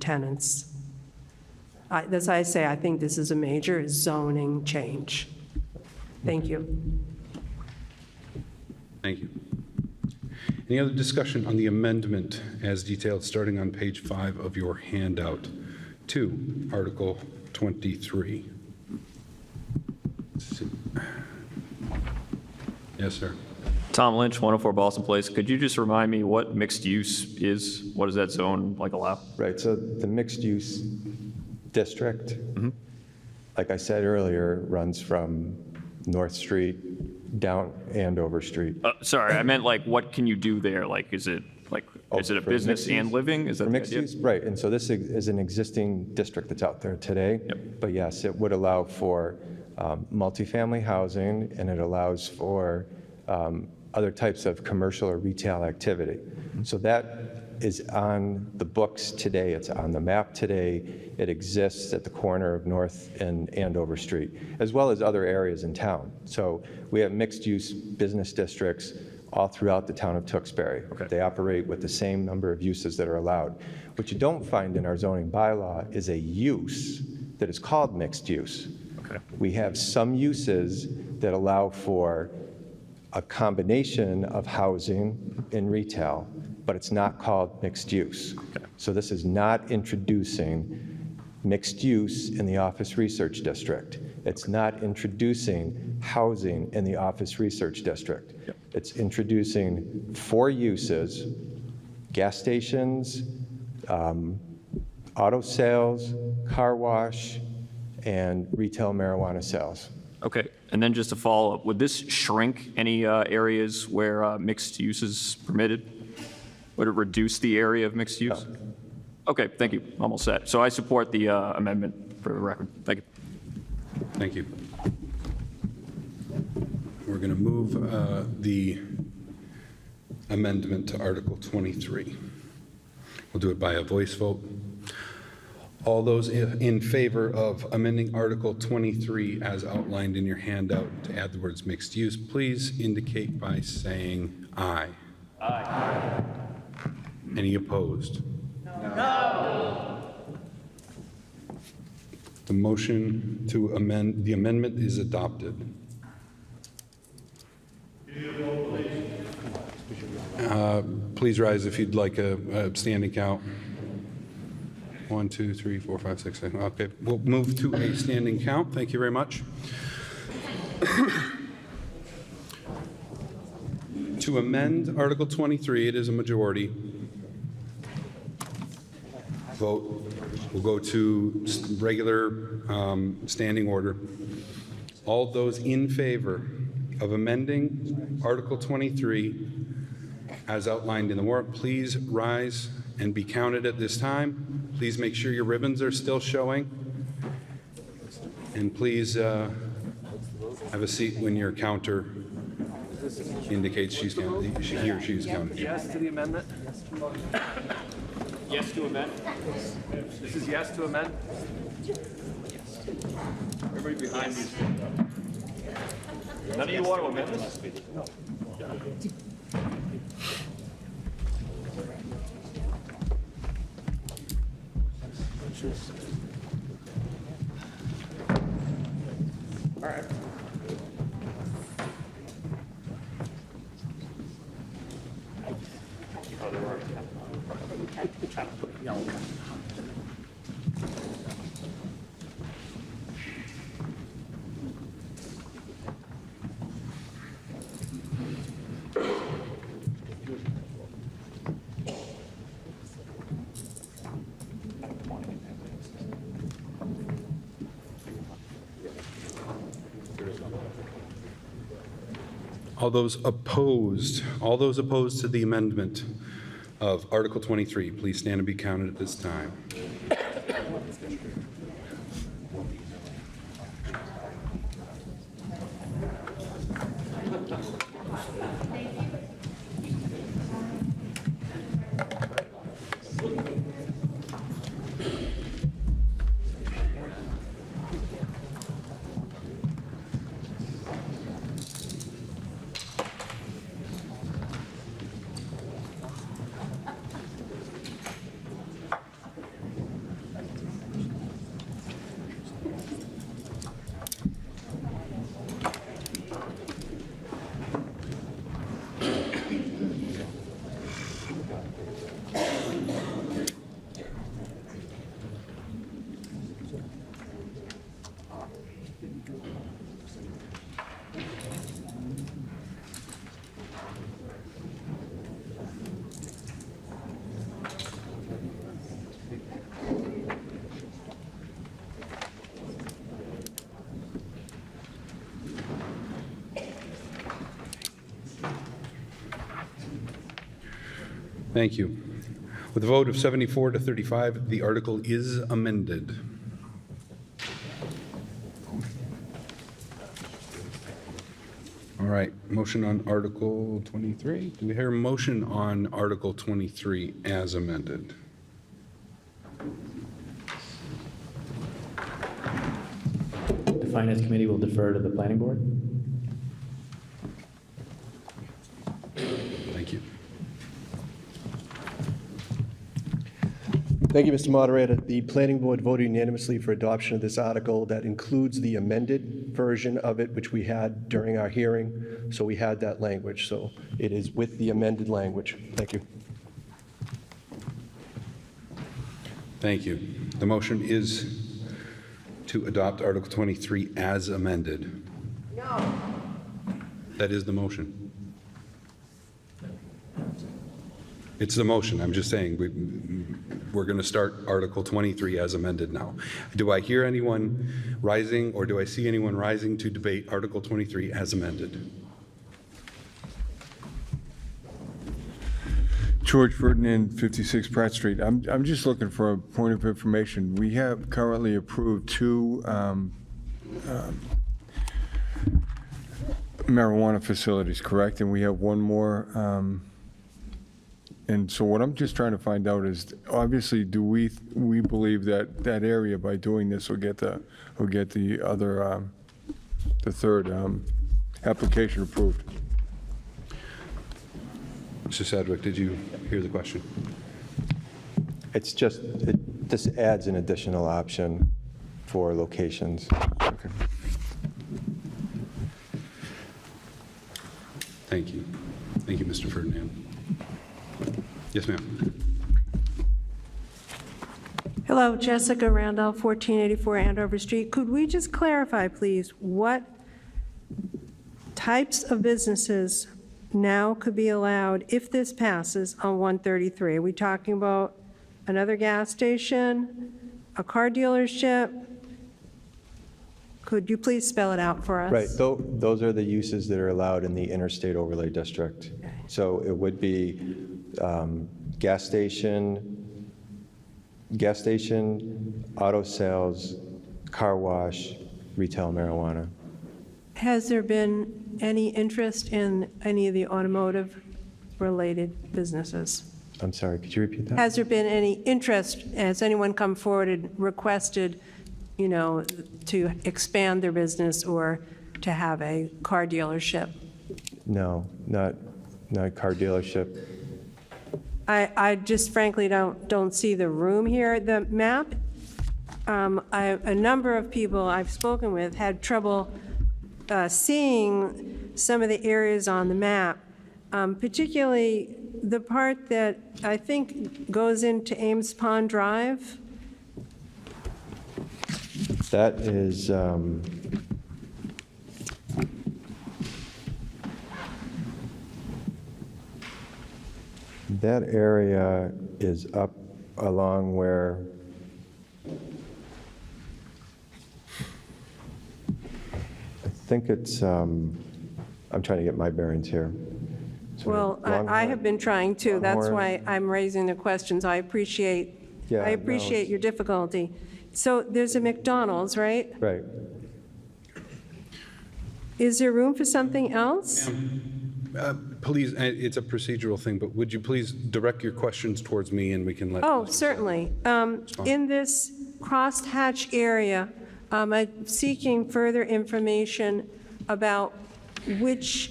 tenants. As I say, I think this is a major zoning change. Thank you. Thank you. Any other discussion on the amendment as detailed starting on page 5 of your handout to Article 23? Yes, sir. Tom Lynch, 104 Boston Place. Could you just remind me what mixed use is? What does that zone allow? Right, so the mixed use district, like I said earlier, runs from North Street down Andover Street. Sorry, I meant what can you do there? Is it a business and living? Is that the mixed idea? use? Right, and so this is an existing district that's out there today. Yep. But yes, it would allow for multifamily housing, and it allows for other types of commercial or retail activity. So that is on the books today. It's on the map today. It exists at the corner of North and Andover Street, as well as other areas in town. So we have mixed-use business districts all throughout the town of Tewksbury. They operate with the same number of uses that are allowed. What you don't find in our zoning bylaw is a use that is called mixed use. We have some uses that allow for a combination of housing and retail, but it's not called mixed use. So this is not introducing mixed use in the office research district. It's not introducing housing in the office research district. It's introducing 4 uses: gas stations, auto sales, car wash, and retail marijuana sales. Okay, and then just to follow up, would this shrink any areas where mixed use is permitted? Would it reduce the area of mixed use? No. Okay, thank you. I'm all set. So I support the amendment for the record. Thank you. Thank you. We're going to move the amendment to Article 23. We'll do it by a voice vote. All those in favor of amending Article 23 as outlined in your handout to add the words mixed use, please indicate by saying aye. Aye. Any opposed? No. The motion to amend, the amendment is adopted. Please rise if you'd like a standing count. 1, 2, 3, 4, 5, 6, 7. Okay, we'll move to a standing count. Thank you very much. To amend Article 23, it is a majority vote. We'll go to regular standing order. All those in favor of amending Article 23 as outlined in the warrant, please rise and be counted at this time. Please make sure your ribbons are still showing. And please have a seat when your counter indicates she's counted, he or she is counted. Yes to the amendment? Yes to amend? This is yes to amend? Everybody behind me. None of you want to amend this? All right. All those opposed to the amendment of Article 23, please stand and be counted at this time. Thank you. With a vote of 74 to 35, the article is amended. All right, motion on Article 23. Do we hear a motion on Article 23 as amended? The Finance Committee will defer to the Planning Board. Thank you. Thank you, Mr. Moderator. The Planning Board voted unanimously for adoption of this article. That includes the amended version of it, which we had during our hearing. So we had that language. So it is with the amended language. Thank you. Thank you. The motion is to adopt Article 23 as amended. No. That is the motion. It's the motion. I'm just saying we're going to start Article 23 as amended now. Do I hear anyone rising, or do I see anyone rising to debate Article 23 as amended? George Ferdinand, 56 Pratt Street. I'm just looking for a point of information. We have currently approved 2 marijuana facilities, correct? And we have one more. And so what I'm just trying to find out is, obviously, do we believe that that area, by doing this, will get the other, the third application approved? Mr. Sedgwick, did you hear the question? It's just, this adds an additional option for locations. Okay. Thank you. Thank you, Mr. Ferdinand. Yes, ma'am. Hello, Jessica Randolph, 1484 Andover Street. Could we just clarify, please, what types of businesses now could be allowed if this passes on 133? Are we talking about another gas station, a car dealership? Could you please spell it out for us? Right, those are the uses that are allowed in the interstate overlay district. So it would be gas station, auto sales, car wash, retail marijuana. Has there been any interest in any of the automotive-related businesses? I'm sorry, could you repeat that? Has there been any interest, has anyone come forward and requested, to expand their business or to have a car dealership? No, not car dealership. I just frankly don't see the room here. The map, a number of people I've spoken with had trouble seeing some of the areas on the map, particularly the part that I think goes into Ames Pond Drive. That is, that area is up along where I think it's, I'm trying to get my bearings here. Well, I have been trying to. That's why I'm raising the questions. I appreciate your difficulty. So there's a McDonald's, right? Right. Is there room for something else? Please, it's a procedural thing, but would you please direct your questions towards me and we can let... Oh, certainly. In this crosshatch area, I'm seeking further information about which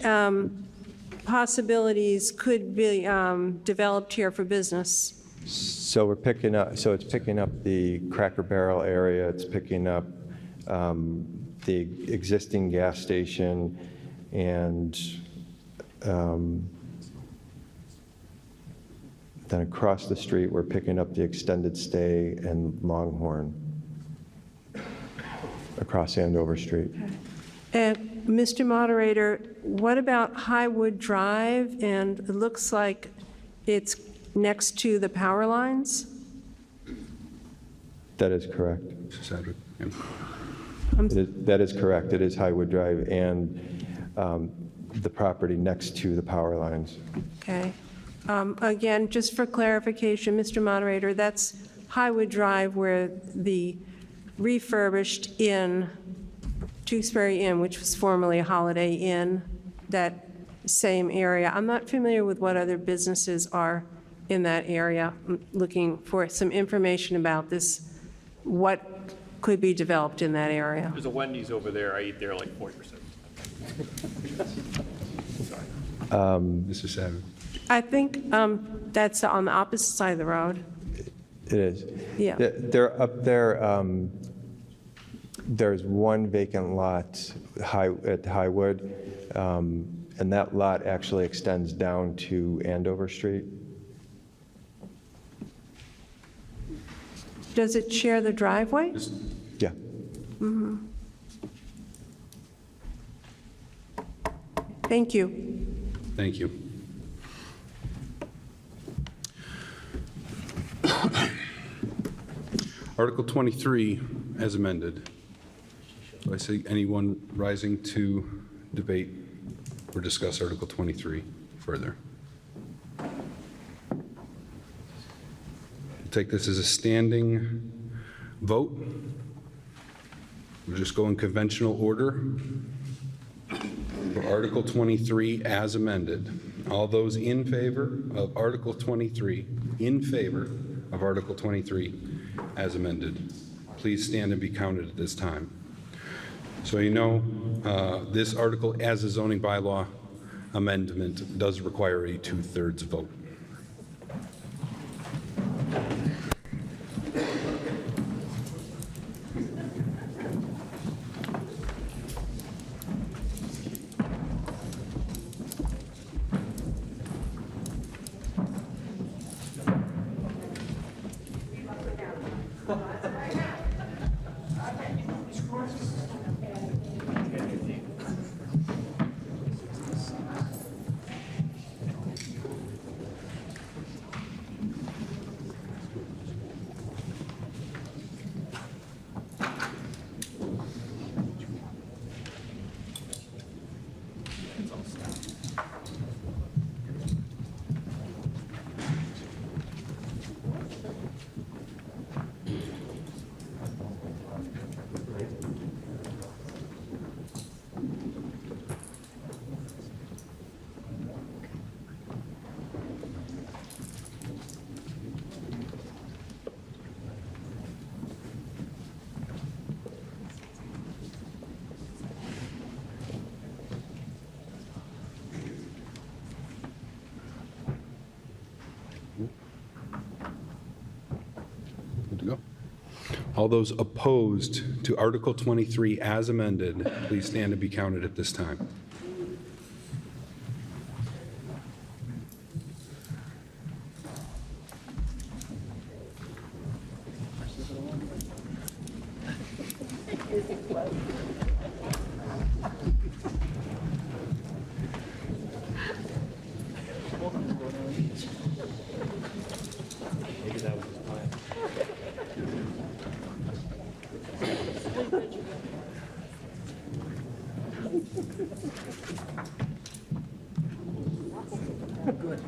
possibilities could be developed here for business. So we're picking up, so it's picking up the Cracker Barrel area, it's picking up the existing gas station, and then across the street, we're picking up the extended stay and Longhorn across Andover Street. And Mr. Moderator, what about Highwood Drive? And it looks like it's next to the power lines? That is correct. Cedric, yeah. That is correct. It is Highwood Drive and the property next to the power lines. Okay. Again, just for clarification, Mr. Moderator, that's Highwood Drive where the refurbished inn, Tewksbury Inn, which was formerly a Holiday Inn, that same area. I'm not familiar with what other businesses are in that area. I'm looking for some information about this, what could be developed in that area. There's a Wendy's over there. I eat there like 40%. Mr. Savage. I think that's on the opposite side of the road. It is. Yeah. They're up there, there's one vacant lot at Highwood, and that lot actually extends down to Andover Street. Does it share the driveway? Yeah. Mhm. Thank you. Thank you. Article 23, as amended. Do I see anyone rising to debate or discuss Article 23 further? I'll take this as a standing vote. We'll just go in conventional order. For Article 23 as amended. All those in favor of Article 23, in favor of Article 23 as amended, please stand and be counted at this time. So you know, this article as a zoning bylaw amendment does require a 2/3 vote. Good to go. All those opposed to Article 23 as amended, please stand and be counted at this time. Maybe that was his plan. Good.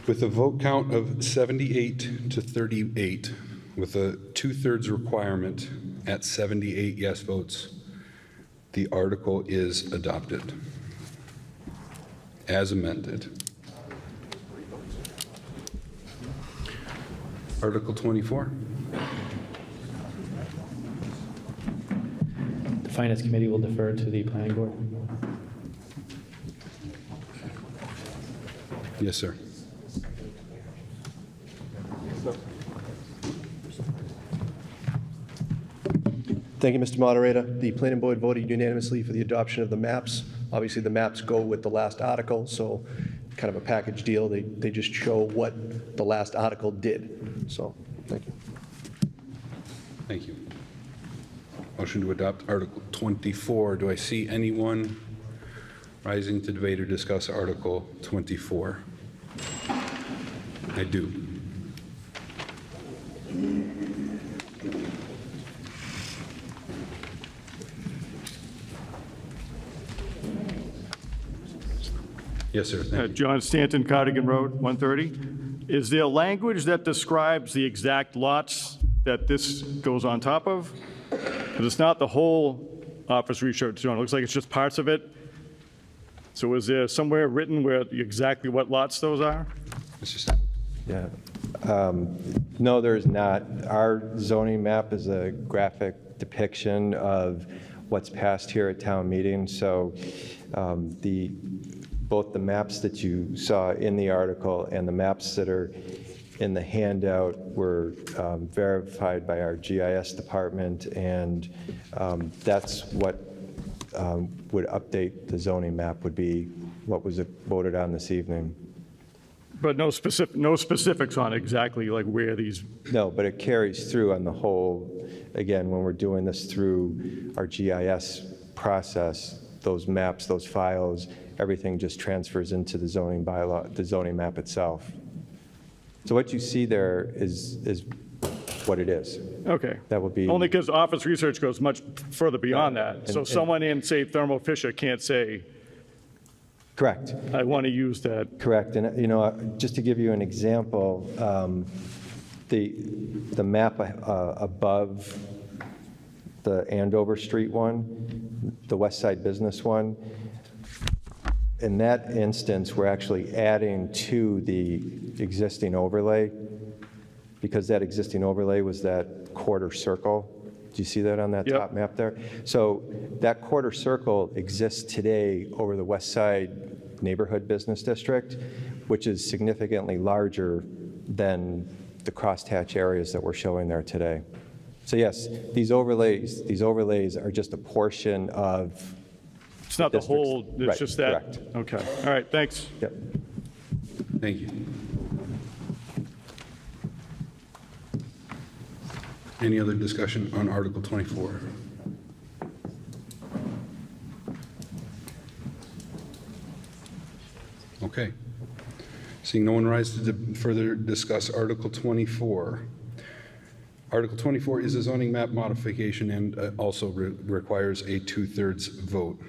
With a vote count of 78 to 38, with a 2/3 requirement at 78 yes votes, the article is adopted as amended. Article 24. The Finance Committee will defer to the Planning Board. Yes, sir. Thank you, Mr. Moderator. The planning board voted unanimously for the adoption of the maps. Obviously, the maps go with the last article, so kind of a package deal. They just show what the last article did. So, thank you. Thank you. Motion to adopt Article 24. Do I see anyone rising to debate or discuss Article 24? I do. Yes, sir. Thank you. John Stanton, Cardigan Road, 130. Is there language that describes the exact lots that this goes on top of? Because it's not the whole office research zone. It looks like it's just parts of it. So is there somewhere written where exactly what lots those are? Mr. Stafford? Yeah. No, there's not. Our zoning map is a graphic depiction of what's passed here at town meeting. So both the maps that you saw in the article and the maps that are in the handout were verified by our GIS department, and that's what would update the zoning map, would be what was voted on this evening. But no specifics on exactly like where these. No, but it carries through on the whole. Again, when we're doing this through our GIS process, those maps, those files, everything just transfers into the zoning bylaw, the zoning map itself. So what you see there is what it is. Okay. That would be. Only because office research goes much further beyond that. So and- someone in, say, Thermo Fisher can't say, Correct. I want to use that. Correct. And, just to give you an example, the map above the Andover Street one, the West Side Business one, in that instance, we're actually adding to the existing overlay, because that existing overlay was that quarter circle. Do you see that on that Yep. top map there? So that quarter circle exists today over the West Side Neighborhood Business District, which is significantly larger than the crosshatch areas that we're showing there today. So yes, these overlays are just a portion of. It's not the whole, it's Right, just that. correct. Okay. All right, thanks. Yep. Thank you. Any other discussion on Article 24? Okay. Seeing no one rise to further discuss Article 24. Article 24 is a zoning map modification and also requires a 2/3 vote.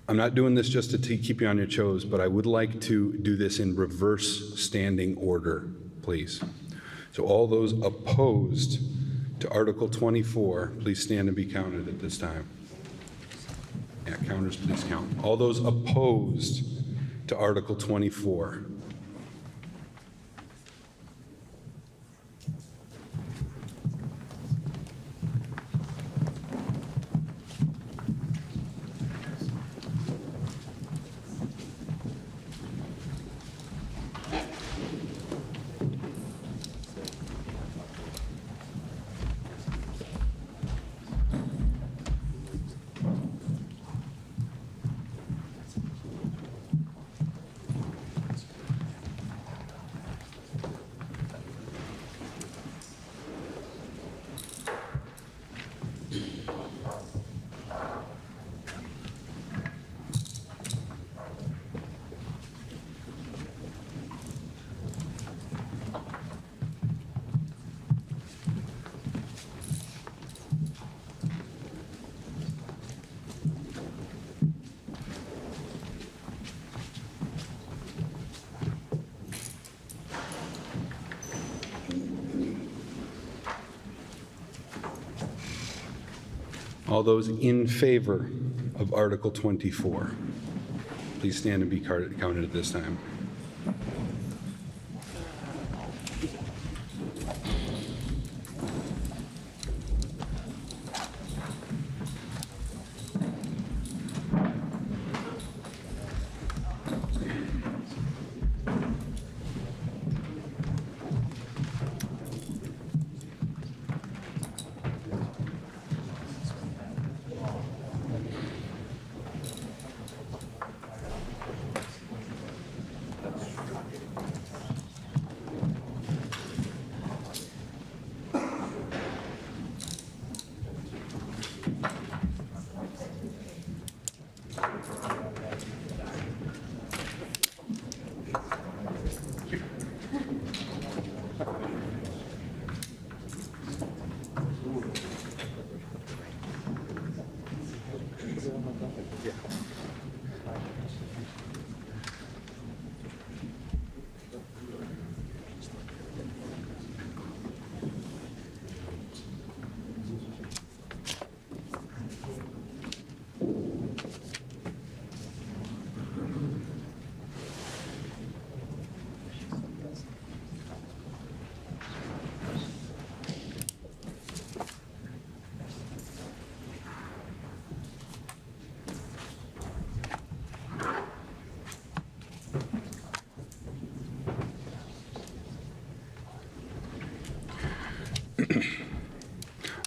I'm not doing this just to keep you on your toes, but I would like to do this in reverse standing order, please. So all those opposed to Article 24, please stand and be counted at this time. Yeah, counters, please count. All those opposed to Article 24. All those in favor of Article 24, please stand and be counted at this time.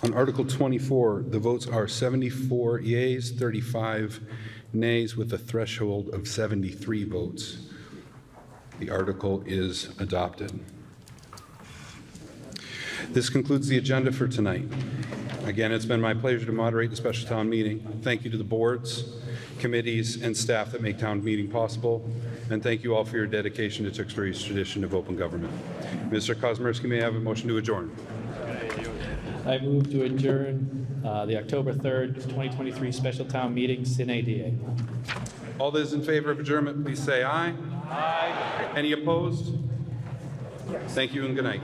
On Article 24, the votes are 74 yeas, 35 nays, with a threshold of 73 votes. The article is adopted. This concludes the agenda for tonight. Again, it's been my pleasure to moderate the special town meeting. Thank you to the boards, committees, and staff that make town meeting possible. And thank you all for your dedication to Tewksbury's tradition of open government. Mr. Kosmierski, may I have a motion to adjourn? I move to adjourn the October 3rd, 2023 special town meeting sine die. All those in favor of adjournment, please say aye. Aye. Any opposed? Yes. Thank you and good night.